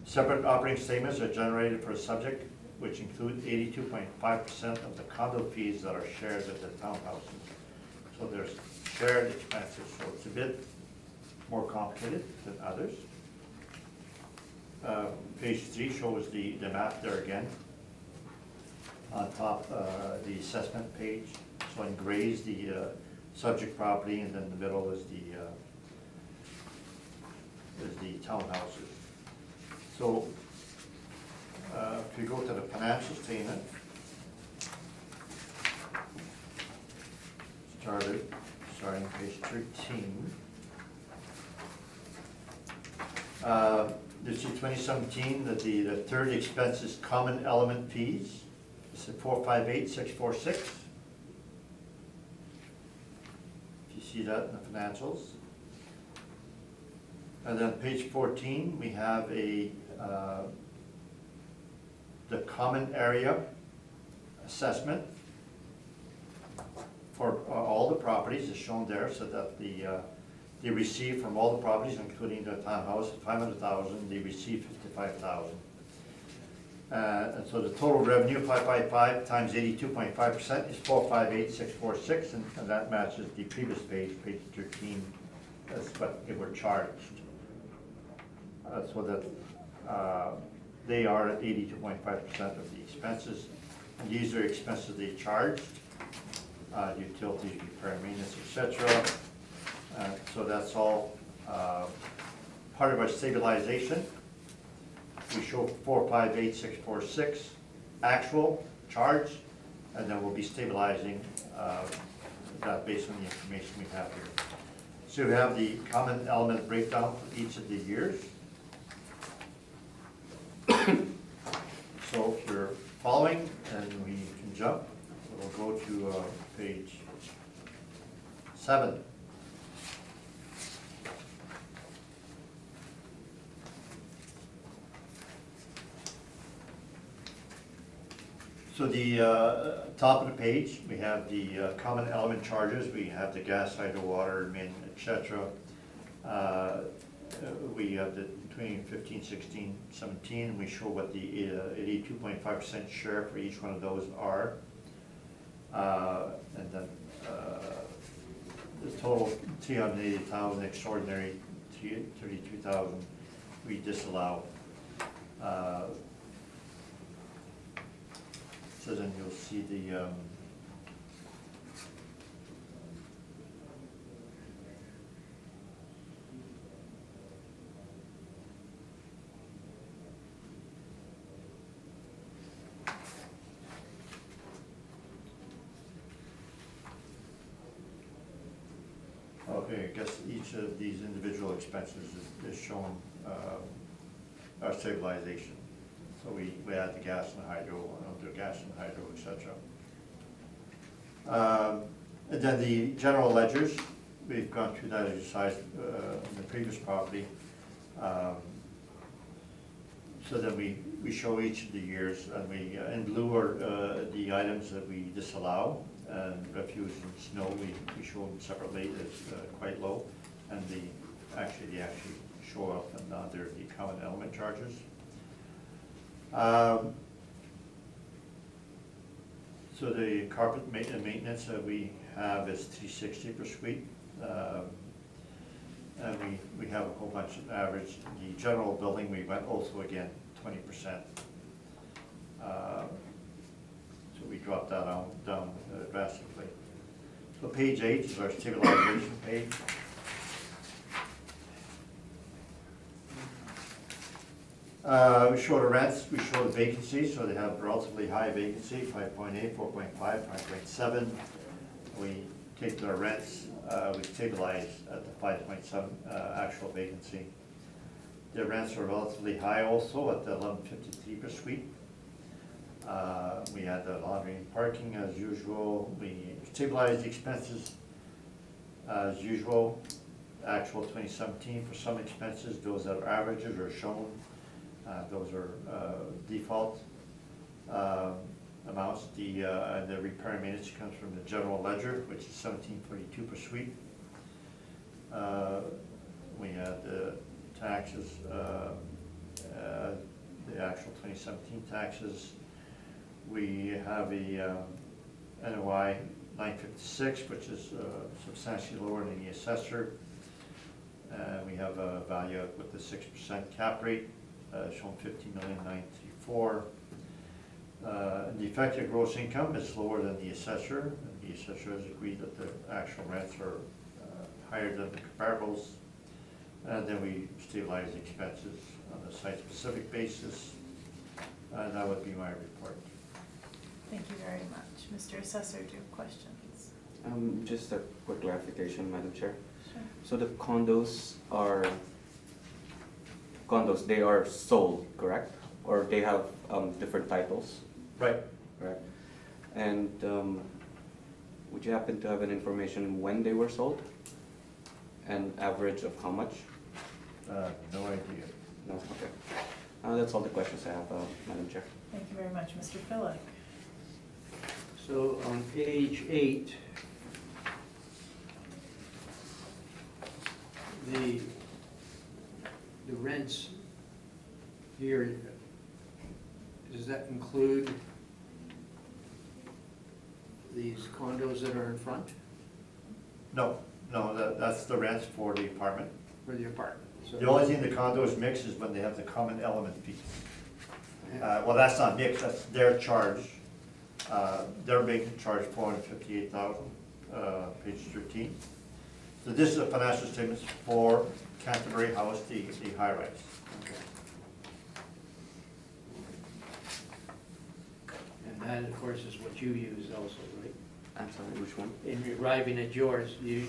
Separate operating statements are generated for a subject, which include 82.5% of the condo fees that are shared with the townhouses. So there's shared expenses, so it's a bit more complicated than others. Page 3 shows the map there again. On top, the assessment page, so in gray is the subject property, and then in the middle is the townhouses. So, if you go to the financial statement, starting page 13. This is 2017, that the third expense is common element fees. It's at 458,646. If you see that in the financials. And then page 14, we have the common area assessment for all the properties is shown there, so that they receive from all the properties, including the townhouse, 500,000, they receive 55,000. And so the total revenue, 555 times 82.5% is 458,646, and that matches the previous page, page 13. That's what they were charged. So that they are at 82.5% of the expenses. And these are expenses they charged, utilities, repair, maintenance, etc. So that's all part of our stabilization. We show 458,646 actual charge, and then we'll be stabilizing that based on the information we have here. So we have the common element breakdown for each of the years. So if you're following, and we can jump, we'll go to page 7. So the top of the page, we have the common element charges. We have the gas, hydro, water, min, etc. We have the between 15, 16, 17. We show what the 82.5% share for each one of those are. And then the total 380,000, extraordinary 32,000 we disallow. So then you'll see the okay, I guess each of these individual expenses is shown our stabilization. So we add the gas and hydro, the gas and hydro, etc. And then the general ledgers, we've gone through that exercise in the previous property. So then we show each of the years, and we, in blue are the items that we disallow, and refuse and snow, we show them separately as quite low, and they actually show up and they're the common element charges. So the carpet maintenance that we have is $360 per suite. And we have a whole bunch of average. The general building, we went also again 20%. So we dropped that down drastically. So page 8 is our stabilization page. We show the rents, we show the vacancy, so they have relatively high vacancy, 5.8, 4.5, 5.7. We take their rents, we stabilize at the 5.7 actual vacancy. Their rents are relatively high also at the $11.53 per suite. We had the laundry and parking as usual. We stabilized the expenses as usual. Actual 2017 for some expenses, those that are averages are shown. Those are default amounts. The repair and maintenance comes from the general ledger, which is $17.42 per suite. We had the taxes, the actual 2017 taxes. We have a NOI 956, which is substantially lower than the assessor. We have a value with the 6% cap rate, shown 50,934,000. The effective gross income is lower than the assessor. The assessor has agreed that the actual rents are higher than the comparables. And then we stabilize the expenses on a site-specific basis. That would be my report. Thank you very much. Mr. Assessor, do you have questions? Just a quick clarification, Madam Chair. Sure. So the condos, they are sold, correct? Or they have different titles? Right. Correct. And would you happen to have an information when they were sold? And average of how much? No idea. No, okay. That's all the questions I have, Madam Chair. Thank you very much, Mr. Philic. So on page 8, the rents here, does that include these condos that are in front No, that's the rents for the apartment. for the apartment? So- The only thing the condos mix is when they have the common element fees. Well, that's not mixed, that's their charge. They're making charge $458,000, page 13. So this is the financial statements for Canterbury House, the high rise. And that, of course, is what you use also, right? I'm sorry, which one? In arriving at yours, you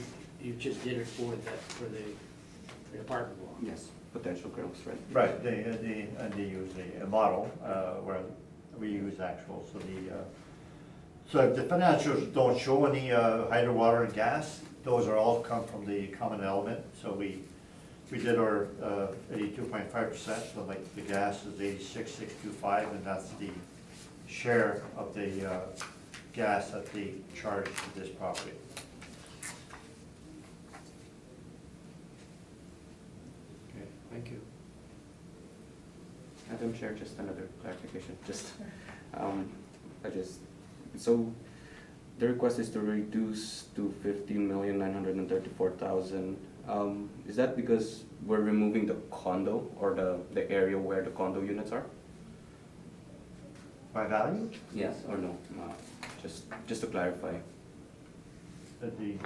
just did it for the apartment block. Yes, potential growth, right? Right, they use a model, where we use actual, so the financials don't show any hydro, water, and gas. Those are all come from the common element, so we did our 82.5%, so like the gas is 86,625, and that's the share of the gas that they charge to this property. Okay, thank you. Madam Chair, just another clarification, so the request is to reduce to 15,934,000. Is that because we're removing the condo or the area where the condo units are? By value, Yes or no? Just to clarify, the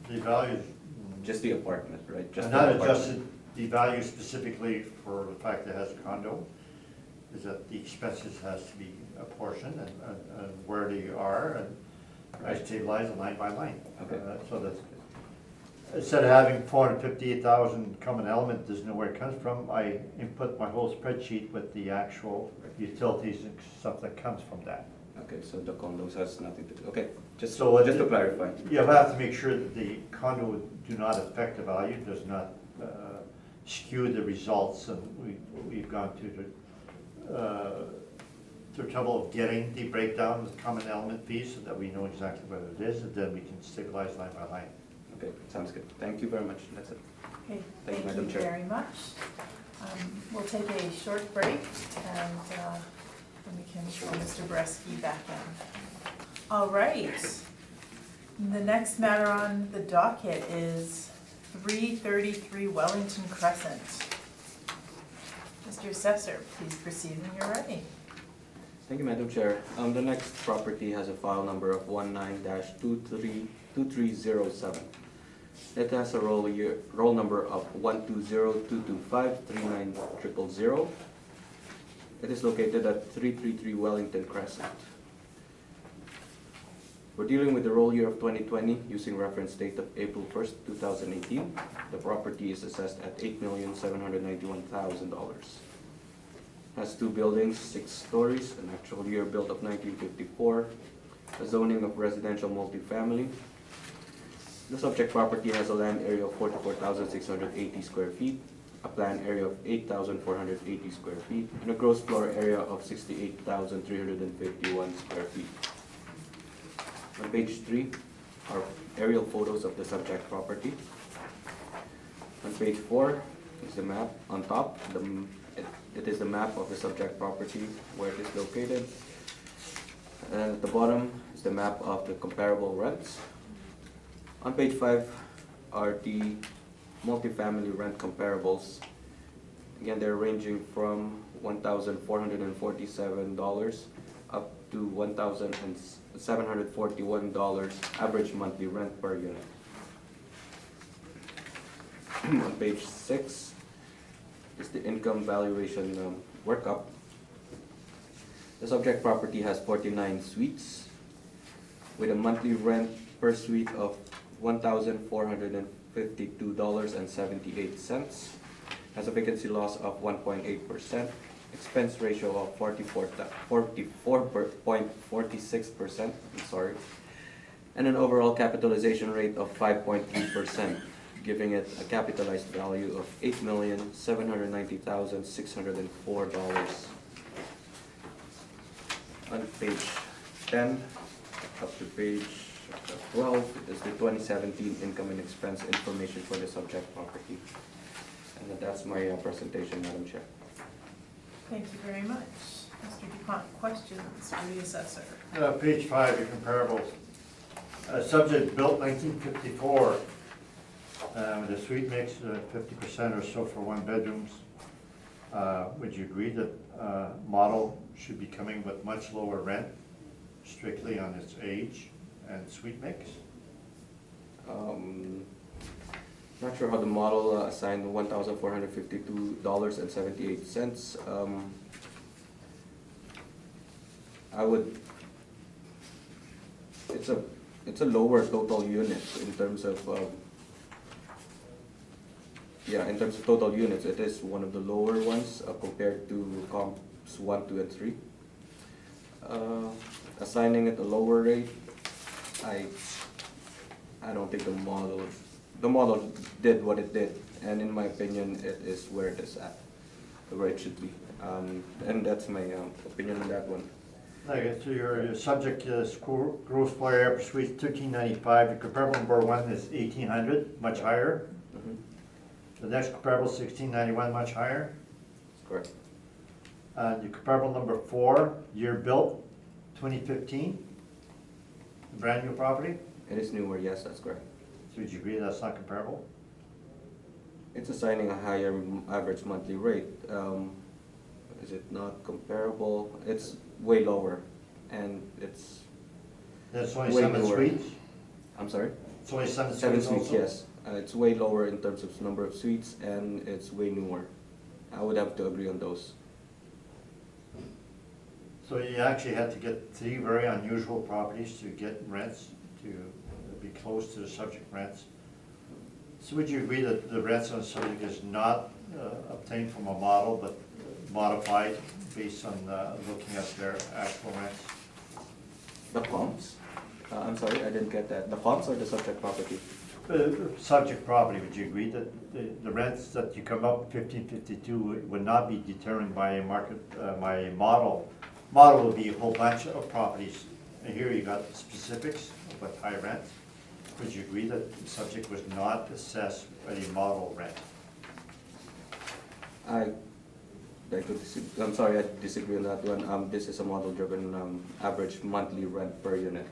value, just the apartment, right? Just not the apartment. adjusted the value specifically for the fact that it has a condo, is that the expenses has to be apportioned and where they are, and I stabilize it line by line. Okay. So that, instead of having 458,000 common element, doesn't know where it comes from, I input my whole spreadsheet with the actual utilities and stuff that comes from that. Okay, so the condos has nothing to do, okay, just So to clarify. You have to make sure that the condo do not affect the value, does not skew the results, and we've gone to the trouble of getting the breakdown with common element fees so that we know exactly what it is, and then we can stabilize line by line. Okay, sounds good. Thank you very much. That's it. Okay, Thank you, thank you Madam Chair. very much. We'll take a short break and then we can call Mr. Bresky back in. All right. The next matter on the docket is 333 Wellington Crescent. Mr. Assessor, please proceed when you're ready. Thank you, Madam Chair. The next property has a file number of 19-2307. It has a roll number of 120-225-39000. It is located at 333 Wellington Crescent. We're dealing with the roll year of 2020 using reference date of April 1st, 2018. The property is assessed at $8,791,000. Has 2 buildings, 6 stories, an actual year built of 1954, a zoning of residential multifamily. The subject property has a land area of 44,680 square feet, a planned area of 8,480 square feet, and a gross floor area of 68,351 square feet. On page 3 are aerial photos of the subject property. On page 4 is the map. On top, it is the map of the subject property, where it is located. And at the bottom is the map of the comparable rents. On page 5 are the multifamily rent comparables. Again, they're ranging from $1,447 up to $1,741 average monthly rent per unit. On page 6 is the income valuation workup. The subject property has 49 suites with a monthly rent per suite of $1,452.78. Has a vacancy loss of 1.8%, expense ratio of 44.46%, and an overall capitalization rate of 5.3%. giving it a capitalized value of $8,790,604. On page 10 up to page 12 is the 2017 income and expense information for the subject property. And that's my presentation, Madam Chair. Thank you very much. Mr. DuPont, questions for the assessor? Page 5, your comparables. Subject built 1954, with a suite mix, 50% or so for one bedrooms. Would you agree that model should be coming with much lower rent, strictly on its age and suite mix? Not sure how the model assigned $1,452.78. I would, it's a lower total unit in terms of, in terms of total units, it is one of the lower ones compared to comps 1, 2, and 3. Assigning it a lower rate, I don't think the model did what it did, and in my opinion, it is where it is at, where it should be. And that's my opinion on that one. Okay, so your subject is gross floor area per suite 1395. The comparable number 1 is 1800, much higher. Mhm. The next comparable 1691, much higher. That's correct. The comparable number 4, year built, 2015, brand new property. It is newer, yes, that's correct. So would you agree that's not comparable? It's assigning a higher average monthly rate. Is it not comparable? It's way lower, and it's, That's only Way 7 newer. suites? I'm sorry? It's only 7 7 suites suites, also? yes. It's way lower in terms of number of suites, and it's way newer. I would have to agree on those. So you actually had to get 3 very unusual properties to get rents, to be close to the subject rents. So would you agree that the rents on the subject is not obtained from a model, but modified based on looking at their actual rents? The comps? I'm sorry, I didn't get that. The comps or the subject property? Subject property, would you agree that the rents that you come up 1552 would not be determined by a market, by a model? Model would be a whole bunch of properties. And here you got specifics with high rent. Would you agree that the subject was not assessed at a model rent? I'm sorry, I disagree on that one. This is a model-driven average monthly rent per unit,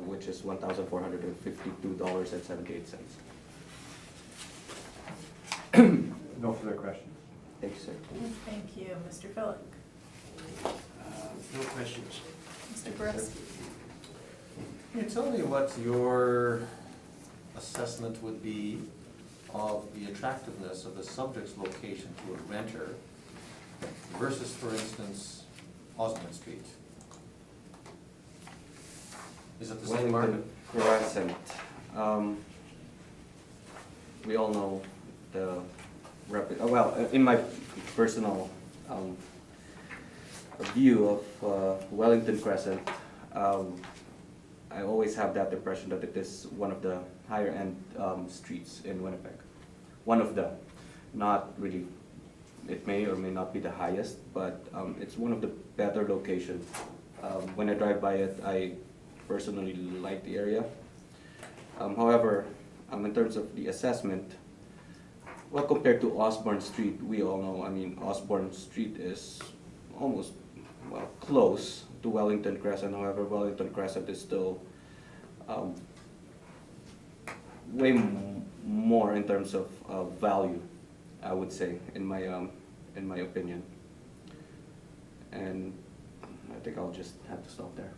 which is $1,452.78. No further questions? Thank you, sir. Thank you. Mr. Philip? No questions. Mr. Boreski? Can you tell me what your assessment would be of the attractiveness of the subject's location to a renter versus, for instance, Osborne Street? Is it the same market? Wellington Crescent. We all know the, in my personal view of Wellington Crescent, I always have that impression that it is one of the higher end streets in Winnipeg. One of them, not really, it may or may not be the highest, but it's one of the better locations. When I drive by it, I personally like the area. However, in terms of the assessment, well, compared to Osborne Street, we all know, Osborne Street is almost, close to Wellington Crescent. However, Wellington Crescent is still way more in terms of value, I would say, in my opinion. And I think I'll just have to stop there.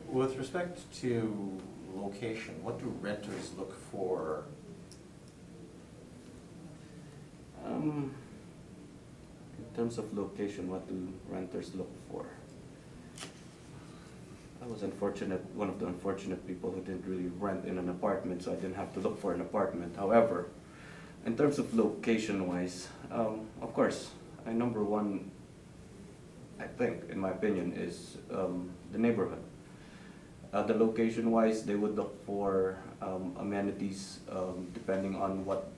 With respect to location, what do renters look for? In terms of location, what do renters look for? I was one of the unfortunate people who didn't really rent in an apartment, so I didn't have to look for an apartment. However, in terms of location-wise, of course, number one, I think, in my opinion, is the neighborhood. The location-wise, they would look for amenities depending on what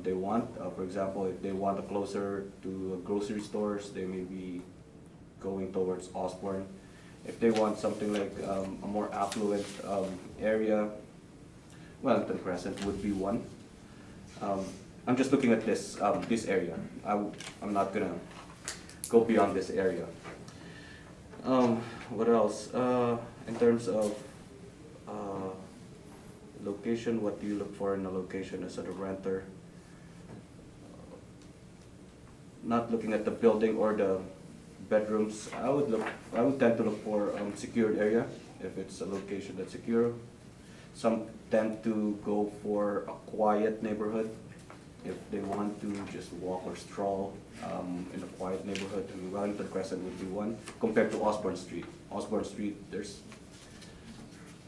they want. For example, if they want a closer to grocery stores, they may be going towards Osborne. If they want something like a more affluent area, Wellington Crescent would be one. I'm just looking at this area. I'm not gonna go beyond this area. What else? In terms of location, what do you look for in a location as a renter? Not looking at the building or the bedrooms, I would tend to look for secured area if it's a location that's secure. Some tend to go for a quiet neighborhood if they want to just walk or stroll in a quiet neighborhood. I mean, Wellington Crescent would be one compared to Osborne Street. Osborne Street, there's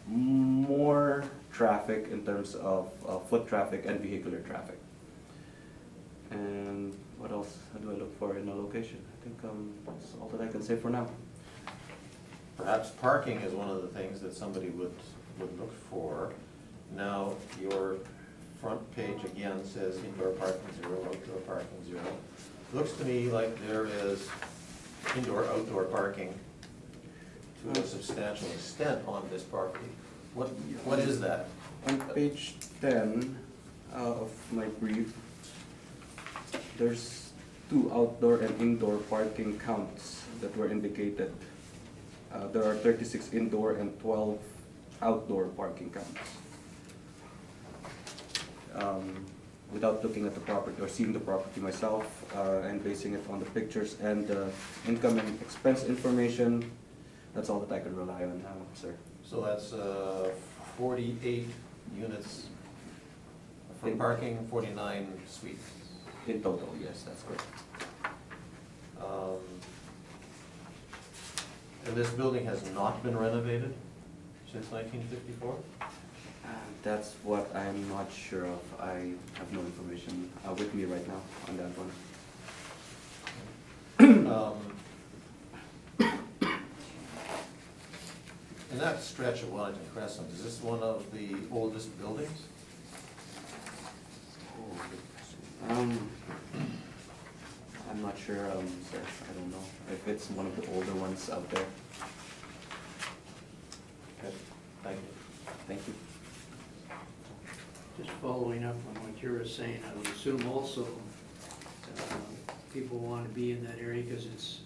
more traffic in terms of foot traffic and vehicular traffic. And what else do I look for in a location? I think that's all that I can say for now. Perhaps parking is one of the things that somebody would look for. Now, your front page again says indoor parking 0, outdoor parking 0. Looks to me like there is indoor, outdoor parking to a substantial extent on this property. What is that? On page 10 of my brief, there's 2 outdoor and indoor parking counts that were indicated. There are 36 indoor and 12 outdoor parking counts. Without looking at the property or seeing the property myself and basing it on the pictures and income and expense information, that's all that I can rely on now, sir. So that's 48 units for parking, 49 suites. In total, yes, that's correct. And this building has not been renovated since 1954? That's what I'm not sure of. I have no information with me right now on that one. In that stretch of Wellington Crescent, is this one of the oldest buildings? I'm not sure, sir. I don't know if it's one of the older ones out there. Okay, thank you. Thank you. Just following up on what you were saying, I would assume also people want to be in that area because it's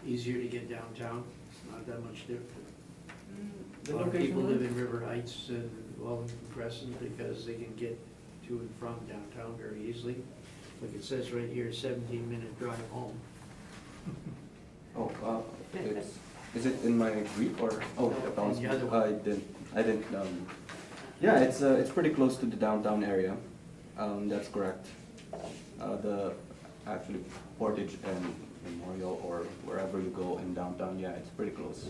easier to get downtown, not that much different. A lot of people live in River Heights and Wellington Crescent because they can get to and from downtown very easily. Like it says right here, 17-minute drive home. Oh, is it in my brief or? Oh, In the other one. I didn't, yeah, it's pretty close to the downtown area. That's correct. Actually Portage and Memorial or wherever you go in downtown, yeah, it's pretty close.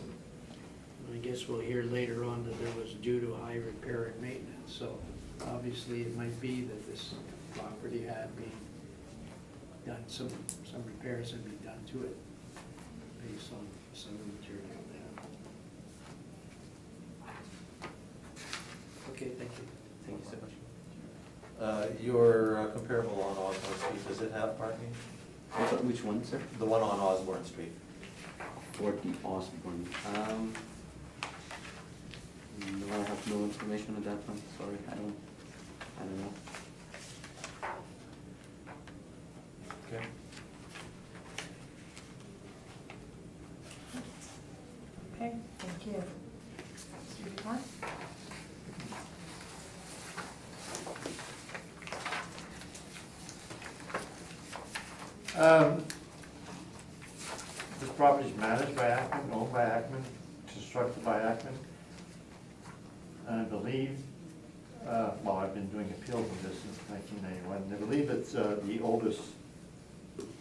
I guess we'll hear later on that there was due to high repair and maintenance, so obviously it might be that this property had been done, some repairs had been done to it based on some of the material there. Okay, thank you. Thank you so much. Your comparable on Osborne Street, does it have parking? Which one, sir? The one on Osborne Street. 40 Osborne. No, I have no information on that one. Sorry, I don't know. Okay. Okay, thank you. Mr. Dupont? This property is managed by Ackman, owned by Ackman, constructed by Ackman. And I believe, well, I've been doing appeals on this since 1991. I believe it's the oldest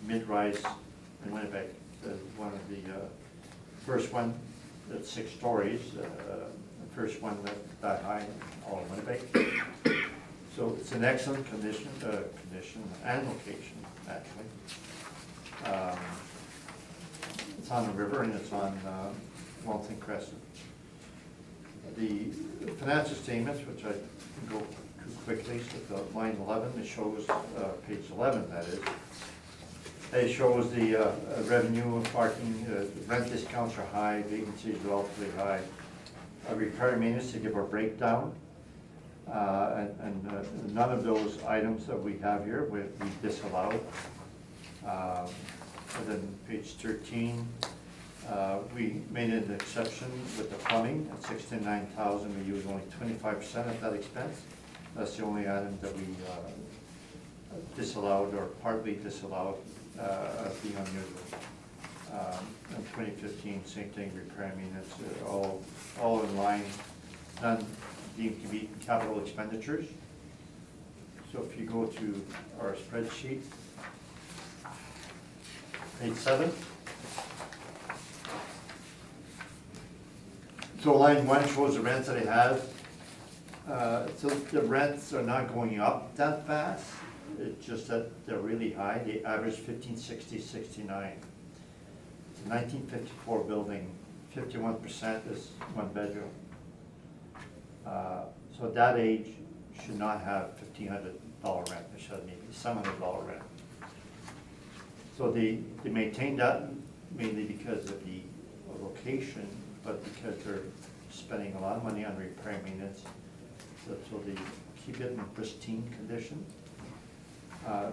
mid-rise in Winnipeg. One of the first one that's 6 stories, the first one that high in all of Winnipeg. So it's in excellent condition and location, actually. It's on the river and it's on Wellington Crescent. The financial statements, which I can go too quickly, so the line 11, it shows, page 11 that is, it shows the revenue of parking, rent discounts are high, vacancy is relatively high. Repair maintenance, to give a breakdown, and none of those items that we have here we disallowed. And then page 13, we made an exception with the plumbing at 69,000. We used only 25% of that expense. That's the only item that we disallowed or partly disallowed as being unusual. In 2015, same thing, repair maintenance, all in line, none deemed to be capital expenditures. So if you go to our spreadsheet, page 7. So line 1 shows the rents that it has. So the rents are not going up that fast. It's just that they're really high. They average 1560.69. It's a 1954 building. 51% is one bedroom. So at that age should not have $1,500 rent. It should have maybe $700 rent. So they maintain that mainly because of the location, but because they're spending a lot of money on repair maintenance, so they keep it in pristine condition.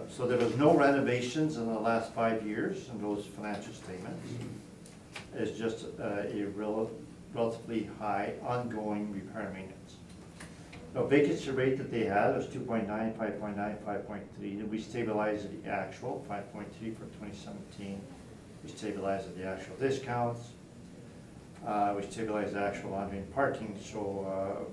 So there was no renovations in the last 5 years in those financial statements. It's just a relatively high ongoing repair maintenance. The vacancy rate that they had was 2.9, 5.9, 5.3. We stabilized at the actual 5.3 for 2017. We stabilized at the actual discounts. We stabilized the actual on-street parking. So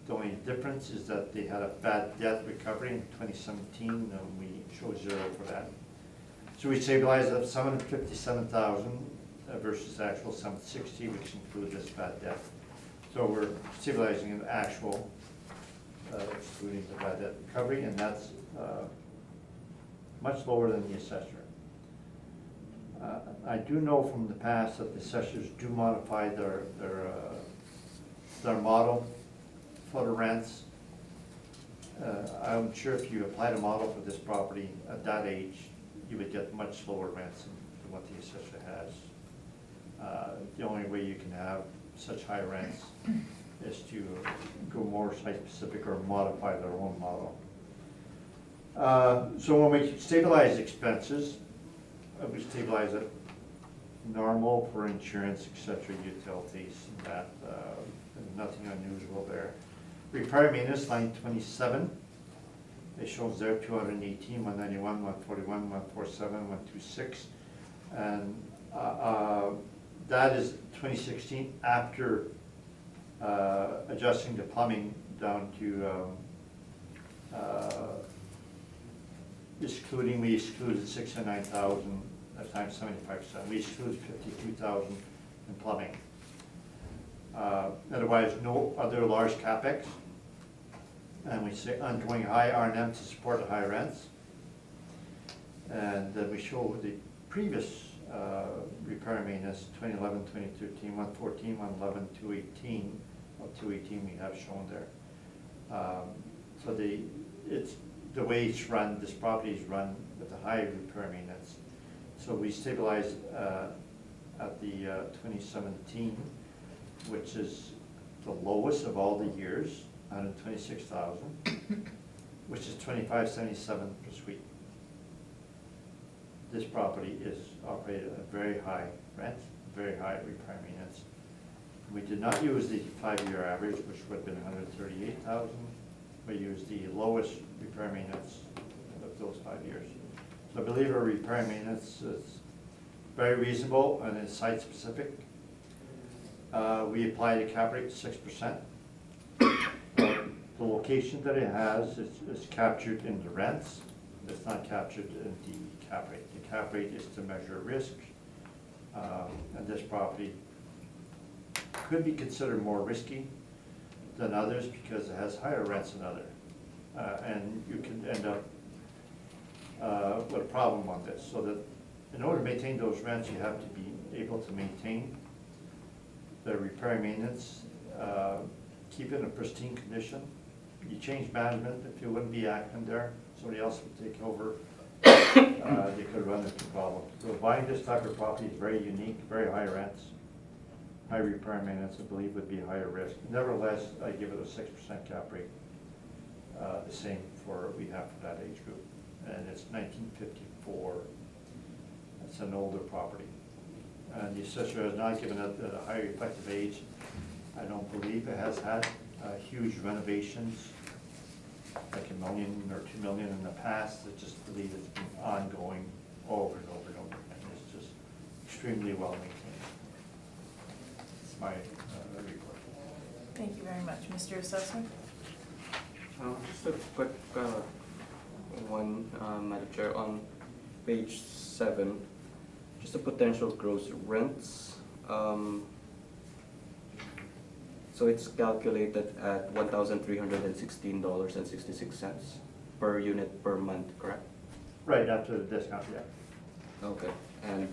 the only difference is that they had a bad debt recovery in 2017, and we showed 0 for that. So we stabilized at 757,000 versus actual 760, which includes this bad debt. So we're stabilizing an actual, excluding the bad debt recovery, and that's much lower than the assessor. I do know from the past that the assessors do modify their model for the rents. I'm sure if you applied a model for this property at that age, you would get much lower rents than what the assessor has. The only way you can have such high rents is to go more site-specific or modify their own model. So when we stabilize expenses, we stabilize it normal for insurance, etc., utilities, and that, nothing unusual there. Repair maintenance, line 27. It shows there 218, 191, 141, 147, 126. And that is 2016 after adjusting the plumbing down to we excluded 609,000 times 75%. We excluded 52,000 in plumbing. Otherwise, no other large capex. And we say ongoing high R&M to support the high rents. And then we show the previous repair maintenance, 2011, 2013, 114, 111, 218. Well, 218 we have shown there. So the way it's run, this property is run with a high repair maintenance. So we stabilized at the 2017, which is the lowest of all the years, 126,000, which is 2577 per suite. This property is operated at a very high rent, very high repair maintenance. We did not use the 5-year average, which would have been 138,000. We used the lowest repair maintenance of those 5 years. So I believe our repair maintenance is very reasonable and is site specific. We applied a cap rate of 6%. The location that it has is captured in the rents. It's not captured in the cap rate. The cap rate is to measure risk. And this property could be considered more risky than others because it has higher rents than others. And you can end up with a problem on this. So that in order to maintain those rents, you have to be able to maintain the repair maintenance keep it in pristine condition. You change management, if you wouldn't be acting there, somebody else would take over. They could run into problems. So buying this type of property is very unique, very high rents, high repair and maintenance, I believe would be higher risk. Nevertheless, I give it a 6% cap rate, the same for, we have for that age group. And it's 1954. It's an older property. And the assessor has not given it a higher effective age. I don't believe it has had huge renovations, like $1 million or $2 million in the past. I just believe it's been ongoing over and over and over, and it's just extremely well maintained. It's my report. Thank you very much. Mr. Assessor? Just a quick one, Madam Chair, on page 7, just the potential gross rents. So it's calculated at $1,316.66 per unit per month, correct? Right, after the discount, yeah. Okay, and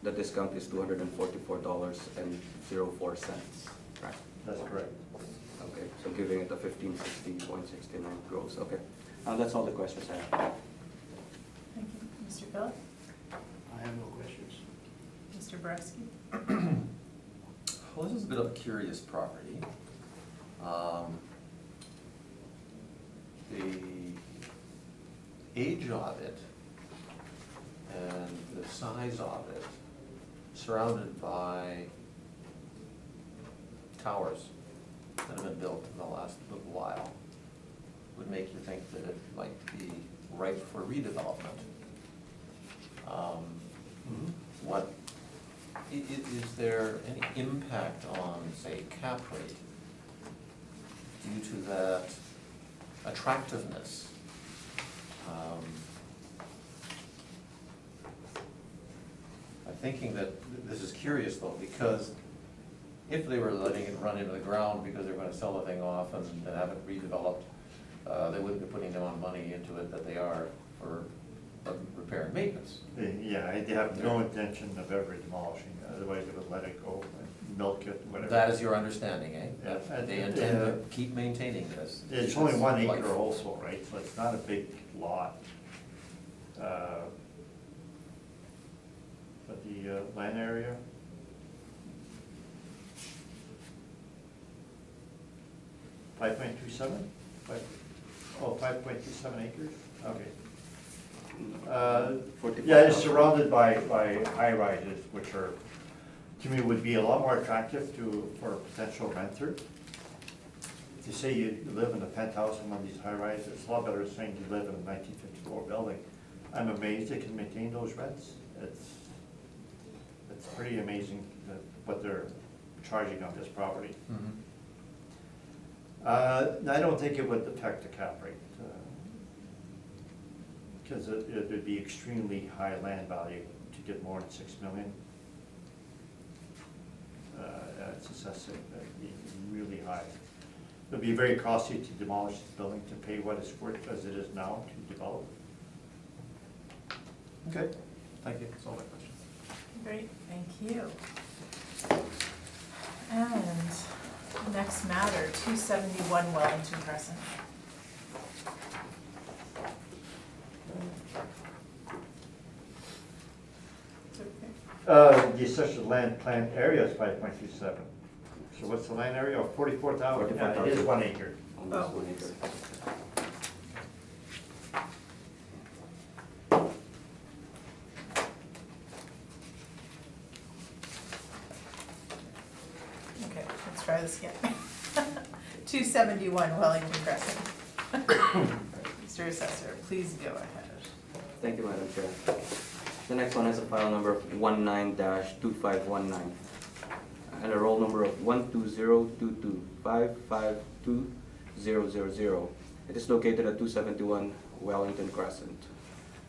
the discount is $244.04, right? That's correct. Okay, so giving it a 1560.69 gross, okay. That's all the questions I have. Thank you. Mr. Phillips? I have no questions. Mr. Boraski? Well, this is a bit of a curious property. The age of it and the size of it, surrounded by towers that have been built in the last little while, would make you think that it might be ripe for redevelopment. What, is there any impact on, say, cap rate due to that attractiveness? I'm thinking that this is curious though, because if they were letting it run into the ground because they're gonna sell the thing off and have it redeveloped, they wouldn't be putting the amount of money into it that they are for repair and maintenance. Yeah, I have no intention of ever demolishing it, otherwise I would let it go and milk it, whatever. That is your understanding, eh? Yeah. That they intend to keep maintaining this. It's only 1 Life. acre also, right, so it's not a big lot. But the land area, .27? 5.27 acres, okay. Yeah, it's surrounded by high rises, which are, to me, would be a lot more attractive for a potential renter. To say you live in a penthouse in one of these high rises, it's a lot better than saying you live in a 1954 building. I'm amazed they can maintain those rents. It's pretty amazing what they're charging on this property. Mhm. I don't think it would affect the cap rate, because it would be extremely high land value to get more than $6 million. It's assessing, be really high. It would be very costly to demolish this building to pay what it's worth as it is now to develop. Okay, thank you, that's all my questions. Great, thank you. And next matter, 271 Wellington Crescent. It's okay. The assessed land plan area is 5.27. So what's the land area? 44,000? Yeah, it is 1 acre. Almost Oh. 1 acre. Okay, let's try this again. 271 Wellington Crescent. Mr. Assessor, please go ahead. Thank you, Madam Chair. The next one has a file number of 19-2519 and a roll number of 12022552000. It is located at 271 Wellington Crescent.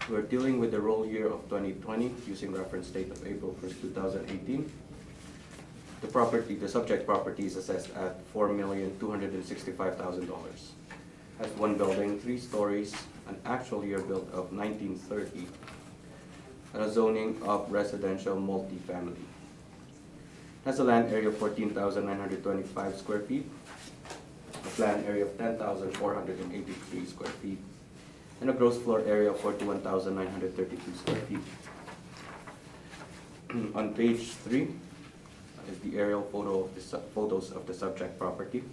We're dealing with the roll year of 2020 using reference date of April 1st, 2018. The subject property is assessed at $4,265,000. Has one building, 3 stories, an actual year built of 1930, and a zoning of residential multifamily. has a land area of 14,925 square feet, a planned area of 10,483 square feet, and a gross floor area of 41,932 square feet. On page 3 is the aerial photos of the subject property.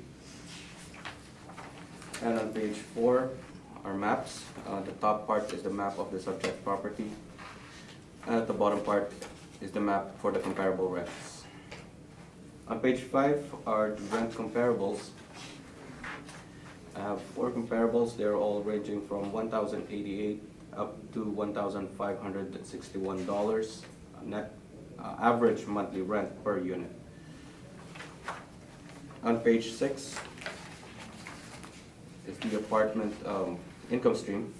And on page 4 are maps. The top part is the map of the subject property. And at the bottom part is the map for the comparable rents. On page 5 are the rent comparables. I have 4 comparables. They're all ranging from $1,088 up to $1,561 net average monthly rent per unit. On page 6 is the apartment income stream.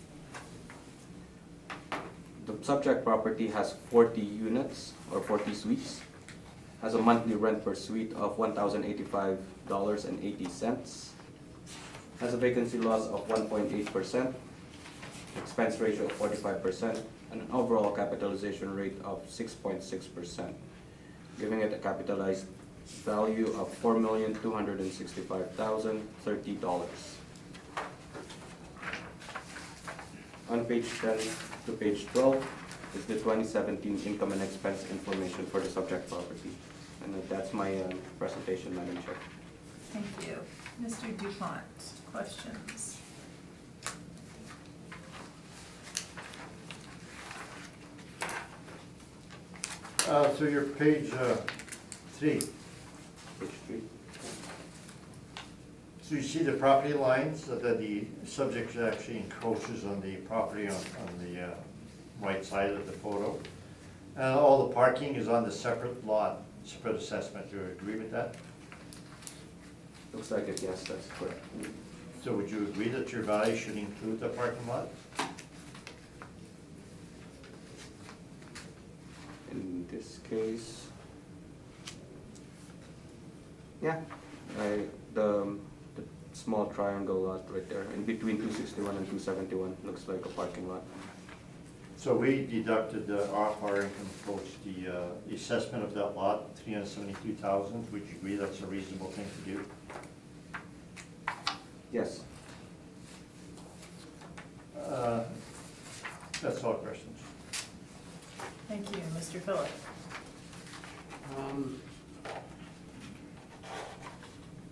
The subject property has 40 units or 40 suites, has a monthly rent per suite of $1,085.80, has a vacancy loss of 1.8%, expense ratio of 45%, and an overall capitalization rate of 6.6%, giving it a capitalized value of $4,265,030. On page 10 to page 12 is the 2017 income and expense information for the subject property. And that's my presentation, Madam Chair. Thank you. Mr. Dupont, questions? So your page 3, Page 3. so you see the property lines that the subject actually encroaches on the property on the right side of the photo. And all the parking is on the separate lot, separate assessment. Do you agree with that? Looks like it, yes, that's correct. So would you agree that your value should include the parking lot? In this case, yeah, the small triangle lot right there, in between 261 and 271, looks like a parking lot. So we deducted off our income approach the assessment of that lot, $372,000. Would you agree that's a reasonable thing to do? Yes. That's all questions. Thank you. Mr. Phillip?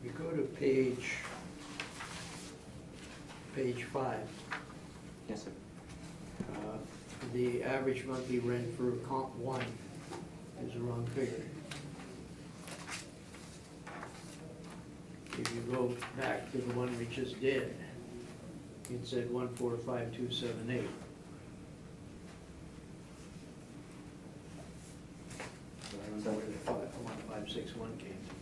We go to page 5. Yes, sir. The average monthly rent for comp 1 is the wrong figure. If you go back to the one we just did, it said 145,278. So I don't know where the 1,561 came from.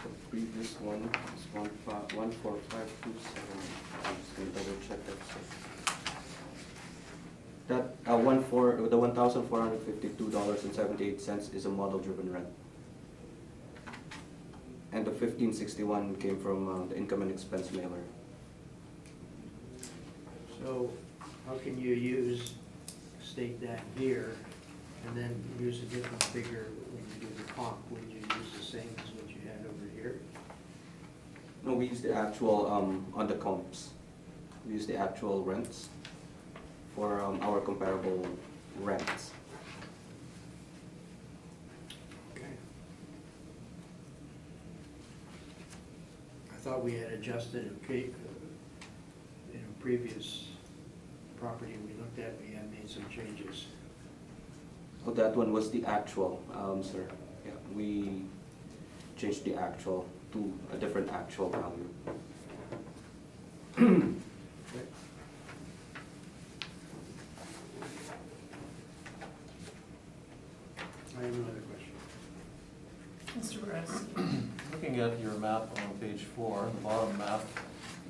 The previous one is 14527. I'm just gonna double check that. That the $1,452.78 is a model-driven rent. And the 1561 came from the income and expense mailer. So how can you state that here, and then use a different figure when you do the comp? Would you use the same as what you had over here? No, we use the actual on the comps. We use the actual rents for our comparable rents. Okay. I thought we had adjusted, okay, in a previous property we looked at, we had made some changes. Oh, that one was the actual, sir. Yeah, we changed the actual to a different actual value. Okay. I have another question. Mr. Borowski? Looking at your map on page 4, the bottom map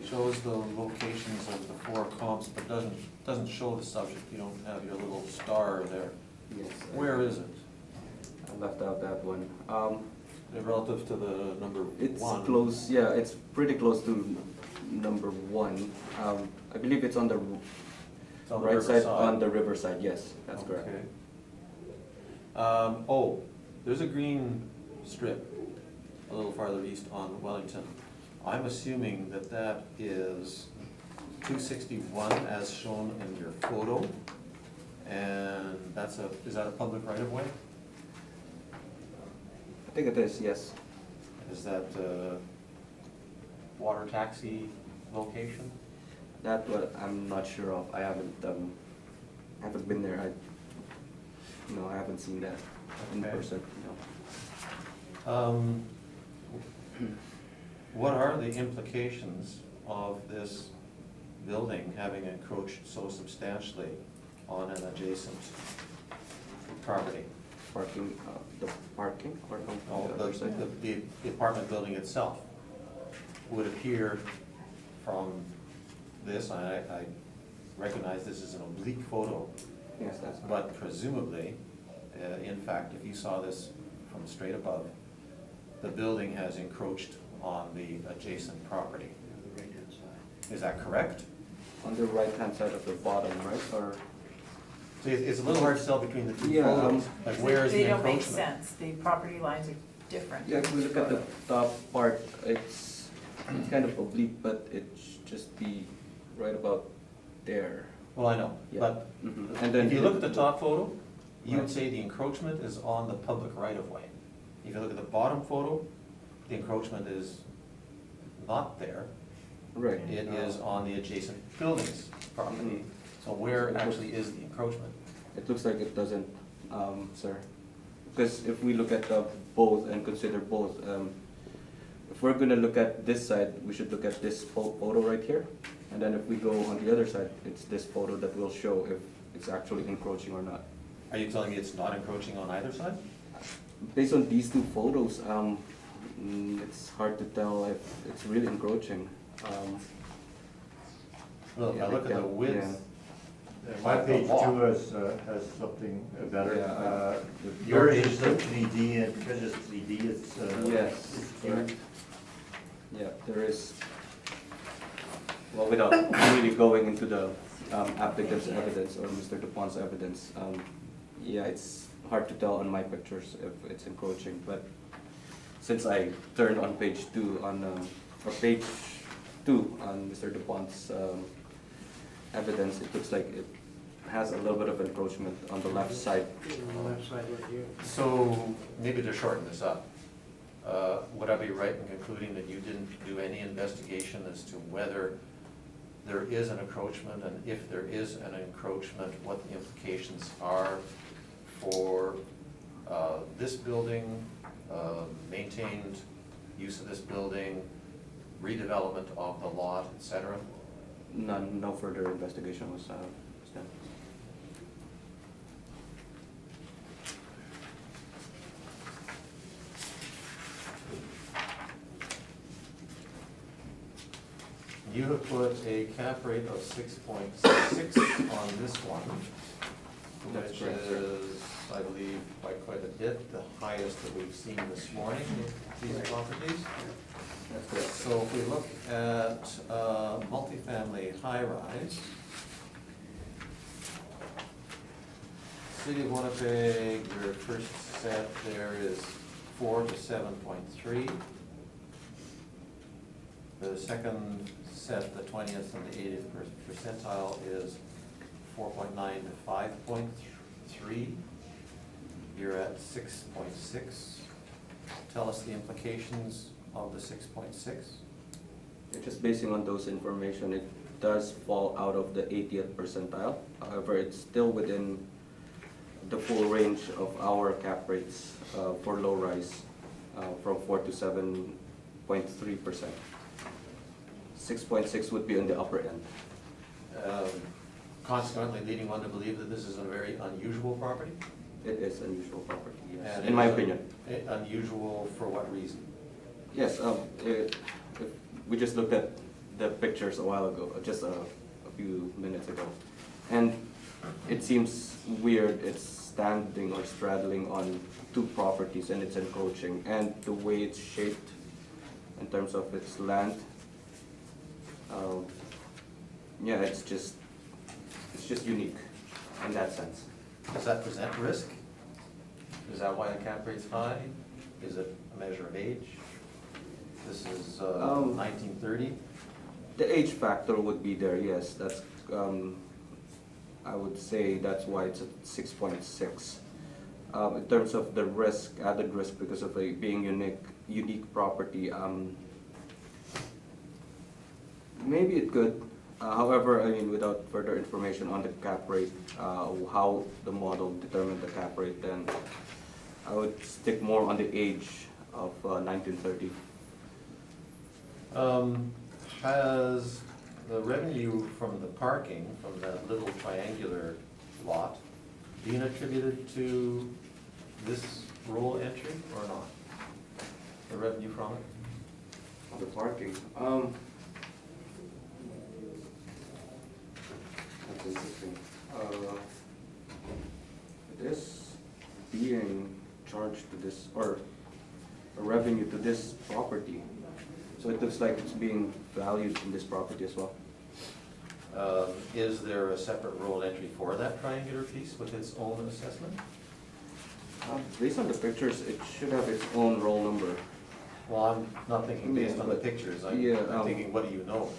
shows the locations of the 4 comps, but doesn't show the subject. You don't have your little star there. Yes. Where is it? I left out that one. Relative to the number 1? It's close, yeah, it's pretty close to number 1. I believe it's on the It's on the right side, riverside. on the riverside, yes, that's correct. Okay. there's a green strip a little farther east on Wellington. I'm assuming that that is 261 as shown in your photo. And is that a public right of way? I think it is, yes. Is that a water taxi location? That what I'm not sure of. I haven't been there. I haven't seen that in Okay. person, no. What are the implications of this building having encroached so substantially on an adjacent property? Parking, the parking or on Oh, the other side? the apartment building itself would appear from this, I recognize this is an oblique photo, Yes, that's. but presumably, in fact, if you saw this from straight above, the building has encroached on the adjacent property. The right-hand side. Is that correct? On the right-hand side of the bottom, right, or? So it's a little hard to tell between the two Yeah, photos, like where is the They don't make encroachment? sense, the property lines are different. Yeah, if we look at the top part, it's kind of oblique, but it should just be right about there. Well, I know, Yeah. but Mhm. And then if you look at the top photo, you would Right. say the encroachment is on the public right of way. If you look at the bottom photo, the encroachment is not there. Right. It is on the adjacent building's property. So where actually is the encroachment? It looks like it doesn't, sir. Because if we look at both and consider both, if we're gonna look at this side, we should look at this photo right here. And then if we go on the other side, it's this photo that will show if it's actually encroaching or not. Are you telling me it's not encroaching on either side? Based on these two photos, it's hard to tell if it's really encroaching. Well, if Yeah, I look at the yeah. width. My of the page wall- 2 has something better. Yeah, Yours is the 3D, and because it's 3D, it's. Yes, it's cute. correct. Yeah, there is, well, without really going into the applicant's evidence or Mr. Dupont's evidence, yeah, it's hard to tell on my pictures if it's encroaching, but since I turned on page 2 or page 2 on Mr. Dupont's evidence, it looks like it has a little bit of encroachment on the left side. On the left side right here. So maybe to shorten this up, would I be right in concluding that you didn't do any investigation as to whether there is an encroachment, and if there is an encroachment, what the implications are for this building, maintained use of this building, redevelopment of the lot, et cetera? No further investigation was done. You have put a cap rate of 6.6 on this one, That's which correct, sir. is, I believe, by quite a bit, the highest that we've seen this morning in these properties. That's correct. So if we look at multifamily high-rise, City of Winnipeg, your first set there is 4 to 7.3. The second set, the 20th and the 80th percentile, is 4.9 to 5.3. You're at 6.6. Tell us the implications of the 6.6. Just basing on those information, it does fall out of the 80th percentile. However, it's still within the full range of our cap rates for low rise from 4 to 7.3%. 6.6 would be on the upper end. Consequently, leading one to believe that this is a very unusual property? It is unusual property, yes, And in it my is opinion. Unusual for what reason? Yes, we just looked at the pictures a while ago, just a few minutes ago. And it seems weird, it's standing or straddling on two properties and it's encroaching. And the way it's shaped in terms of its land, yeah, it's just unique in that sense. Does that present risk? Does that why the cap rate's high? Is it a measure of age? This is 1930. The age factor would be there, yes, that's, I would say that's why it's at 6.6. In terms of the risk, added risk because of being unique property, maybe it could. However, I mean, without further information on the cap rate, how the model determined the cap rate, then I would stick more on the age of 1930. Has the revenue from the parking, from that little triangular lot, been attributed to this roll entry or not? The revenue from it? On the parking, that's interesting. This being charged to this, or a revenue to this property, so it looks like it's being valued in this property as well. Is there a separate roll entry for that triangular piece with its own assessment? Based on the pictures, it should have its own roll number. Well, I'm not thinking based on the But- pictures, yeah, I'm thinking, what do you know?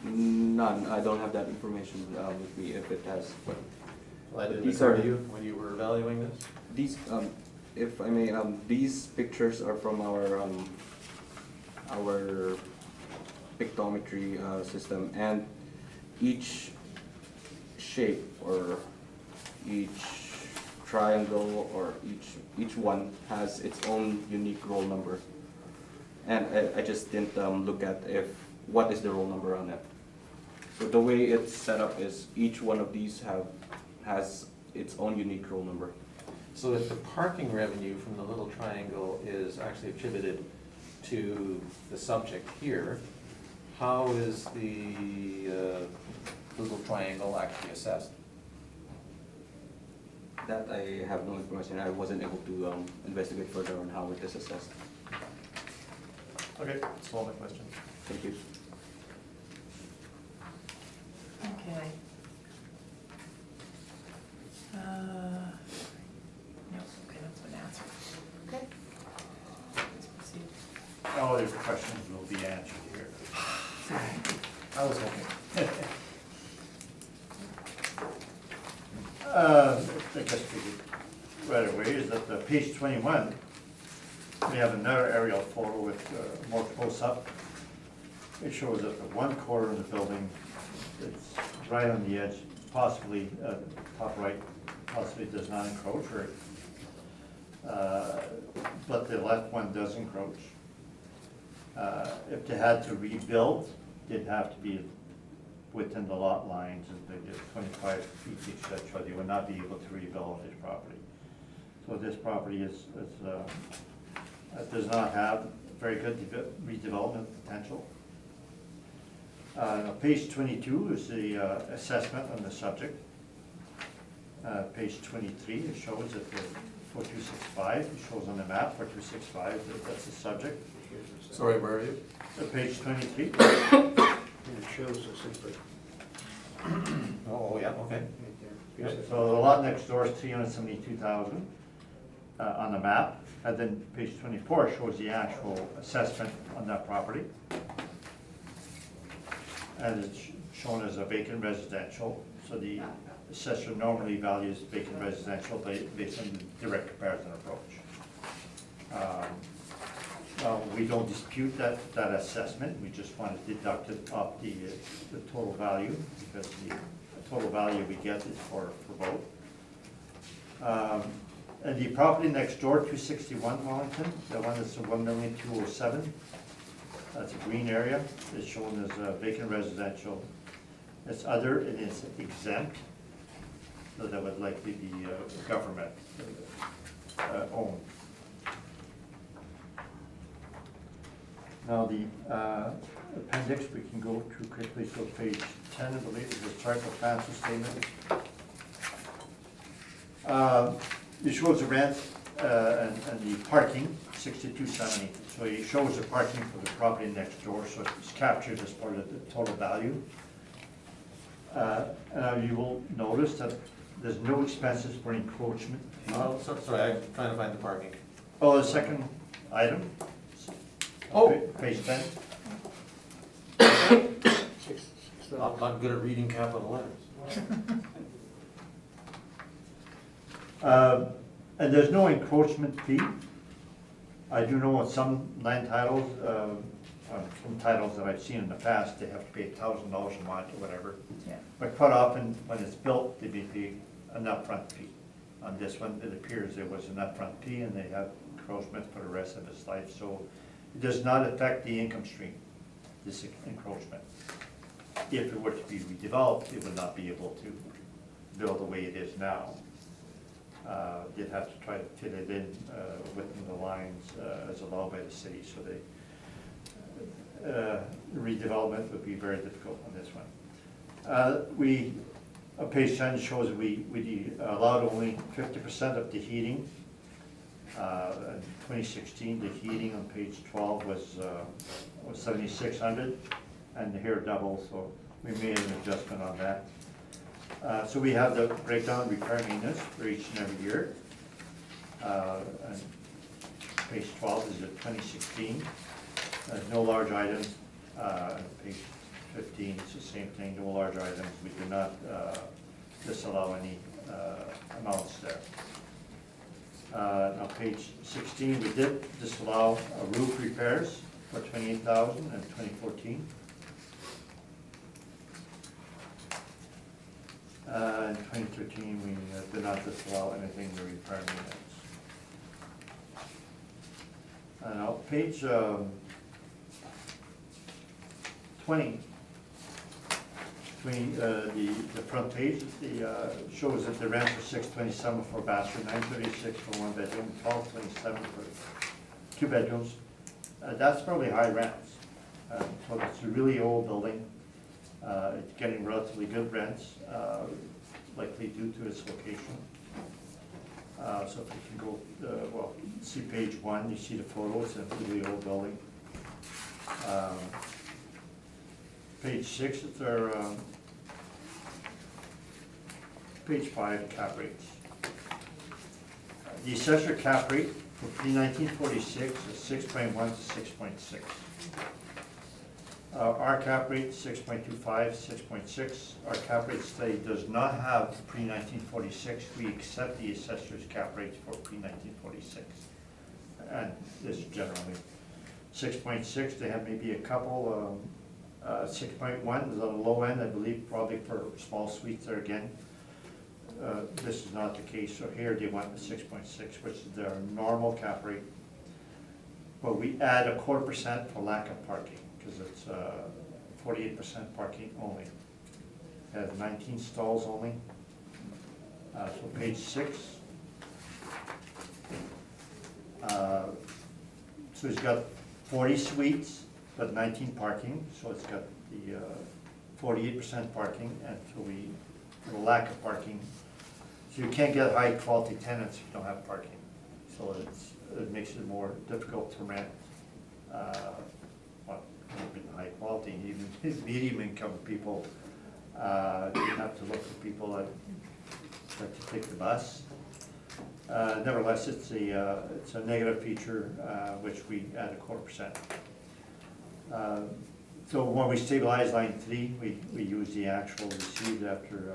None, I don't have that information with me if it has, but Well, that didn't These occur are- to you when you were evaluating this? these, if I may, these pictures are from our pictometry system, and each shape or each triangle or each one has its own unique roll number. And I just didn't look at what is the roll number on it. So the way it's set up is each one of these has its own unique roll number. So if the parking revenue from the little triangle is actually attributed to the subject here, how is the little triangle actually assessed? That I have no information. I wasn't able to investigate further on how it is assessed. Okay, that's all my questions. Thank you. Okay. Nope, okay, that's been answered. Okay. Let's proceed. All your questions will be answered here. I was hoping. I guess we right away is that page 21, we have another aerial photo with more close-up. It shows that the one corner of the building, it's right on the edge, possibly, top right, possibly does not encroach, or, but the left one does encroach. If they had to rebuild, it'd have to be within the lot lines and they get 25 feet each, so they would not be able to rebuild this property. So this property does not have very good redevelopment potential. Page 22 is the assessment on the subject. Page 23, it shows that the 4265, it shows on the map 4265, that's the subject. Sorry, where are you? Page 23. And it shows us simply Oh, yeah, okay. right there. So the lot next door is 372,000 on the map, and then page 24 shows the actual assessment on that property. And it's shown as a vacant residential, so the assessor normally values vacant residential based on the direct comparison approach. Well, we don't dispute that assessment, we just want to deduct it off the total value, because the total value we get is for both. And the property next door, 261 Wellington, the one that's 1,207,000, that's a green area, is shown as vacant residential. It's other, it is exempt, so that would likely be government owned. Now, the appendix, we can go through quickly, so page 10, I believe, is the chart of financial statement. It shows the rent and the parking, 6270. So it shows the parking for the property next door, so it's captured as part of the total value. You will notice that there's no expenses for encroachment. Oh, sorry, I'm trying to find the parking. Oh, the second item? Oh. Page 10. Not good at reading capital letters. And there's no encroachment fee. I do know on some land titles, some titles that I've seen in the past, they have to pay $1,000 a month or whatever. Yeah. But quite often, when it's built, they pay an upfront fee. On this one, it appears there was an upfront fee, and they have encroachment for the rest of its life, so it does not affect the income stream, this encroachment. If it were to be redeveloped, it would not be able to build the way it is now. You'd have to try to fit it in within the lines as allowed by the city, so the redevelopment would be very difficult on this one. Page 10 shows we allowed only 50% of the heating. In 2016, the heating on page 12 was 7,600, and here double, so we made an adjustment on that. So we have the breakdown repair maintenance for each and every year. And page 12 is at 2016. No large items. Page 15 is the same thing, no large items. We do not disallow any amounts there. Now page 16, we did disallow roof repairs for $28,000 in 2014. In 2013, we did not disallow anything to repair maintenance. Now, page 20, the front page, shows that the rents are $627 for a bathroom, $936 for one bedroom, $1227 for two bedrooms. That's probably high rents. So it's a really old building. It's getting relatively good rents, likely due to its location. So if you can go, see page 1, you see the photo, it's a really old building. Page 6, it's our, page 5, the cap rates. The assessor cap rate for pre-1946 is 6.1 to 6.6. Our cap rate, 6.25, 6.6. Our cap rate study does not have pre-1946. We accept the assessor's cap rates for pre-1946. And this is generally 6.6. They have maybe a couple, 6.1 is on the low end, I believe, probably for small suites there again. This is not the case, so here they want the 6.6, which is their normal cap rate. But we add 0.25% for lack of parking, because it's 48% parking only. It has 19 stalls only. So page 6. So it's got 40 suites, but 19 parking, so it's got the 48% parking, and so for the lack of parking, so you can't get high quality tenants if you don't have parking. So it makes it more difficult to rent. High quality, even medium income people, you have to look for people that like to take the bus. Nevertheless, it's a negative feature, which we add 0.25%. So when we stabilize line 3, we use the actual received after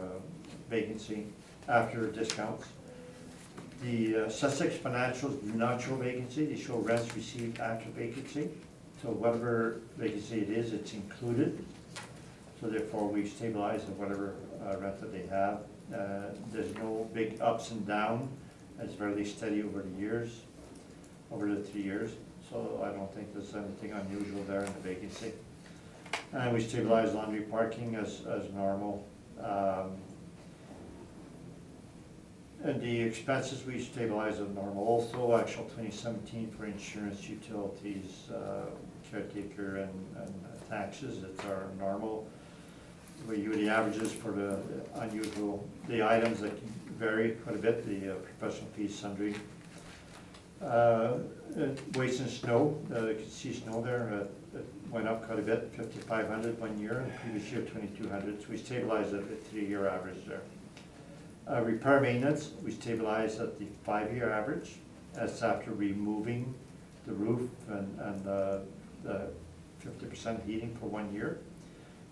vacancy, after discounts. The Sussex financials do not show vacancy, they show rents received after vacancy. So whatever vacancy it is, it's included. So therefore, we stabilize at whatever rent that they have. There's no big ups and downs. It's fairly steady over the years, over the 3 years. So I don't think there's anything unusual there in the vacancy. And we stabilize laundry parking as normal. And the expenses we stabilize as normal. Also, actual 2017 for insurance, utilities, caretaker, and taxes, it's our normal. We use the averages for the unusual, the items that vary quite a bit, the professional fees, sundry. Waste and snow, you can see snow there, it went up quite a bit, 5,500 1 year, and the previous year 2,200, so we stabilized at the 3-year average there. Repair maintenance, we stabilize at the 5-year average. That's after removing the roof and the 50% heating for 1 year.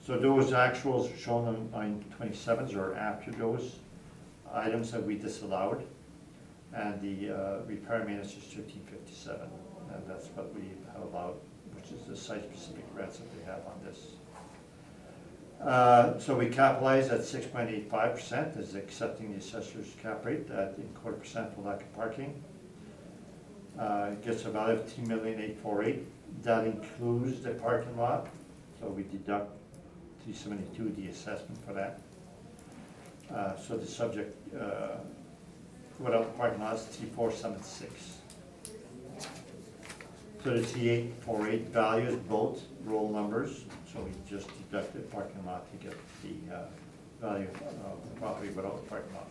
So those actuals shown on line 27s are after those items that we disallowed. And the repair maintenance is 1357, and that's what we have allowed, which is the site-specific rents that they have on this. So we capitalize at 6.85%, is accepting the assessor's cap rate at 25% for lack of parking. It gets a value of $2,848,000. That includes the parking lot, so we deduct $372, the assessment for that. So the subject, without the parking lot is 3476. So the 3848 value is both roll numbers, so we just deduct the parking lot to get the value of the property without the parking lot.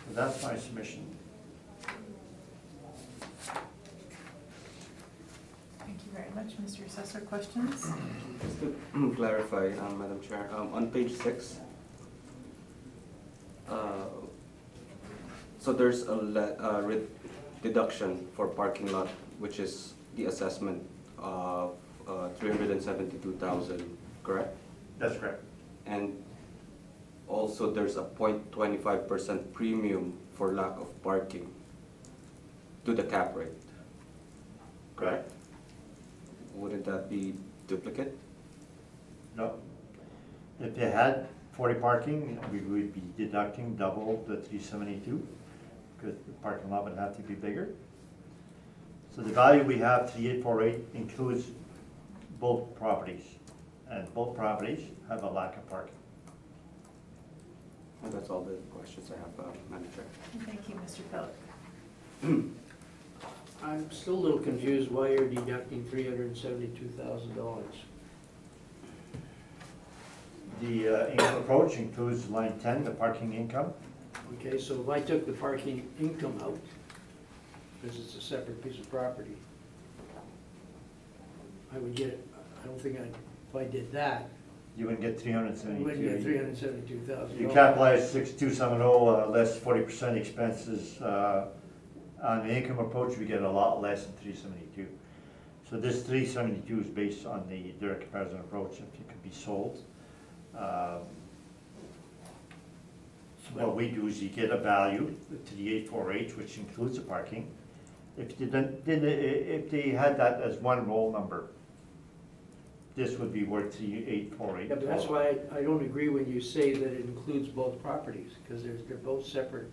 So that's my submission. Thank you very much, Mr. Assessor. Questions? Just to clarify, Madam Chair, on page 6, so there's a deduction for parking lot, which is the assessment of 372,000, correct? That's correct. And also there's a 0.25% premium for lack of parking to the cap rate, correct? Wouldn't that be duplicate? No. If they had 40 parking, we would be deducting double the 372, because the parking lot would have to be bigger. So the value we have, 3848, includes both properties, and both properties have a lack of parking. And that's all the questions I have, Madam Chair. Thank you, Mr. Pellet. I'm still a little confused why you're deducting $372,000. The income approach includes line 10, the parking income. Okay, so if I took the parking income out, because it's a separate piece of property, I would get, I don't think if I did that, You wouldn't get I wouldn't get 372. $372,000. You capitalize 6270, less 40% expenses. On the income approach, we get a lot less than 372. So this 372 is based on the direct comparison approach, if it could be sold. So what we do is you get a value to the 848, which includes the parking. If they had that as one roll number, this would be worth 3848. Yeah, but that's why I don't agree when you say that it includes both properties, because they're both separate.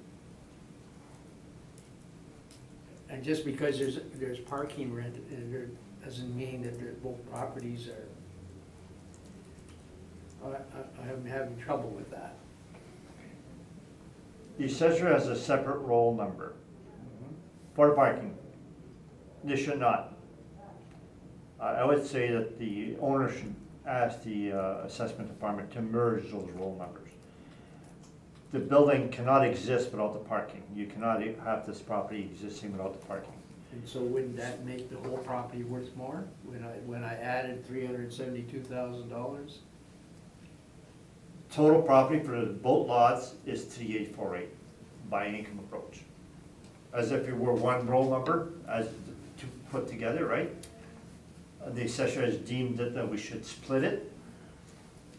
And just because there's parking rent, doesn't mean that both properties are, I'm having trouble with that. The assessor has a separate roll number for parking. This should not. I would say that the owner should ask the assessment department to merge those roll numbers. The building cannot exist without the parking. You cannot have this property existing without the parking. And so wouldn't that make the whole property worth more when I added $372,000? Total property for both lots is 3848 by income approach. As if it were one roll number, as to put together, right? The assessor has deemed that we should split it.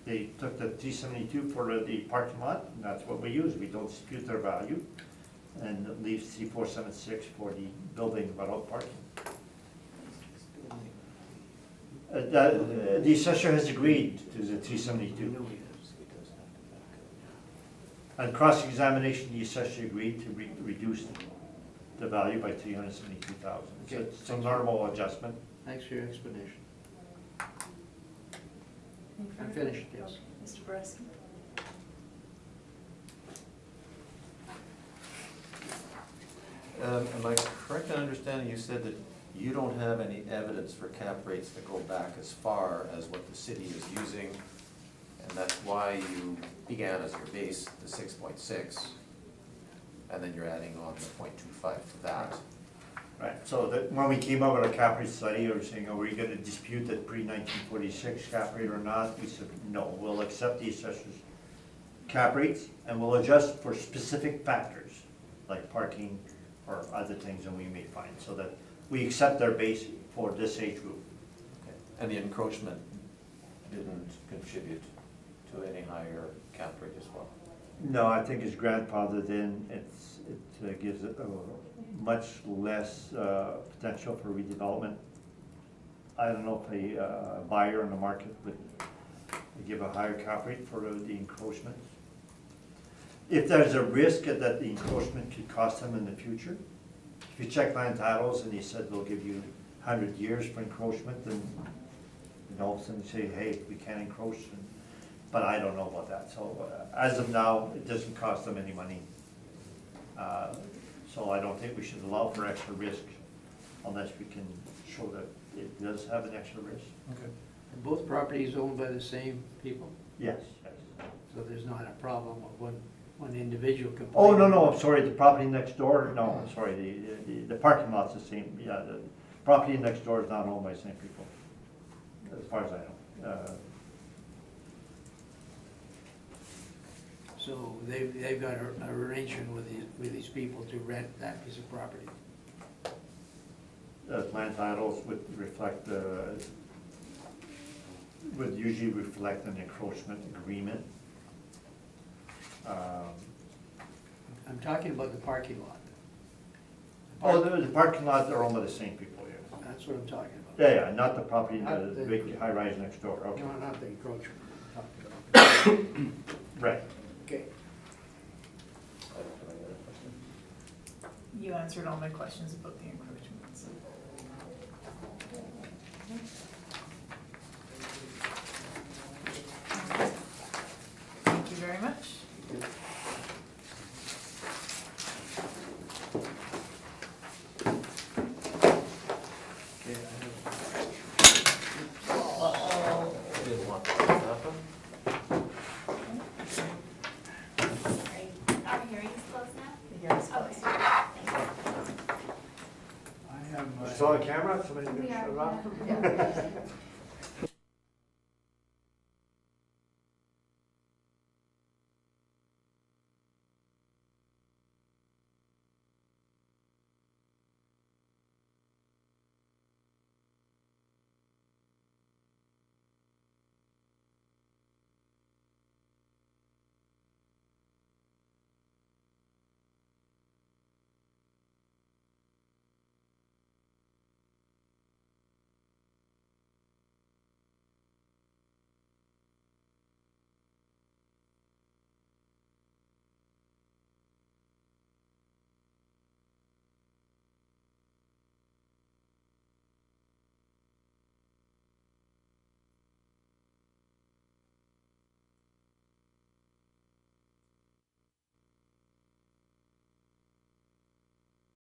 They took the 372 for the parking lot, and that's what we use. We don't dispute their value, and it leaves 3476 for the building without parking. The assessor has agreed to the 372. On cross-examination, the assessor agreed to reduce the value by 372,000. So Okay. it's a normal adjustment. Thanks for your explanation. Any I'm further- finished, yes. Mr. Boreski? Am I correct in understanding you said that you don't have any evidence for cap rates that go back as far as what the city is using, and that's why you began as your base, the 6.6, and then you're adding on the 0.25 to that? Right, so that, when we came up with a cap rate study, we were saying, are we gonna dispute that pre-1946 cap rate or not? We said, no, we'll accept the assessor's cap rates, and we'll adjust for specific factors, like parking or other things that we may find, so that we accept their base for this age group. And the encroachment didn't contribute to any higher cap rate as well? No, I think it's grandfathered in, it gives it much less potential for redevelopment. I don't know if a buyer in the market would give a higher cap rate for the encroachment. If there's a risk that the encroachment could cost them in the future, if you check land titles and he said they'll give you 100 years for encroachment, then all of a sudden say, hey, we can't encroach, but I don't know about that. So as of now, it doesn't cost them any money. So I don't think we should allow for extra risk unless we can show that it does have an extra risk. Okay. Are both properties owned by the same people? Yes, yes. So there's not a problem of one individual complaining? Oh, no, I'm sorry, the property next door, no, I'm sorry, the parking lot's the same, yeah, the property next door is not owned by the same people, as far as I know. So they've got an arrangement with these people to rent that piece of property? Land titles would reflect, would usually reflect an encroachment agreement. I'm talking about the parking lot. Oh, the parking lots are owned by the same people, yeah. That's what I'm talking about. Yeah, not the property, Not the the- big high rise next door, okay. No, not the encroachment I'm talking about. Right. Okay. I don't have any other questions. You answered all my questions about the encroachments. Thank you very much. Okay, I Didn't want that to happen. Our hearing's closed now? The hearing's closed. Okay. Thanks. have my. Still on camera, somebody We can are, shut it off? yeah.